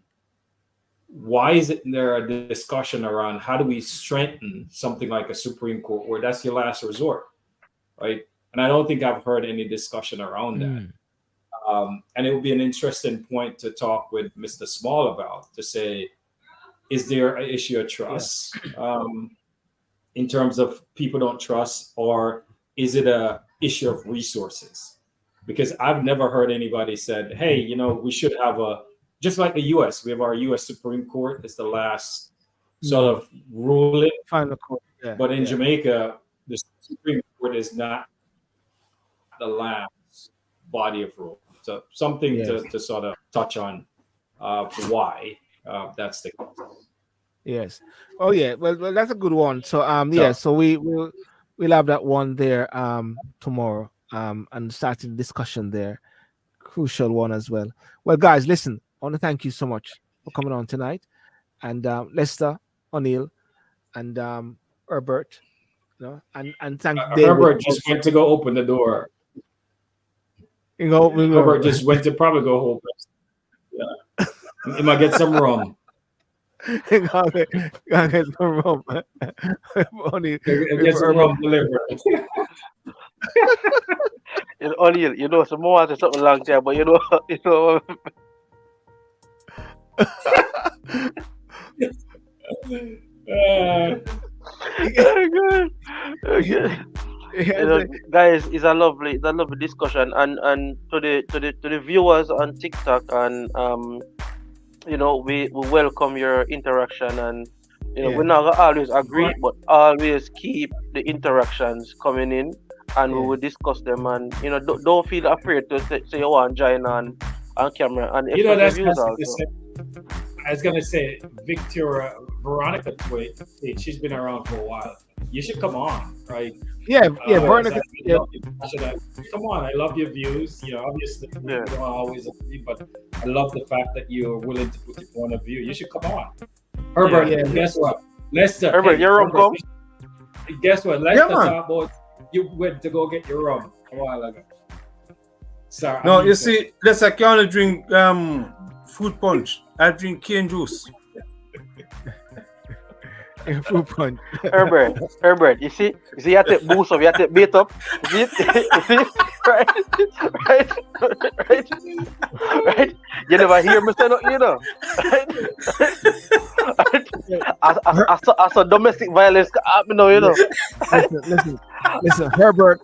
Why isn't there a discussion around how do we strengthen something like a Supreme Court where that's your last resort, right? And I don't think I've heard any discussion around that. And it would be an interesting point to talk with Mr. Small about, to say, is there an issue of trust in terms of people don't trust, or is it a issue of resources? Because I've never heard anybody said, hey, you know, we should have just like the U.S., we have our U.S. Supreme Court. It's the last sort of ruling. Final court. Yeah. But in Jamaica, the Supreme Court is not the last body of rule. So something to sort of touch on why that's the case. Yes. Oh yeah. Well, that's a good one. So so we'll have that one there tomorrow and starting the discussion there. Crucial one as well. Well, guys, listen. I want to thank you so much for coming on tonight, and Lester, O'Neill, and Herbert. You know, and thank David. Herbert just went to go open the door. You know, Herbert just went to probably go home. Yeah. He might get some rum. Get some rum. Get some rum delivered. O'Neill, you know, some more than something long time, but you know. Okay. You know, guys, it's a lovely discussion, and to the viewers on TikTok, and you know, we welcome your interaction, and you know, we're not gonna always agree, but always keep the interactions coming in, and we will discuss them, and you know, don't feel afraid to say you want to join on camera, and you know, that's also. I was gonna say, Veronica Twit, she's been around for a while. You should come on, right? Veronica. Come on, I love your views. You know, obviously, we don't always agree, but I love the fact that you're willing to put your point of view. You should come on. Herbert, Yeah. guess what? Leicester. Herbert, your rum come? Guess what? Leicester man. talk about you went to go get your rum a while ago. Sorry. No, I mean you to- see, let's I can only drink fruit punch. I drink cane juice. Fruit punch. Herbert, you see, you have to boost up, you have to beat up. You see, right? Right? You never hear me say nothing, you know. As a domestic violence happen now, you know. Listen. Herbert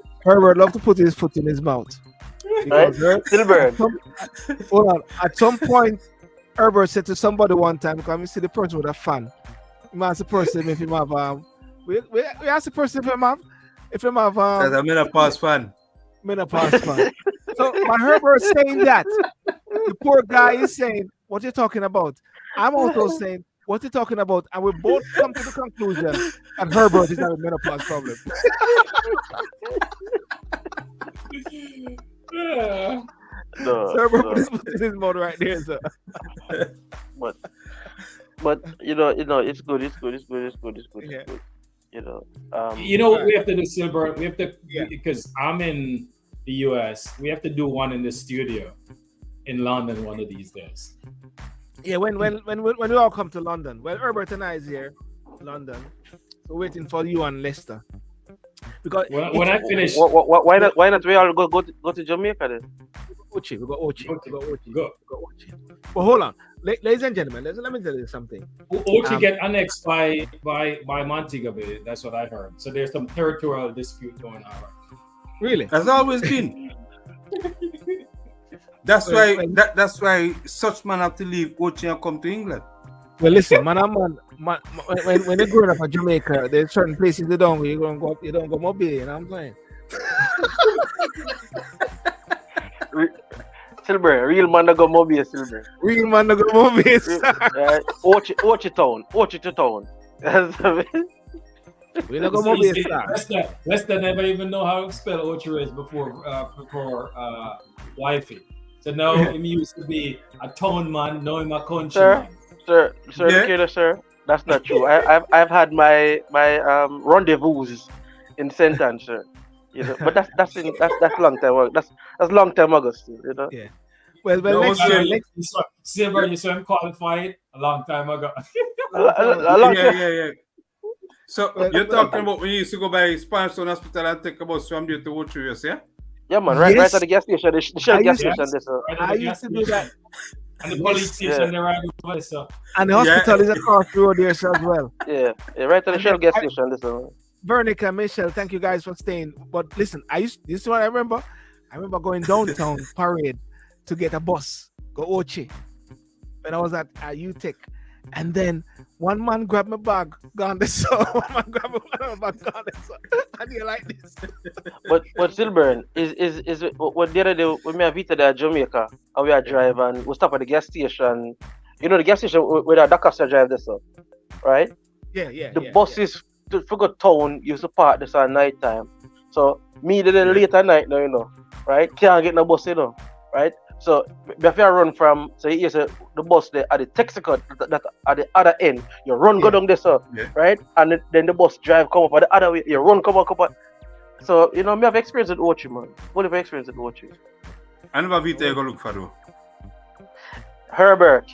love to put his foot in his mouth. Right? Silver. Hold on. At some point, Herbert said to somebody one time, because you see the person with a fan. You ask the person if him have we ask the person if him have That's a menopause fan. menopause fan. So my Herbert saying that. The poor guy is saying, what you talking about? I'm also saying, what you talking about? And we both come to the conclusion that Herbert is not a menopause problem. Yeah. So Herbert put his foot in his mouth right there, sir. But you know, it's good. Yeah. You know, You know what we have to do, Silver? We have to Yeah. because I'm in the US. We have to do one in the studio in London one of these days. Yeah, when we all come to London. Well, Herbert and I is here, London. So waiting for you and Leicester. Because When I finish, why not we all go to Jamaica then? Ochi, we got Ochi. go. But hold on, ladies and gentlemen, let me tell you something. Ochi get annexed by Montego Bay. That's what I heard. So there's some territorial dispute going on. Really? Has always been. That's why such man have to leave Ochi and come to England. Well, listen, man, when they growing up in Jamaica, there's certain places they don't go. You don't go mobile. You know what I'm saying? Silver, real man that go mobile, Silver. Real man, they go mobile. Ochi town. We don't go It's mobile. easy. Sir. Leicester never even know how to spell Ochi is before wifey. So now him used to be a town man, now him a country Sir. man. Sir, that's not true. I've had my rendezvous in St. Anne, sir. You know, but that's long time ago. That's long time ago, still, you know. Yeah. Well, No, next sir. year, Silver, you saw him qualified a long time ago. A long time. Yeah. So Well, you're talking about when you used to go by Spanish Hospital and take a bus from there to Woodtree, yeah? Yeah, man. Right Yes. at the gas station. The Shell I gas used to- station. There, sir. I used to do that. And the police station there right over there, so. And the hospital is across the road there, sir, as well. Yeah, right at the Shell gas station. There, sir. Vernica, Michelle, thank you guys for staying. But listen, this is what I remember. I remember going downtown parade to get a bus, go Ochi. When I was at UTech. And then one man grabbed my bag, gone this so one man grabbed my bag, gone this so. And you like this. But Silburn is what the other day when me and Vita there at Jamaica and we are drive and we stop at the gas station. You know the gas station where the Dakar drive this up, right? Yeah. The buses to go town used to park this at night time. So me then late at night now, you know, right? Can't get no bus, you know, right? So if you run from the bus there at the Texaco that at the other end, you run go down there, so right? And then the bus drive come up at the other way, you run come up. So you know, me have experience with Ochi, man. What have experience with Ochi? I never Vita you go look for though. Herbert.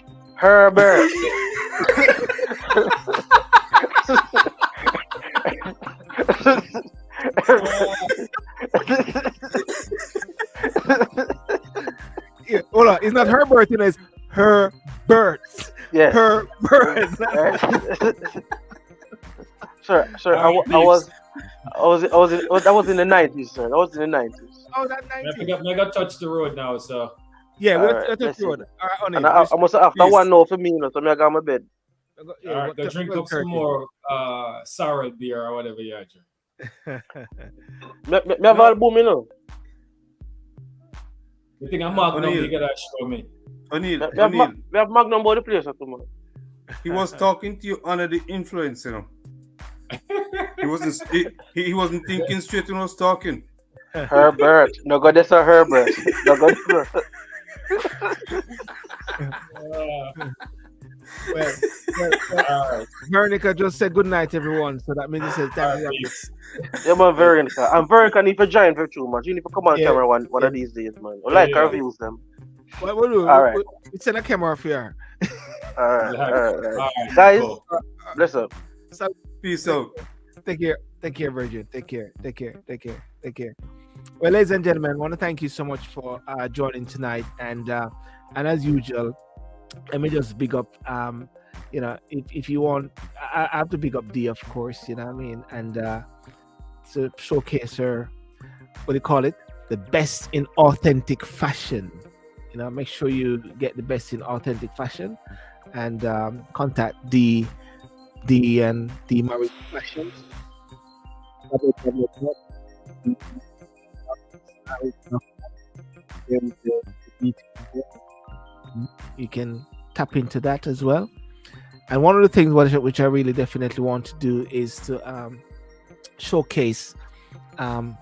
Yeah, hold on, it's not Herbert, it's Herbert. Yeah. Herbert. Sir, I was in the 90s, sir. I was in the 90s. Oh, that I 19. got touch the road now, so. Yeah, All we're right, at let's the road. All right, on And it. I must have after Please. one now for me, you know, so I got my bed. Yeah, All right, go drink up some more sour beer or whatever you drink. Me have all boom, you know. You think I'm Magnum? O'Neal. You gotta show me. O'Neal, We have Magnum about the place, tomorrow. he was talking to you under the influence, you know. He wasn't thinking straight when he was talking. Herbert. No go this Herbert. No go this. Well, All right. Veronica just said good night, everyone. So that means it says All time. right, peace. Yeah, man, Veronica. And Veronica need to join virtual, man. You need to come on Yeah, camera one yeah. of these days, man. I like her Yeah. views, them. What do? All right. We send a camera for you. All right. Yeah. All right. All right. All right. Guys, Cool. bless up. So Peace out. take care, Virgin. Take care. Well, ladies and gentlemen, I want to thank you so much for joining tonight, and as usual, let me just big up. If you want, I have to big up D, of course. You know what I mean, and to showcase her, what do you call it? The best in authentic fashion. You know, make sure you get the best in authentic fashion, and contact D and D Marriage Fashions. You can tap into that as well. And one of the things which I really definitely want to do is to showcase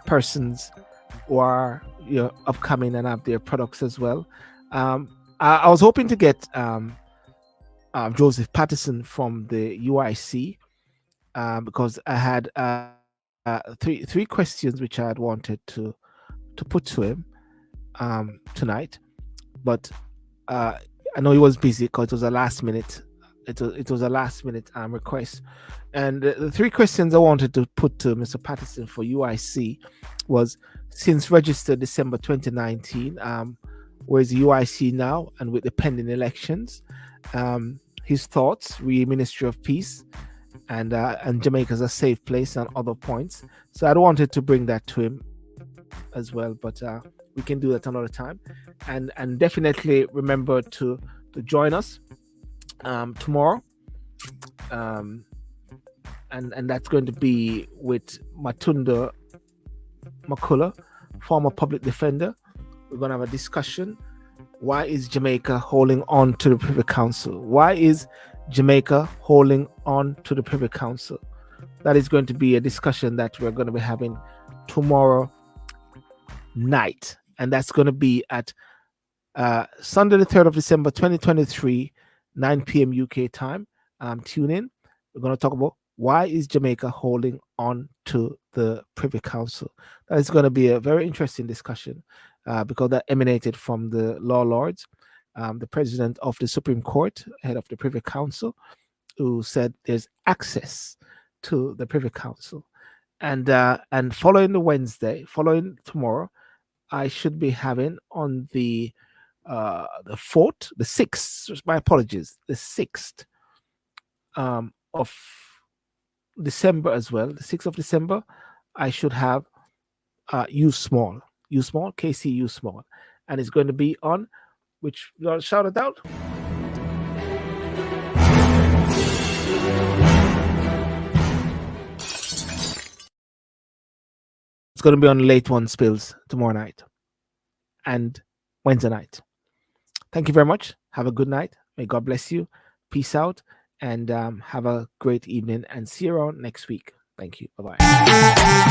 persons who are upcoming and have their products as well. I was hoping to get Joseph Patterson from the UIC because I had three questions which I had wanted to put to him tonight, but I know he was busy because it was a last minute. It was a last minute request, and the three questions I wanted to put to Mr. Patterson for UIC was: since registered December 2019, where's the UIC now, and with the pending elections, his thoughts, Ministry of Peace, and Jamaica's a safe place, and other points. So I wanted to bring that to him as well, but we can do that another time, and definitely remember to join us tomorrow, and that's going to be with Matunda Makula, former public defender. We're going to have a discussion. Why is Jamaica holding on to the Privy Council? Why is Jamaica holding on to the Privy Council? That is going to be a discussion that we're going to be having tomorrow night, and that's going to be at Sunday the 3rd of December 2023, 9 p.m. UK time. Tune in. We're going to talk about why is Jamaica holding on to the Privy Council. That is going to be a very interesting discussion because that emanated from the law lords, the president of the Supreme Court, head of the Privy Council, who said there's access to the Privy Council. And following tomorrow, I should be having on the 4th, the 6th, my apologies, the 6th of December as well, the 6th of December, I should have U Small, KC U Small, and it's going to be on, which you want to shout it out? It's going to be on Late One Spills tomorrow night and Wednesday night. Thank you very much. Have a good night. May God bless you. Peace out, and have a great evening, and see you around next week. Thank you. Bye-bye.